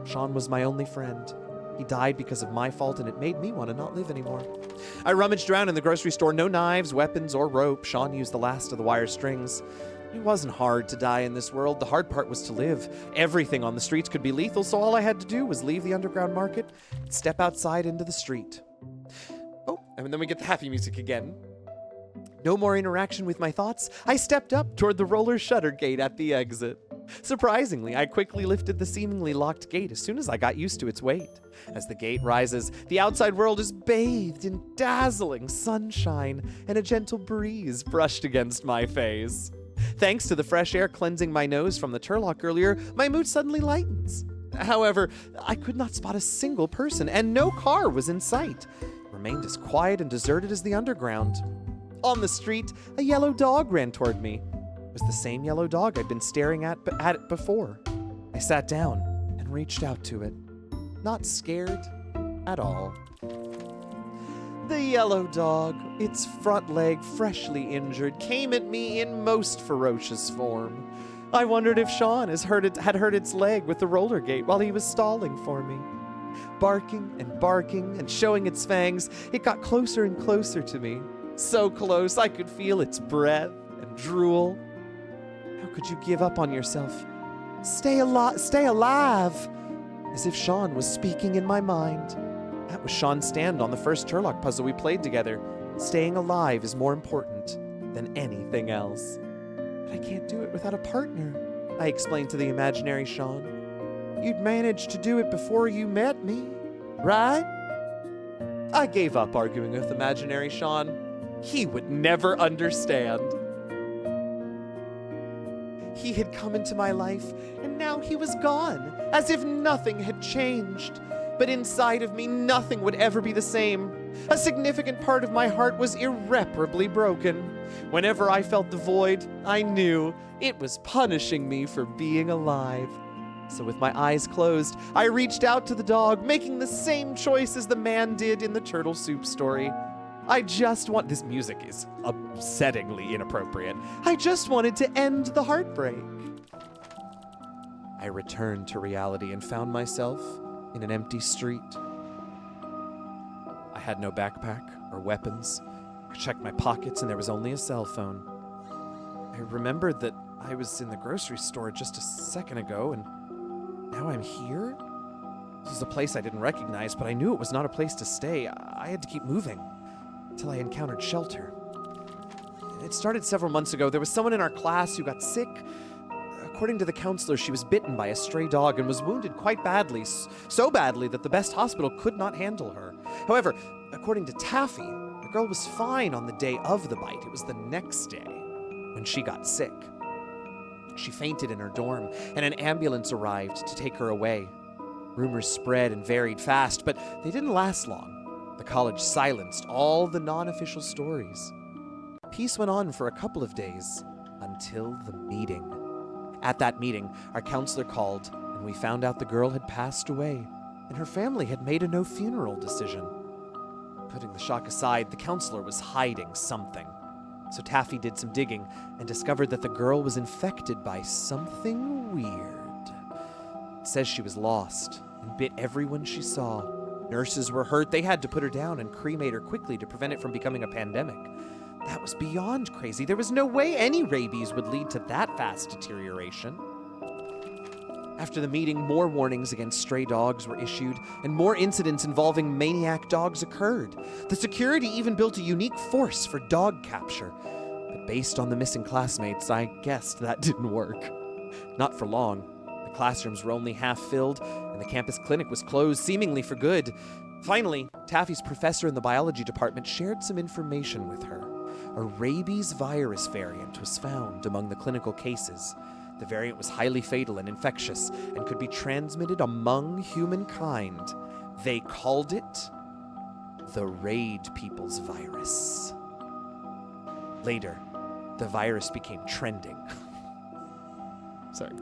S2: Sean was my only friend. He died because of my fault, and it made me want to not live anymore. I rummaged around in the grocery store. No knives, weapons, or rope. Sean used the last of the wire strings. It wasn't hard to die in this world. The hard part was to live. Everything on the streets could be lethal, so all I had to do was leave the underground market and step outside into the street. Oh, and then we get the happy music again. No more interaction with my thoughts. I stepped up toward the roller shutter gate at the exit. Surprisingly, I quickly lifted the seemingly locked gate as soon as I got used to its weight. As the gate rises, the outside world is bathed in dazzling sunshine, and a gentle breeze brushed against my face. Thanks to the fresh air cleansing my nose from the Turlock earlier, my mood suddenly lightens. However, I could not spot a single person, and no car was in sight. It remained as quiet and deserted as the underground. On the street, a yellow dog ran toward me. It was the same yellow dog I'd been staring at it before. I sat down and reached out to it. Not scared at all. The yellow dog, its front leg freshly injured, came at me in most ferocious form. I wondered if Sean had hurt its leg with the roller gate while he was stalling for me. Barking and showing its fangs, it got closer and closer to me. So close I could feel its breath and drool. How could you give up on yourself? Stay alive! As if Sean was speaking in my mind. That was Sean's stand on the first Turlock puzzle we played together. Staying alive is more important than anything else. But I can't do it without a partner, I explained to the imaginary Sean. You'd managed to do it before you met me, right? I gave up arguing with imaginary Sean. He would never understand. He had come into my life, and now he was gone, as if nothing had changed. But inside of me, nothing would ever be the same. A significant part of my heart was irreparably broken. Whenever I felt the void, I knew it was punishing me for being alive. So with my eyes closed, I reached out to the dog, making the same choice as the man did in the turtle soup story. This music is upsettingly inappropriate. I just wanted to end the heartbreak. I returned to reality and found myself in an empty street. I had no backpack or weapons. I checked my pockets and there was only a cell phone. I remembered that I was in the grocery store just a second ago and now I'm here? This is a place I didn't recognize, but I knew it was not a place to stay. I had to keep moving until I encountered shelter. It started several months ago. There was someone in our class who got sick. According to the counselor, she was bitten by a stray dog and was wounded quite badly, so badly that the best hospital could not handle her. However, according to Taffy, the girl was fine on the day of the bite. It was the next day when she got sick. She fainted in her dorm, and an ambulance arrived to take her away. Rumors spread and varied fast, but they didn't last long. The college silenced all the non-official stories. Peace went on for a couple of days, until the meeting. At that meeting, our counselor called, and we found out the girl had passed away, and her family had made a no-funeral decision. Putting the shock aside, the counselor was hiding something. So Taffy did some digging and discovered that the girl was infected by something weird. It says she was lost and bit everyone she saw. Nurses were hurt. They had to put her down and cremate her quickly to prevent it from becoming a pandemic. That was beyond crazy. There was no way any rabies would lead to that fast deterioration. After the meeting, more warnings against stray dogs were issued, and more incidents involving maniac dogs occurred. The security even built a unique force for dog capture. But based on the missing classmates, I guessed that didn't work. Not for long. The classrooms were only half filled, and the campus clinic was closed, seemingly for good. Finally, Taffy's professor in the biology department shared some information with her. A rabies virus variant was found among the clinical cases. The variant was highly fatal and infectious and could be transmitted among humankind. They called it the Raid People's Virus. Later, the virus became trending. Sorry.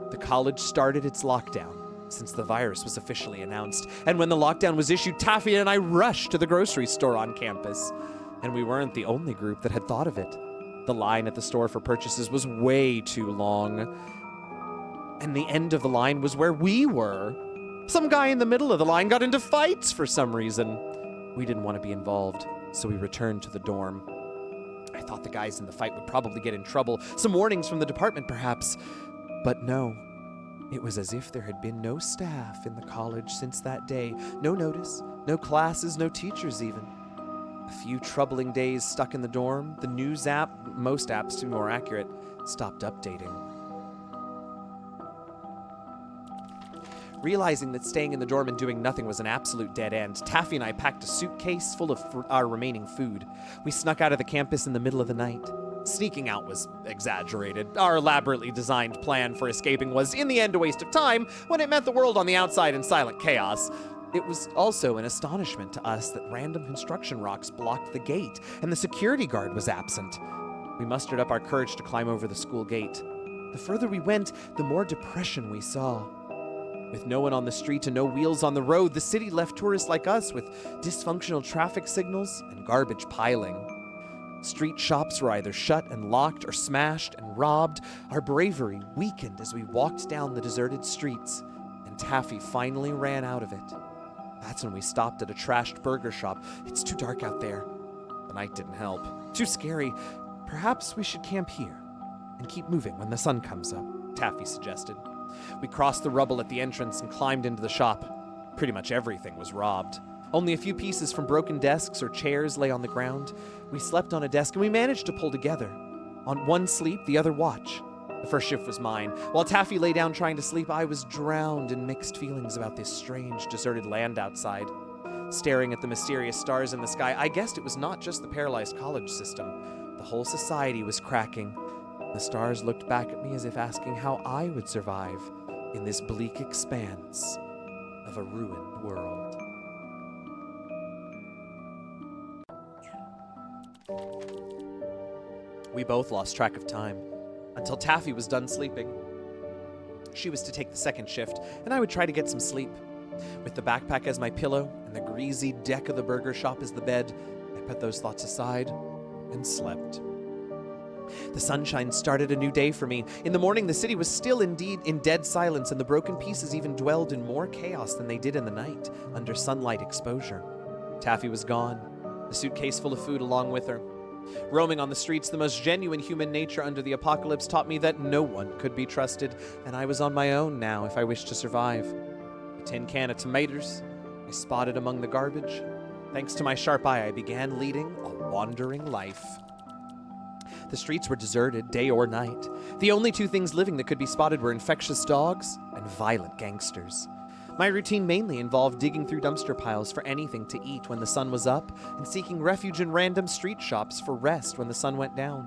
S2: The college started its lockdown since the virus was officially announced. And when the lockdown was issued, Taffy and I rushed to the grocery store on campus. And we weren't the only group that had thought of it. The line at the store for purchases was way too long. And the end of the line was where we were. Some guy in the middle of the line got into fights for some reason. We didn't want to be involved, so we returned to the dorm. I thought the guys in the fight would probably get in trouble. Some warnings from the department, perhaps. But no. It was as if there had been no staff in the college since that day. No notice, no classes, no teachers even. A few troubling days stuck in the dorm. The news app, most apps to be more accurate, stopped updating. Realizing that staying in the dorm and doing nothing was an absolute dead end, Taffy and I packed a suitcase full of our remaining food. We snuck out of the campus in the middle of the night. Sneaking out was exaggerated. Our elaborately designed plan for escaping was, in the end, a waste of time when it met the world on the outside in silent chaos. It was also an astonishment to us that random construction rocks blocked the gate, and the security guard was absent. We mustered up our courage to climb over the school gate. The further we went, the more depression we saw. With no one on the street and no wheels on the road, the city left tourists like us with dysfunctional traffic signals and garbage piling. Street shops were either shut and locked or smashed and robbed. Our bravery weakened as we walked down the deserted streets, and Taffy finally ran out of it. That's when we stopped at a trashed burger shop. It's too dark out there. The night didn't help. Too scary. Perhaps we should camp here and keep moving when the sun comes up, Taffy suggested. We crossed the rubble at the entrance and climbed into the shop. Pretty much everything was robbed. Only a few pieces from broken desks or chairs lay on the ground. We slept on a desk and we managed to pull together. On one sleep, the other watch. The first shift was mine. While Taffy lay down trying to sleep, I was drowned in mixed feelings about this strange, deserted land outside. Staring at the mysterious stars in the sky, I guessed it was not just the paralyzed college system. The whole society was cracking. The stars looked back at me as if asking how I would survive in this bleak expanse of a ruined world. We both lost track of time until Taffy was done sleeping. She was to take the second shift, and I would try to get some sleep. With the backpack as my pillow and the greasy deck of the burger shop as the bed, I put those thoughts aside and slept. The sunshine started a new day for me. In the morning, the city was still indeed in dead silence, and the broken pieces even dwelled in more chaos than they did in the night, under sunlight exposure. Taffy was gone, the suitcase full of food along with her. Roaming on the streets, the most genuine human nature under the apocalypse taught me that no one could be trusted, and I was on my own now if I wished to survive. A tin can of tomatoes I spotted among the garbage. Thanks to my sharp eye, I began leading a wandering life. The streets were deserted, day or night. The only two things living that could be spotted were infectious dogs and violent gangsters. My routine mainly involved digging through dumpster piles for anything to eat when the sun was up and seeking refuge in random street shops for rest when the sun went down.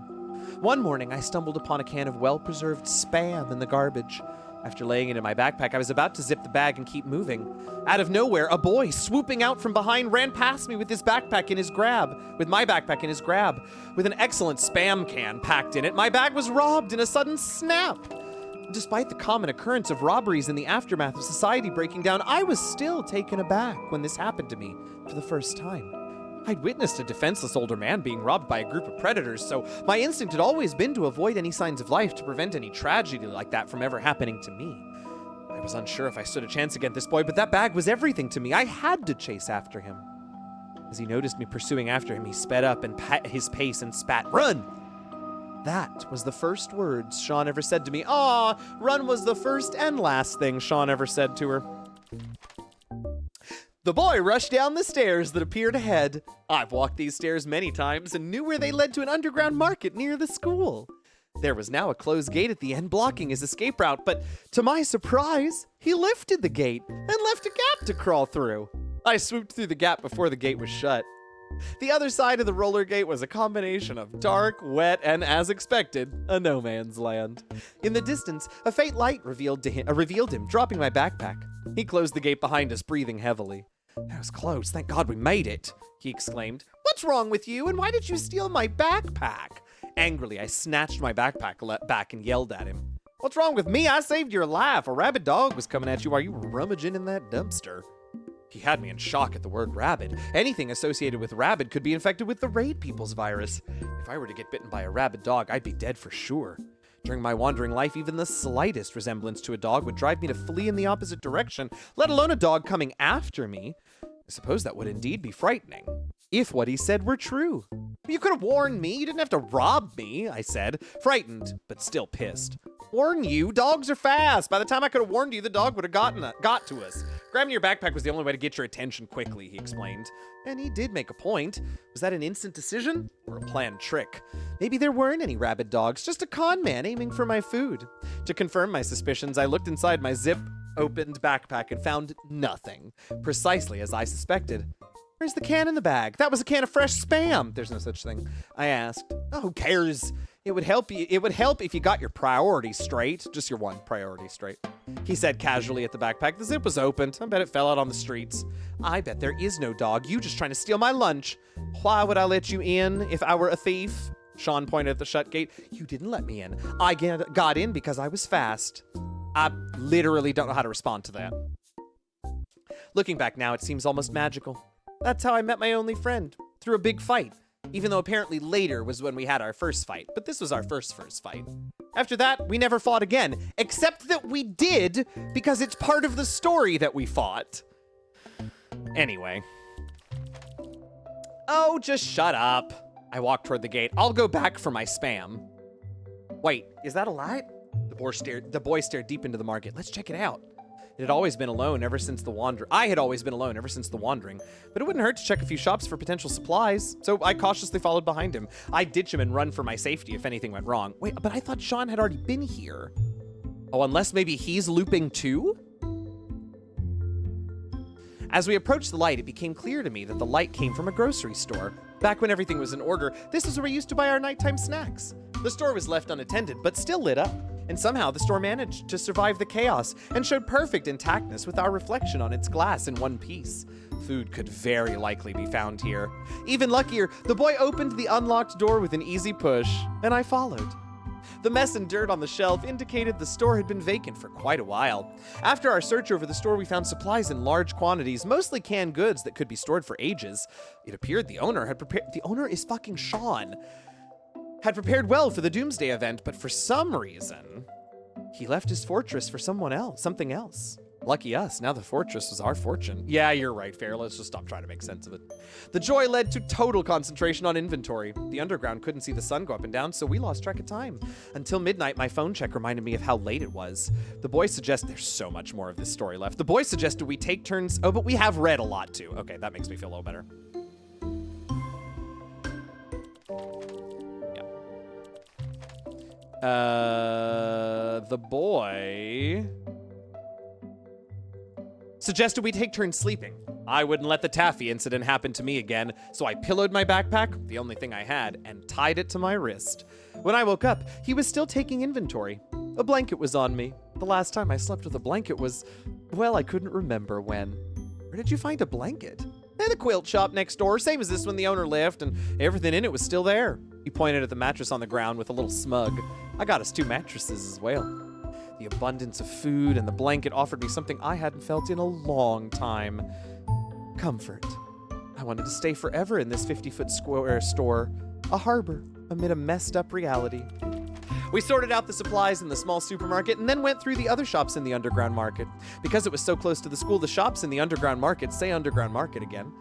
S2: One morning, I stumbled upon a can of well-preserved Spam in the garbage. After laying it in my backpack, I was about to zip the bag and keep moving. Out of nowhere, a boy swooping out from behind ran past me with my backpack in his grab. With an excellent Spam can packed in it, my bag was robbed in a sudden snap. Despite the common occurrence of robberies in the aftermath of society breaking down, I was still taken aback when this happened to me for the first time. I'd witnessed a defenseless older man being robbed by a group of predators, so my instinct had always been to avoid any signs of life to prevent any tragedy like that from ever happening to me. I was unsure if I stood a chance against this boy, but that bag was everything to me. I had to chase after him. As he noticed me pursuing after him, he sped up and pat his pace and spat, "Run!" That was the first words Sean ever said to me. Aw, run was the first and last thing Sean ever said to her. The boy rushed down the stairs that appeared ahead. I've walked these stairs many times and knew where they led to an underground market near the school. There was now a closed gate at the end blocking his escape route, but to my surprise, he lifted the gate and left a gap to crawl through. I swooped through the gap before the gate was shut. The other side of the roller gate was a combination of dark, wet, and, as expected, a no man's land. In the distance, a faint light revealed him, dropping my backpack. He closed the gate behind us, breathing heavily. "That was close. Thank God we made it," he exclaimed. "What's wrong with you, and why did you steal my backpack?" Angrily, I snatched my backpack back and yelled at him. "What's wrong with me? I saved your life. A rabid dog was coming at you while you were rummaging in that dumpster." He had me in shock at the word rabid. Anything associated with rabid could be infected with the Raid People's virus. If I were to get bitten by a rabid dog, I'd be dead for sure. During my wandering life, even the slightest resemblance to a dog would drive me to flee in the opposite direction, let alone a dog coming after me. I suppose that would indeed be frightening, if what he said were true. "You could have warned me. You didn't have to rob me," I said, frightened, but still pissed. "Warn you? Dogs are fast. By the time I could have warned you, the dog would have got to us. Grabbing your backpack was the only way to get your attention quickly," he explained. And he did make a point. Was that an instant decision or a planned trick? Maybe there weren't any rabid dogs, just a con man aiming for my food. To confirm my suspicions, I looked inside my zip-opened backpack and found nothing, precisely as I suspected. "Where's the can in the bag? That was a can of fresh Spam." "There's no such thing," I asked. "Oh, who cares? It would help if you got your priorities straight. Just your one priority straight," he said casually at the backpack. "The zip was opened. I bet it fell out on the streets." "I bet there is no dog. You just trying to steal my lunch." "Why would I let you in if I were a thief?" Sean pointed at the shut gate. "You didn't let me in. I got in because I was fast." I literally don't know how to respond to that. Looking back now, it seems almost magical. That's how I met my only friend, through a big fight. Even though apparently later was when we had our first fight, but this was our first fight. After that, we never fought again, except that we did, because it's part of the story that we fought. Anyway. "Oh, just shut up." I walked toward the gate. "I'll go back for my Spam." "Wait, is that a light?" The boy stared deep into the market. "Let's check it out." I had always been alone ever since the wandering, but it wouldn't hurt to check a few shops for potential supplies, so I cautiously followed behind him. I'd ditch him and run for my safety if anything went wrong. Wait, but I thought Sean had already been here. Oh, unless maybe he's looping too? As we approached the light, it became clear to me that the light came from a grocery store. Back when everything was in order, this was where we used to buy our nighttime snacks. The store was left unattended, but still lit up. And somehow the store managed to survive the chaos and showed perfect intactness with our reflection on its glass in one piece. Food could very likely be found here. Even luckier, the boy opened the unlocked door with an easy push, and I followed. The mess and dirt on the shelf indicated the store had been vacant for quite a while. After our search over the store, we found supplies in large quantities, mostly canned goods that could be stored for ages. It appeared the owner had prepared— the owner is fucking Sean— had prepared well for the Doomsday event, but for some reason, he left his fortress for something else. Lucky us, now the fortress was our fortune. Yeah, you're right, Fair. Let's just stop trying to make sense of it. The joy led to total concentration on inventory. The underground couldn't see the sun go up and down, so we lost track of time. Until midnight, my phone check reminded me of how late it was. The boy suggested— there's so much more of this story left. The boy suggested we take turns— oh, but we have read a lot too. Okay, that makes me feel a little better. The boy suggested we take turns sleeping. I wouldn't let the taffy incident happen to me again, so I pillowed my backpack, the only thing I had, and tied it to my wrist. When I woke up, he was still taking inventory. A blanket was on me. The last time I slept with a blanket was— well, I couldn't remember when. Where did you find a blanket? At the quilt shop next door, same as this when the owner left, and everything in it was still there. He pointed at the mattress on the ground with a little smug. I got us 2 mattresses as well. The abundance of food and the blanket offered me something I hadn't felt in a long time. Comfort. I wanted to stay forever in this 50-foot square store, a harbor amid a messed up reality. We sorted out the supplies in the small supermarket and then went through the other shops in the underground market. Because it was so close to the school, the shops in the underground market— say underground market again—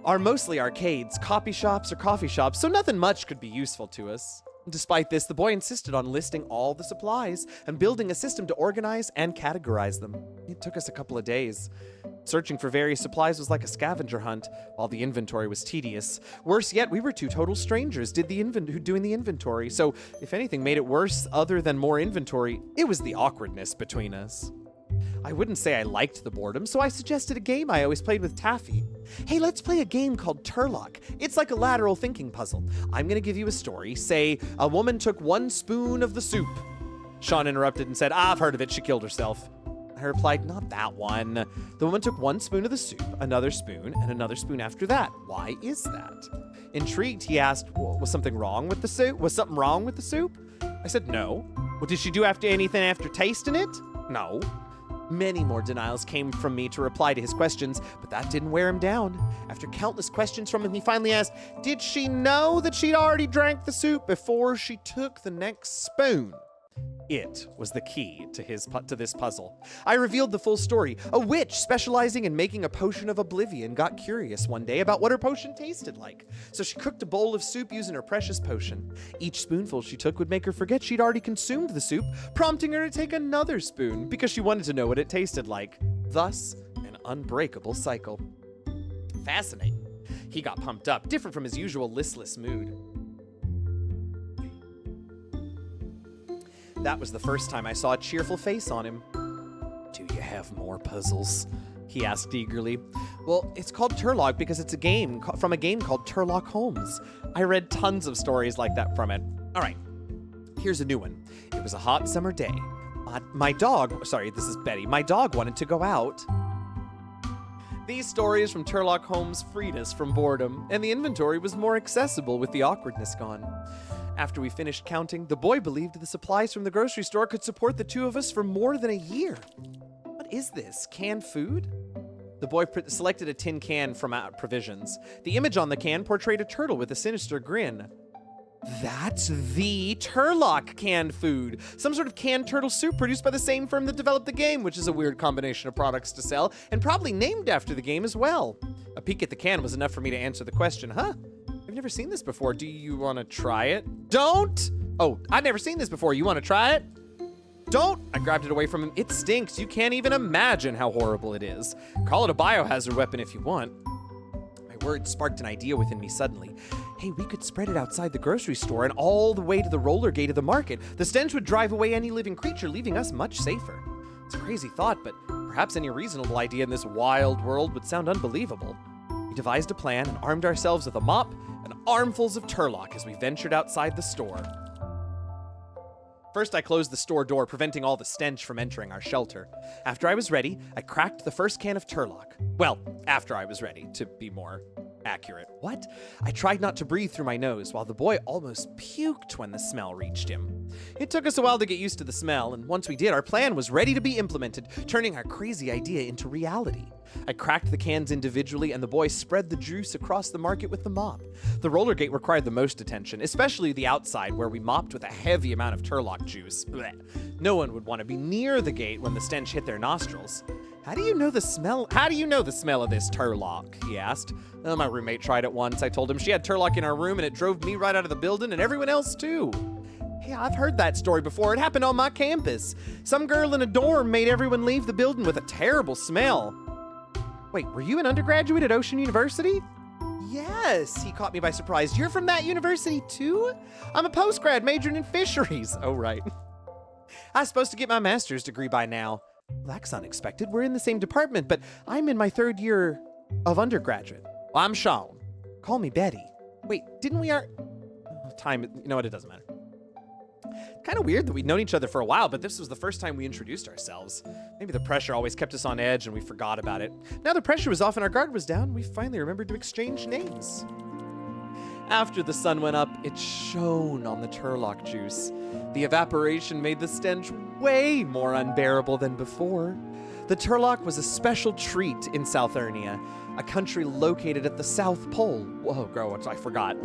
S2: are mostly arcades, copy shops, or coffee shops, so nothing much could be useful to us. Despite this, the boy insisted on listing all the supplies and building a system to organize and categorize them. It took us a couple of days. Searching for various supplies was like a scavenger hunt, while the inventory was tedious. Worse yet, we were 2 total strangers doing the inventory, so if anything made it worse other than more inventory, it was the awkwardness between us. I wouldn't say I liked the boredom, so I suggested a game I always played with Taffy. Hey, let's play a game called Turlock. It's like a lateral thinking puzzle. I'm gonna give you a story. Say, a woman took 1 spoon of the soup. Sean interrupted and said, I've heard of it, she killed herself. I replied, not that one. The woman took 1 spoon of the soup, another spoon, and another spoon after that. Why is that? Intrigued, he asked, was something wrong with the soup? Was something wrong with the soup? I said, no. Well, did she do anything after tasting it? No. Many more denials came from me to reply to his questions, but that didn't wear him down. After countless questions from him, he finally asked, did she know that she'd already drank the soup before she took the next spoon? It was the key to this puzzle. I revealed the full story. A witch specializing in making a potion of oblivion got curious one day about what her potion tasted like. So she cooked a bowl of soup using her precious potion. Each spoonful she took would make her forget she'd already consumed the soup, prompting her to take another spoon because she wanted to know what it tasted like. Thus, an unbreakable cycle. Fascinating. He got pumped up, different from his usual listless mood. That was the first time I saw a cheerful face on him. Do you have more puzzles? He asked eagerly. Well, it's called Turlock because it's a game from a game called Turlock Holmes. I read tons of stories like that from it. All right, here's a new one. It was a hot summer day. My dog wanted to go out. These stories from Turlock Holmes freed us from boredom, and the inventory was more accessible with the awkwardness gone. After we finished counting, the boy believed the supplies from the grocery store could support the 2 of us for more than a year. What is this? Canned food? The boy selected a tin can from provisions. The image on the can portrayed a turtle with a sinister grin. That's the Turlock canned food. Some sort of canned turtle soup produced by the same firm that developed the game, which is a weird combination of products to sell, and probably named after the game as well. A peek at the can was enough for me to answer the question, huh? I've never seen this before. Do you want to try it? Don't! Oh, I've never seen this before. You want to try it? Don't! I grabbed it away from him. It stinks. You can't even imagine how horrible it is. Call it a biohazard weapon if you want. My words sparked an idea within me suddenly. Hey, we could spread it outside the grocery store and all the way to the roller gate of the market. The stench would drive away any living creature, leaving us much safer. It's a crazy thought, but perhaps any reasonable idea in this wild world would sound unbelievable. We devised a plan and armed ourselves with a mop and armfuls of Turlock as we ventured outside the store. First, I closed the store door, preventing all the stench from entering our shelter. After I was ready, I cracked the first can of Turlock. Well, after I was ready, to be more accurate. What? I tried not to breathe through my nose, while the boy almost puked when the smell reached him. It took us a while to get used to the smell, and once we did, our plan was ready to be implemented, turning our crazy idea into reality. I cracked the cans individually, and the boy spread the juice across the market with the mop. The roller gate required the most attention, especially the outside, where we mopped with a heavy amount of Turlock juice. Blech. No one would want to be near the gate when the stench hit their nostrils. How do you know the smell of this Turlock? He asked. My roommate tried it once. I told him she had Turlock in our room, and it drove me right out of the building, and everyone else too. Hey, I've heard that story before. It happened on my campus. Some girl in a dorm made everyone leave the building with a terrible smell. Wait, were you an undergraduate at Ocean University? Yes, he caught me by surprise. You're from that university too? I'm a postgrad majoring in fisheries. Oh, right. I was supposed to get my master's degree by now. That's unexpected. We're in the same department, but I'm in my 3rd year of undergraduate. Well, I'm Sean. Call me Betty. Wait, didn't we time, you know what, it doesn't matter. Kind of weird that we'd known each other for a while, but this was the first time we introduced ourselves. Maybe the pressure always kept us on edge and we forgot about it. Now the pressure was off and our guard was down, we finally remembered to exchange names. After the sun went up, it shone on the Turlock juice. The evaporation made the stench way more unbearable than before. The Turlock was a special treat in Southernia, a country located at the South Pole. Whoa, girl, I forgot.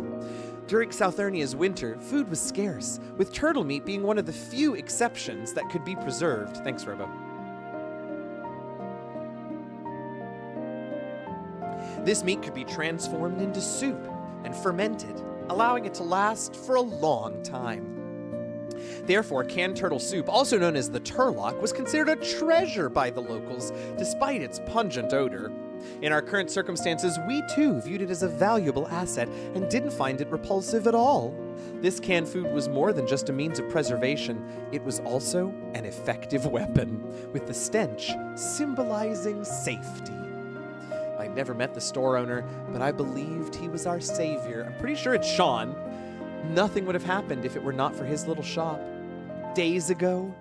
S2: During Southernia's winter, food was scarce, with turtle meat being one of the few exceptions that could be preserved. Thanks, Robo. This meat could be transformed into soup and fermented, allowing it to last for a long time. Therefore, canned turtle soup, also known as the Turlock, was considered a treasure by the locals, despite its pungent odor. In our current circumstances, we too viewed it as a valuable asset and didn't find it repulsive at all. This canned food was more than just a means of preservation, it was also an effective weapon, with the stench symbolizing safety. I'd never met the store owner, but I believed he was our savior. I'm pretty sure it's Sean. Nothing would have happened if it were not for his little shop. Days ago,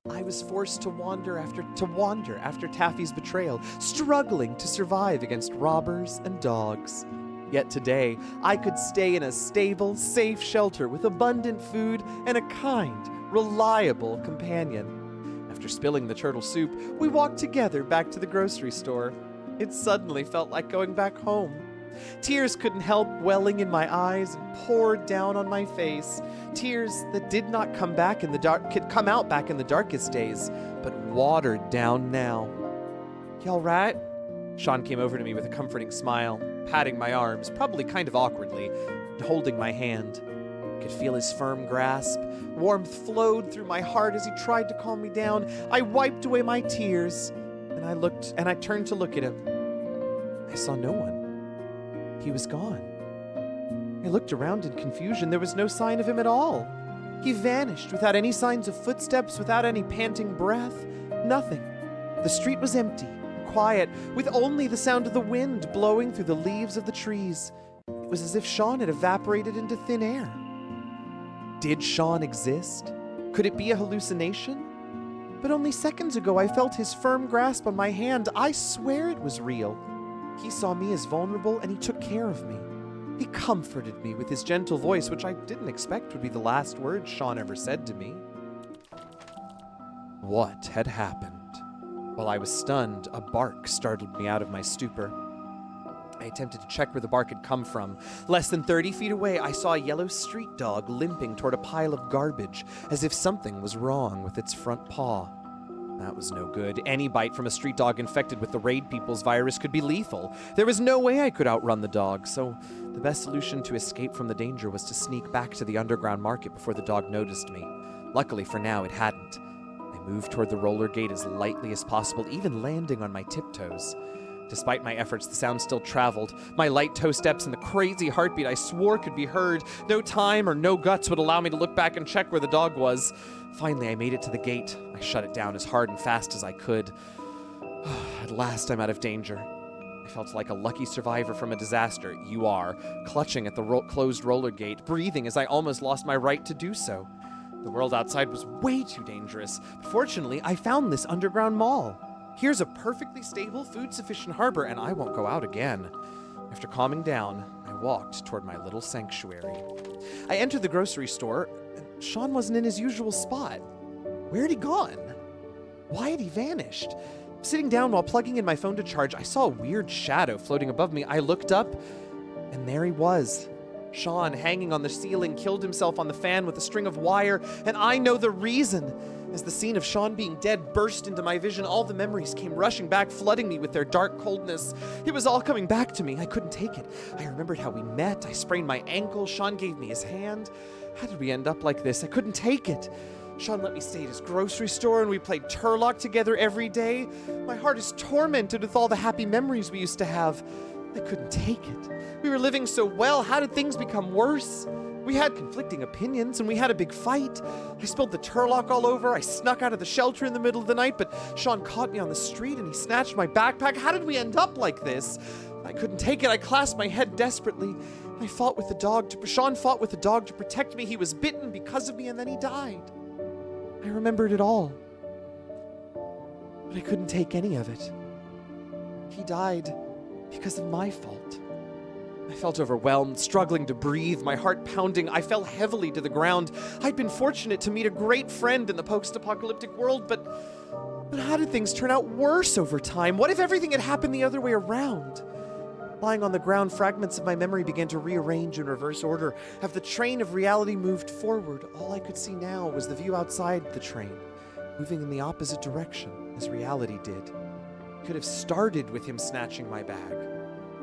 S2: I was forced to wander after Taffy's betrayal, struggling to survive against robbers and dogs. Yet today, I could stay in a stable, safe shelter with abundant food and a kind, reliable companion. After spilling the turtle soup, we walked together back to the grocery store. It suddenly felt like going back home. Tears couldn't help welling in my eyes and poured down on my face. Tears that did not come out back in the darkest days, but watered down now. You all right? Sean came over to me with a comforting smile, patting my arms, probably kind of awkwardly, and holding my hand. I could feel his firm grasp. Warmth flowed through my heart as he tried to calm me down. I wiped away my tears, and I turned to look at him. I saw no one. He was gone. I looked around in confusion. There was no sign of him at all. He vanished without any signs of footsteps, without any panting breath. Nothing. The street was empty, quiet, with only the sound of the wind blowing through the leaves of the trees. It was as if Sean had evaporated into thin air. Did Sean exist? Could it be a hallucination? But only seconds ago I felt his firm grasp on my hand. I swear it was real. He saw me as vulnerable, and he took care of me. He comforted me with his gentle voice, which I didn't expect would be the last words Sean ever said to me. What had happened? While I was stunned, a bark startled me out of my stupor. I attempted to check where the bark had come from. Less than 30 feet away, I saw a yellow street dog limping toward a pile of garbage, as if something was wrong with its front paw. That was no good. Any bite from a street dog infected with the Raid People's virus could be lethal. There was no way I could outrun the dog, so the best solution to escape from the danger was to sneak back to the underground market before the dog noticed me. Luckily for now, it hadn't. I moved toward the roller gate as lightly as possible, even landing on my tiptoes. Despite my efforts, the sound still traveled. My light toe steps and the crazy heartbeat I swore could be heard. No time or no guts would allow me to look back and check where the dog was. Finally, I made it to the gate. I shut it down as hard and fast as I could. At last, I'm out of danger. I felt like a lucky survivor from a disaster. You are, clutching at the closed roller gate, breathing as I almost lost my right to do so. The world outside was way too dangerous, but fortunately, I found this underground mall. Here's a perfectly stable, food-sufficient harbor, and I won't go out again. After calming down, I walked toward my little sanctuary. I entered the grocery store, and Sean wasn't in his usual spot. Where had he gone? Why had he vanished? Sitting down while plugging in my phone to charge, I saw a weird shadow floating above me. I looked up, and there he was. Sean, hanging on the ceiling, killed himself on the fan with a string of wire, and I know the reason. As the scene of Sean being dead burst into my vision, all the memories came rushing back, flooding me with their dark coldness. It was all coming back to me. I couldn't take it. I remembered how we met. I sprained my ankle. Sean gave me his hand. How did we end up like this? I couldn't take it. Sean let me stay at his grocery store, and we played Turlock together every day. My heart is tormented with all the happy memories we used to have. I couldn't take it. We were living so well. How did things become worse? We had conflicting opinions, and we had a big fight. I spilled the Turlock all over. I snuck out of the shelter in the middle of the night, but Sean caught me on the street, and he snatched my backpack. How did we end up like this? I couldn't take it. I clasped my head desperately. Sean fought with the dog to protect me. He was bitten because of me, and then he died. I remembered it all, but I couldn't take any of it. He died because of my fault. I felt overwhelmed, struggling to breathe, my heart pounding. I fell heavily to the ground. I'd been fortunate to meet a great friend in the post-apocalyptic world, but how did things turn out worse over time? What if everything had happened the other way around? Lying on the ground, fragments of my memory began to rearrange in reverse order. As the train of reality moved forward, all I could see now was the view outside the train, moving in the opposite direction as reality did. It could have started with him snatching my bag,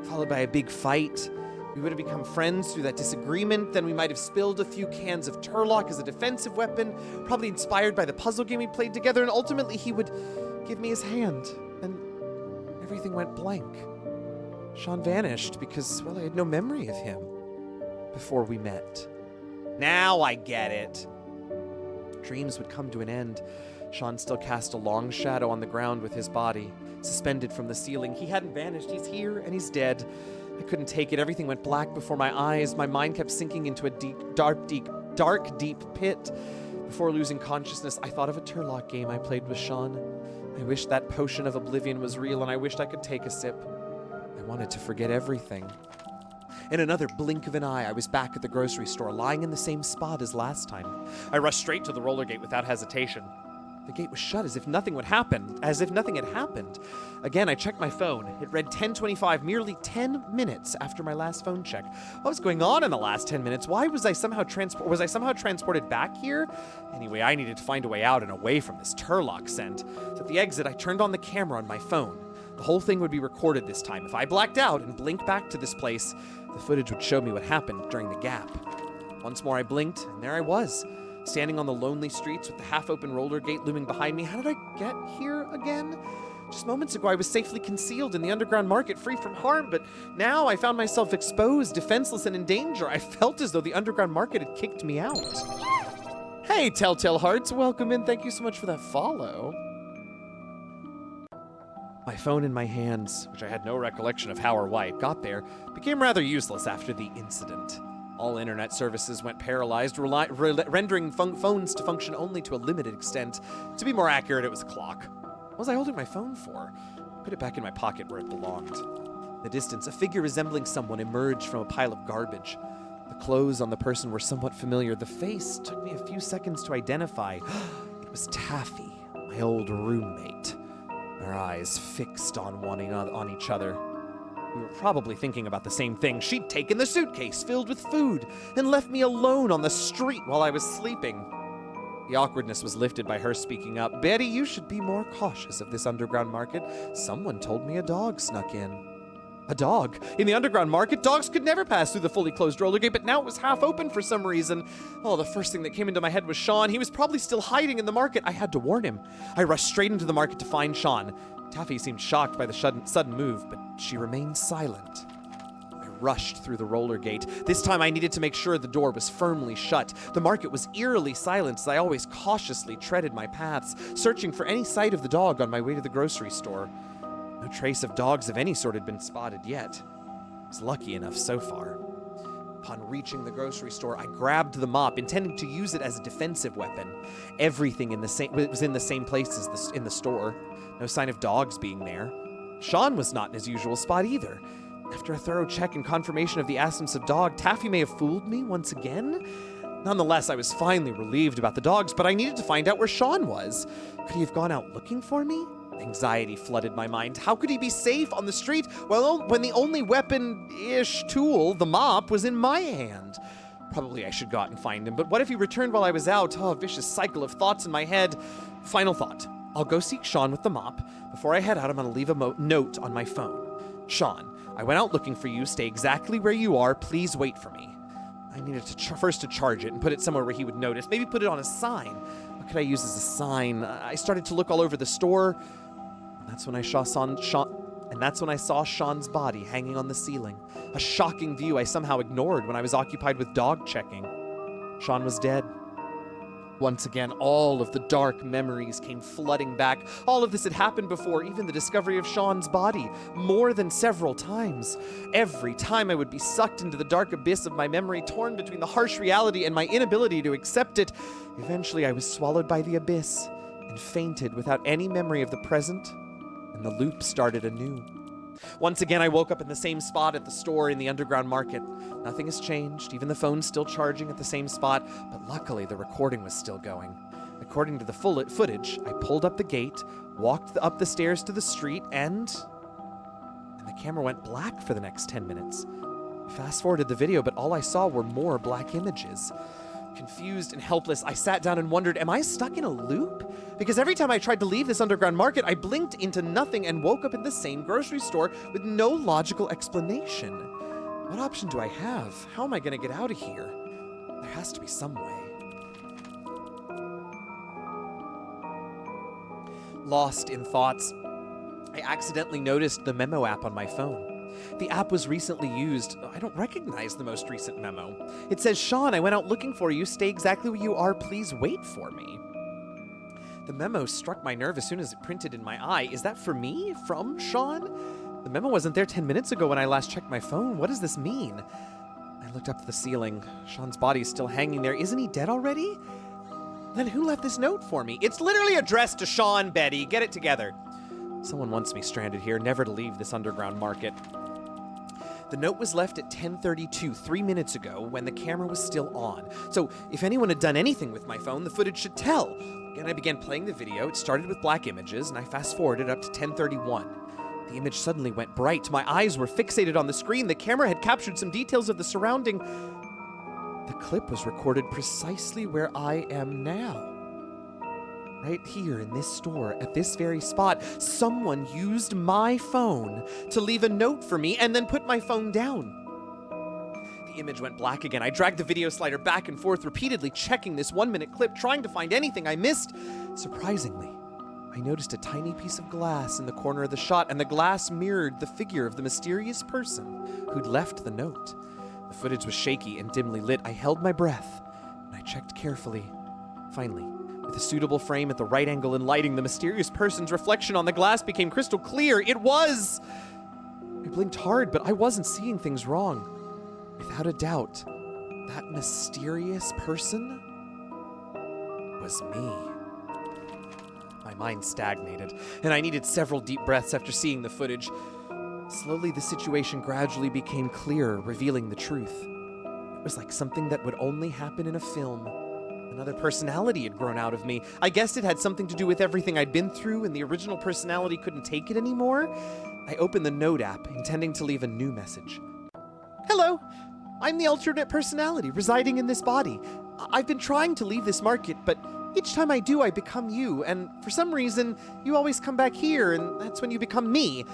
S2: followed by a big fight. We would have become friends through that disagreement. Then we might have spilled a few cans of Turlock as a defensive weapon, probably inspired by the puzzle game we played together, and ultimately he would give me his hand, and everything went blank. Sean vanished because, well, I had no memory of him before we met. Now I get it. Dreams would come to an end. Sean still cast a long shadow on the ground with his body, suspended from the ceiling. He hadn't vanished. He's here, and he's dead. I couldn't take it. Everything went black before my eyes. My mind kept sinking into a dark, deep pit. Before losing consciousness, I thought of a Turlock game I played with Sean. I wished that potion of oblivion was real, and I wished I could take a sip. I wanted to forget everything. In another blink of an eye, I was back at the grocery store, lying in the same spot as last time. I rushed straight to the roller gate without hesitation. The gate was shut as if nothing had happened. Again, I checked my phone. It read 10:25, merely 10 minutes after my last phone check. What was going on in the last 10 minutes? Why was I somehow transported back here? Anyway, I needed to find a way out and away from this Turlock scent. So at the exit, I turned on the camera on my phone. The whole thing would be recorded this time. If I blacked out and blinked back to this place, the footage would show me what happened during the gap. Once more I blinked, and there I was, standing on the lonely streets with the half-open roller gate looming behind me. How did I get here again? Just moments ago I was safely concealed in the underground market, free from harm, but now I found myself exposed, defenseless, and in danger. I felt as though the underground market had kicked me out. Hey, Telltale Hearts, welcome in. Thank you so much for that follow. My phone in my hands, which I had no recollection of how or why it got there, became rather useless after the incident. All internet services went paralyzed, rendering phones to function only to a limited extent. To be more accurate, it was a clock. What was I holding my phone for? I put it back in my pocket where it belonged. In the distance, a figure resembling someone emerged from a pile of garbage. The clothes on the person were somewhat familiar. The face took me a few seconds to identify. It was Taffy, my old roommate. Our eyes fixed on each other. We were probably thinking about the same thing. She'd taken the suitcase filled with food and left me alone on the street while I was sleeping. The awkwardness was lifted by her speaking up. Betty, you should be more cautious of this underground market. Someone told me a dog snuck in. A dog? In the underground market, dogs could never pass through the fully closed roller gate, but now it was half open for some reason. Oh, the first thing that came into my head was Sean. He was probably still hiding in the market. I had to warn him. I rushed straight into the market to find Sean. Taffy seemed shocked by the sudden move, but she remained silent. I rushed through the roller gate. This time I needed to make sure the door was firmly shut. The market was eerily silent as I always cautiously treaded my paths, searching for any sight of the dog on my way to the grocery store. No trace of dogs of any sort had been spotted yet. I was lucky enough so far. Upon reaching the grocery store, I grabbed the mop, intending to use it as a defensive weapon. Everything was in the same place as in the store. No sign of dogs being there. Sean was not in his usual spot either. After a thorough check and confirmation of the absence of dog, Taffy may have fooled me once again? Nonetheless, I was finally relieved about the dogs, but I needed to find out where Sean was. Could he have gone out looking for me? Anxiety flooded my mind. How could he be safe on the street when the only weapon-ish tool, the mop, was in my hand? Probably I should go out and find him, but what if he returned while I was out? Oh, a vicious cycle of thoughts in my head. Final thought. I'll go seek Sean with the mop. Before I head out, I'm going to leave a note on my phone. Sean, I went out looking for you. Stay exactly where you are. Please wait for me. I needed to first to charge it and put it somewhere where he would notice. Maybe put it on a sign. What could I use as a sign? I started to look all over the store. That's when I saw Sean's body hanging on the ceiling. A shocking view I somehow ignored when I was occupied with dog checking. Sean was dead. Once again, all of the dark memories came flooding back. All of this had happened before, even the discovery of Sean's body, more than several times. Every time I would be sucked into the dark abyss of my memory, torn between the harsh reality and my inability to accept it. Eventually, I was swallowed by the abyss and fainted without any memory of the present, and the loop started anew. Once again, I woke up in the same spot at the store in the underground market. Nothing has changed, even the phone's still charging at the same spot, but luckily the recording was still going. According to the footage, I pulled up the gate, walked up the stairs to the street, and the camera went black for the next 10 minutes. I fast-forwarded the video, but all I saw were more black images. Confused and helpless, I sat down and wondered, am I stuck in a loop? Because every time I tried to leave this underground market, I blinked into nothing and woke up in the same grocery store with no logical explanation. What option do I have? How am I going to get out of here? There has to be some way. Lost in thoughts, I accidentally noticed the memo app on my phone. The app was recently used. I don't recognize the most recent memo. It says, Sean, I went out looking for you. Stay exactly where you are. Please wait for me. The memo struck my nerve as soon as it printed in my eye. Is that for me? From Sean? The memo wasn't there 10 minutes ago when I last checked my phone. What does this mean? I looked up to the ceiling. Sean's body is still hanging there. Isn't he dead already? Then who left this note for me? It's literally addressed to Sean, Betty. Get it together. Someone wants me stranded here, never to leave this underground market. The note was left at 10:32, 3 minutes ago, when the camera was still on. So if anyone had done anything with my phone, the footage should tell. Again, I began playing the video. It started with black images, and I fast-forwarded up to 10:31. The image suddenly went bright. My eyes were fixated on the screen. The camera had captured some details of the surrounding. The clip was recorded precisely where I am now. Right here in this store, at this very spot, someone used my phone to leave a note for me and then put my phone down. The image went black again. I dragged the video slider back and forth, repeatedly checking this 1-minute clip, trying to find anything I missed. Surprisingly, I noticed a tiny piece of glass in the corner of the shot, and the glass mirrored the figure of the mysterious person who'd left the note. The footage was shaky and dimly lit. I held my breath, and I checked carefully. Finally, with a suitable frame at the right angle and lighting, the mysterious person's reflection on the glass became crystal clear. It was! I blinked hard, but I wasn't seeing things wrong. Without a doubt, that mysterious person was me. My mind stagnated, and I needed several deep breaths after seeing the footage. Slowly, the situation gradually became clearer, revealing the truth. It was like something that would only happen in a film. Another personality had grown out of me. I guessed it had something to do with everything I'd been through, and the original personality couldn't take it anymore. I opened the Note app, intending to leave a new message. Hello, I'm the alternate personality residing in this body. I've been trying to leave this market, but each time I do, I become you, and for some reason, you always come back here, and that's when you become me.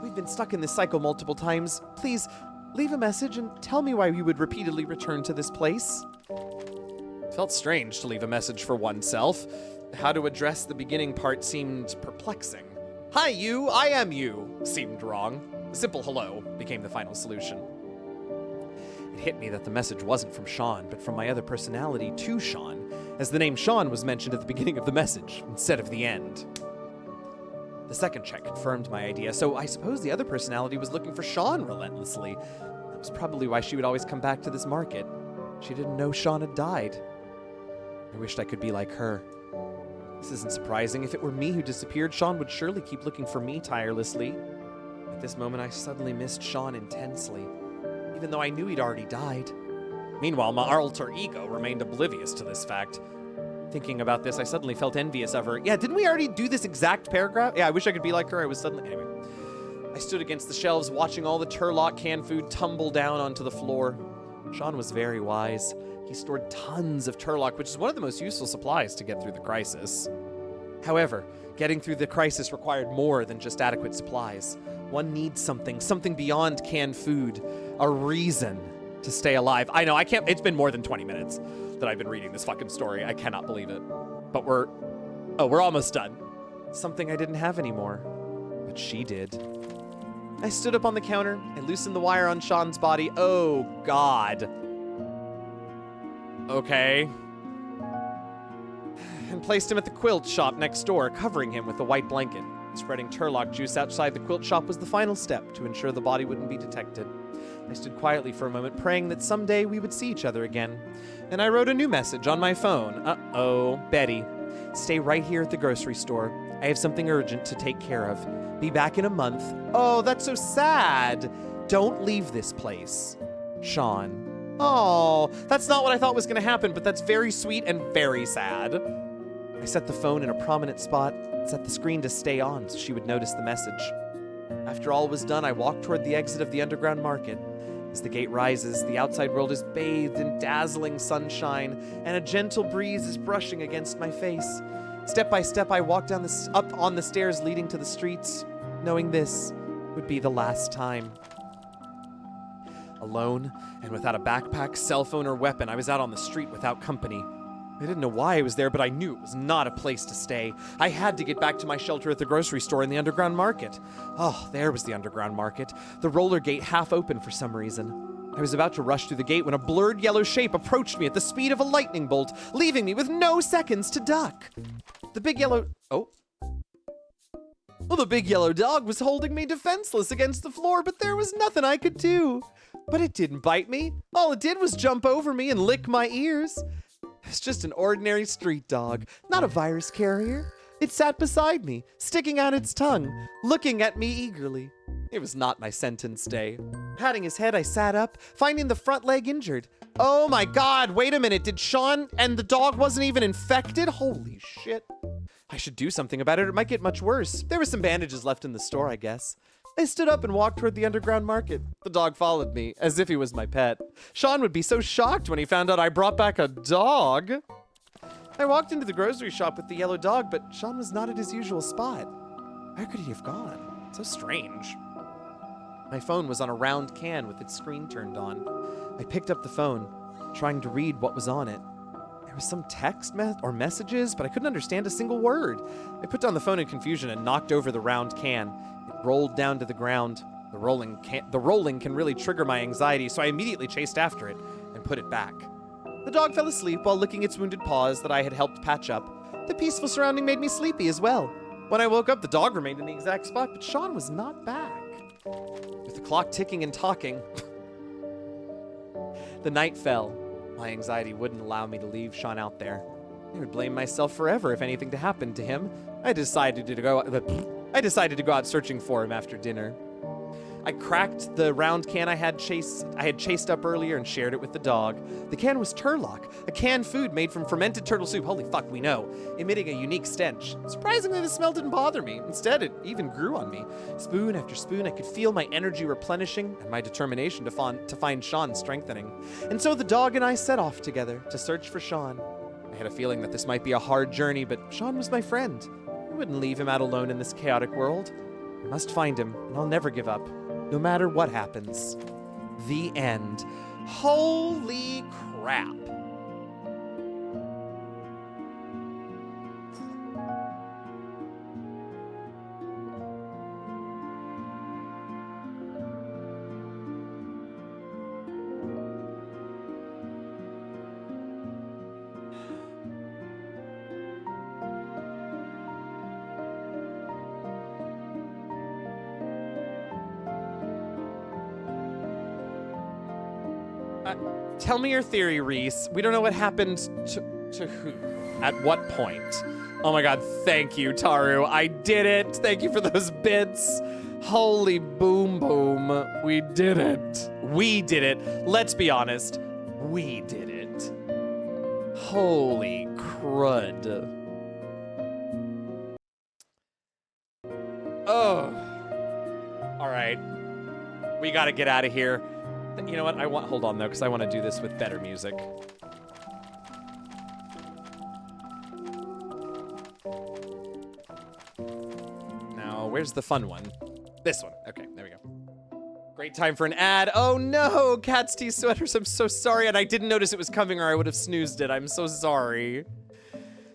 S2: We've been stuck in this cycle multiple times. Please, leave a message and tell me why you would repeatedly return to this place. It felt strange to leave a message for oneself. How to address the beginning part seemed perplexing. Hi, you, I am you, seemed wrong. A simple hello became the final solution. It hit me that the message wasn't from Sean, but from my other personality to Sean, as the name Sean was mentioned at the beginning of the message, instead of the end. The second check confirmed my idea, so I suppose the other personality was looking for Sean relentlessly. It's probably why she would always come back to this market. She didn't know Sean had died. I wished I could be like her. This isn't surprising. If it were me who disappeared, Sean would surely keep looking for me tirelessly. At this moment, I suddenly missed Sean intensely, even though I knew he'd already died. Meanwhile, my alter ego remained oblivious to this fact. Thinking about this, I suddenly felt envious of her. Yeah, didn't we already do this exact paragraph? Yeah, I wish I could be like her. I was suddenly... Anyway. I stood against the shelves watching all the Turlock canned food tumble down onto the floor. Sean was very wise. He stored tons of Turlock, which is one of the most useful supplies to get through the crisis. However, getting through the crisis required more than just adequate supplies. One needs something beyond canned food, a reason to stay alive. I know, I can't, it's been more than 20 minutes that I've been reading this fucking story. I cannot believe it. But we're almost done. Something I didn't have anymore, but she did. I stood up on the counter, I loosened the wire on Sean's body. Oh, God. Okay. And placed him at the quilt shop next door, covering him with a white blanket. Spreading Turlock juice outside the quilt shop was the final step to ensure the body wouldn't be detected. I stood quietly for a moment, praying that someday we would see each other again. And I wrote a new message on my phone. Uh-oh, Betty. Stay right here at the grocery store. I have something urgent to take care of. Be back in a month. Oh, that's so sad. Don't leave this place. Sean. Oh, that's not what I thought was going to happen, but that's very sweet and very sad. I set the phone in a prominent spot, set the screen to stay on so she would notice the message. After all was done, I walked toward the exit of the underground market. As the gate rises, the outside world is bathed in dazzling sunshine, and a gentle breeze is brushing against my face. Step by step, I walked up on the stairs leading to the streets, knowing this would be the last time. Alone, and without a backpack, cell phone, or weapon, I was out on the street without company. I didn't know why I was there, but I knew it was not a place to stay. I had to get back to my shelter at the grocery store in the underground market. Oh, there was the underground market, the roller gate half open for some reason. I was about to rush through the gate when a blurred yellow shape approached me at the speed of a lightning bolt, leaving me with no seconds to duck. The big yellow... Oh. Well, the big yellow dog was holding me defenseless against the floor, but there was nothing I could do. But it didn't bite me. All it did was jump over me and lick my ears. It's just an ordinary street dog, not a virus carrier. It sat beside me, sticking out its tongue, looking at me eagerly. It was not my sentence day. Patting his head, I sat up, finding the front leg injured. Oh my God, wait a minute, did Sean and the dog wasn't even infected? Holy shit. I should do something about it, or it might get much worse. There were some bandages left in the store, I guess. I stood up and walked toward the underground market. The dog followed me, as if he was my pet. Sean would be so shocked when he found out I brought back a dog. I walked into the grocery shop with the yellow dog, but Sean was not at his usual spot. Where could he have gone? So strange. My phone was on a round can with its screen turned on. I picked up the phone, trying to read what was on it. There was some text or messages, but I couldn't understand a single word. I put down the phone in confusion and knocked over the round can. It rolled down to the ground. The rolling can really trigger my anxiety, so I immediately chased after it and put it back. The dog fell asleep while licking its wounded paws that I had helped patch up. The peaceful surrounding made me sleepy as well. When I woke up, the dog remained in the exact spot, but Sean was not back. With the clock ticking and talking, the night fell. My anxiety wouldn't allow me to leave Sean out there. I would blame myself forever if anything to happen to him. I decided to go out searching for him after dinner. I cracked the round can I had chased up earlier and shared it with the dog. The can was Turlock, a canned food made from fermented turtle soup. Holy fuck, we know. Emitting a unique stench. Surprisingly, the smell didn't bother me. Instead, it even grew on me. Spoon after spoon, I could feel my energy replenishing and my determination to find Sean strengthening. And so the dog and I set off together to search for Sean. I had a feeling that this might be a hard journey, but Sean was my friend. I wouldn't leave him out alone in this chaotic world. I must find him, and I'll never give up. No matter what happens. The end. Holy crap. Tell me your theory, Reese. We don't know what happened to who. At what point? Oh my god, thank you, Taru. I did it. Thank you for those bits. Holy boom boom. We did it. We did it. Let's be honest. We did it. Holy crud. Oh. All right. We gotta get out of here. You know what? Hold on though, because I want to do this with better music. Now, where's the fun one? This one. Okay, there we go. Great time for an ad. Oh no, Cat's Tea Sweaters, I'm so sorry, and I didn't notice it was coming or I would have snoozed it. I'm so sorry.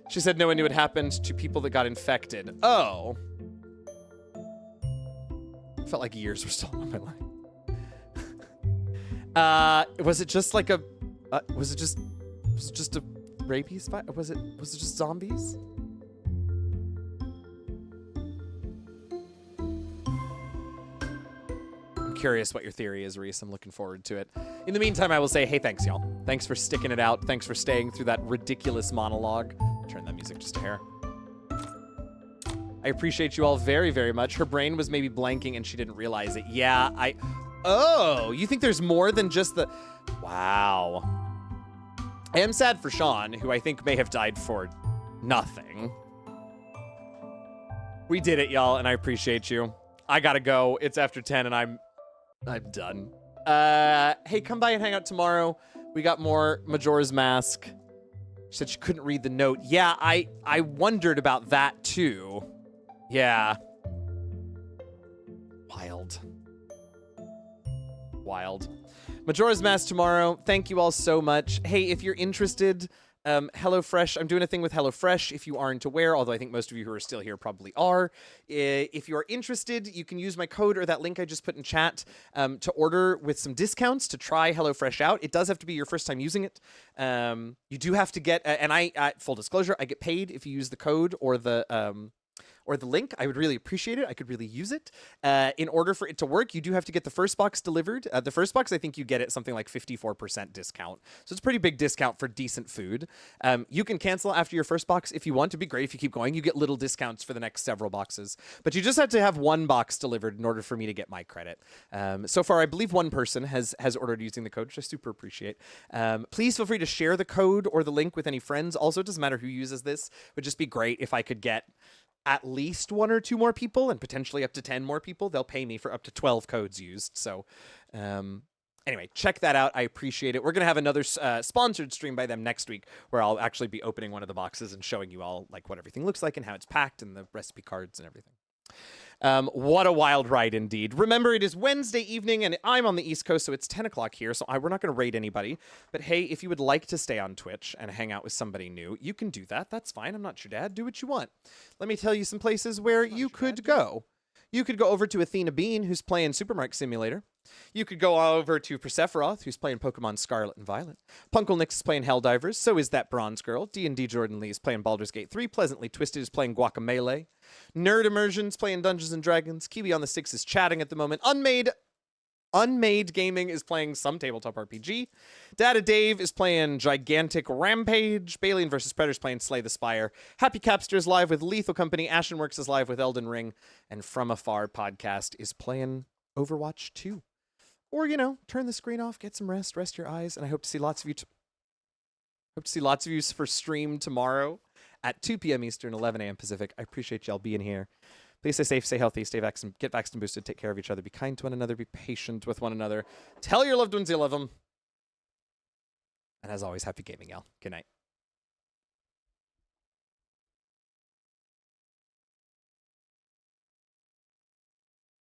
S2: She said no one knew what happened to people that got infected. Oh. Felt like years were stolen on my life. Was it just like a, was it just a rabies fight? Was it just zombies? I'm curious what your theory is, Reese. I'm looking forward to it. In the meantime, I will say, hey, thanks, y'all. Thanks for sticking it out. Thanks for staying through that ridiculous monologue. Turn that music just a hair. I appreciate you all very, very much. Her brain was maybe blanking and she didn't realize it. Yeah, Oh, you think there's more than just the... Wow. I am sad for Sean, who I think may have died for nothing. We did it, y'all, and I appreciate you. I gotta go. It's after 10, and I'm done. Hey, come by and hang out tomorrow. We got more Majora's Mask. She said she couldn't read the note. Yeah, I wondered about that, too. Yeah. Wild. Majora's Mask tomorrow. Thank you all so much. Hey, if you're interested, HelloFresh, I'm doing a thing with HelloFresh if you aren't aware, although I think most of you who are still here probably are. If you are interested, you can use my code or that link I just put in chat to order with some discounts to try HelloFresh out. It does have to be your first time using it. You do have to get, and full disclosure, I get paid if you use the code or the link. I would really appreciate it. I could really use it. In order for it to work, you do have to get the first box delivered. The first box, I think you get it something like 54% discount. So it's a pretty big discount for decent food. You can cancel after your first box if you want. It'd be great if you keep going. You get little discounts for the next several boxes. But you just have to have one box delivered in order for me to get my credit. So far, I believe one person has ordered using the code, which I super appreciate. Please feel free to share the code or the link with any friends. Also, it doesn't matter who uses this. It would just be great if I could get at least 1 or 2 more people and potentially up to 10 more people. They'll pay me for up to 12 codes used. So anyway, check that out. I appreciate it. We're going to have another sponsored stream by them next week where I'll actually be opening one of the boxes and showing you all like what everything looks like and how it's packed and the recipe cards and everything. What a wild ride indeed. Remember, it is Wednesday evening and I'm on the East Coast, so it's 10 o'clock here, so we're not going to raid anybody. But hey, if you would like to stay on Twitch and hang out with somebody new, you can do that. That's fine. I'm not your dad. Do what you want. Let me tell you some places where you could go. You could go over to Athena Bean, who's playing Supermarket Simulator. You could go over to Persephoroth, who's playing Pokemon Scarlet and Violet. Punkle Nix is playing Helldivers. So is that Bronze Girl. D&D Jordan Lee is playing Baldur's Gate 3. Pleasantly Twisted is playing Guacamelee. Nerd Immersion's playing Dungeons & Dragons. Kiwi on the Six is chatting at the moment. Unmade Gaming is playing some tabletop RPG. Data Dave is playing Gigantic Rampage. Balian vs. Predator is playing Slay the Spire. Happy Capster is live with Lethal Company. Ashenworks is live with Elden Ring. And From Afar podcast is playing Overwatch 2. Or, turn the screen off, get some rest your eyes, and I hope to see lots of you for stream tomorrow at 2 p.m. Eastern, 11 a.m. Pacific. I appreciate y'all being here. Please stay safe, stay healthy, stay vaccinated, get vaccinated and boosted, take care of each other, be kind to one another, be patient with one another. Tell your loved ones you love them. And as always, happy gaming, y'all. Good night.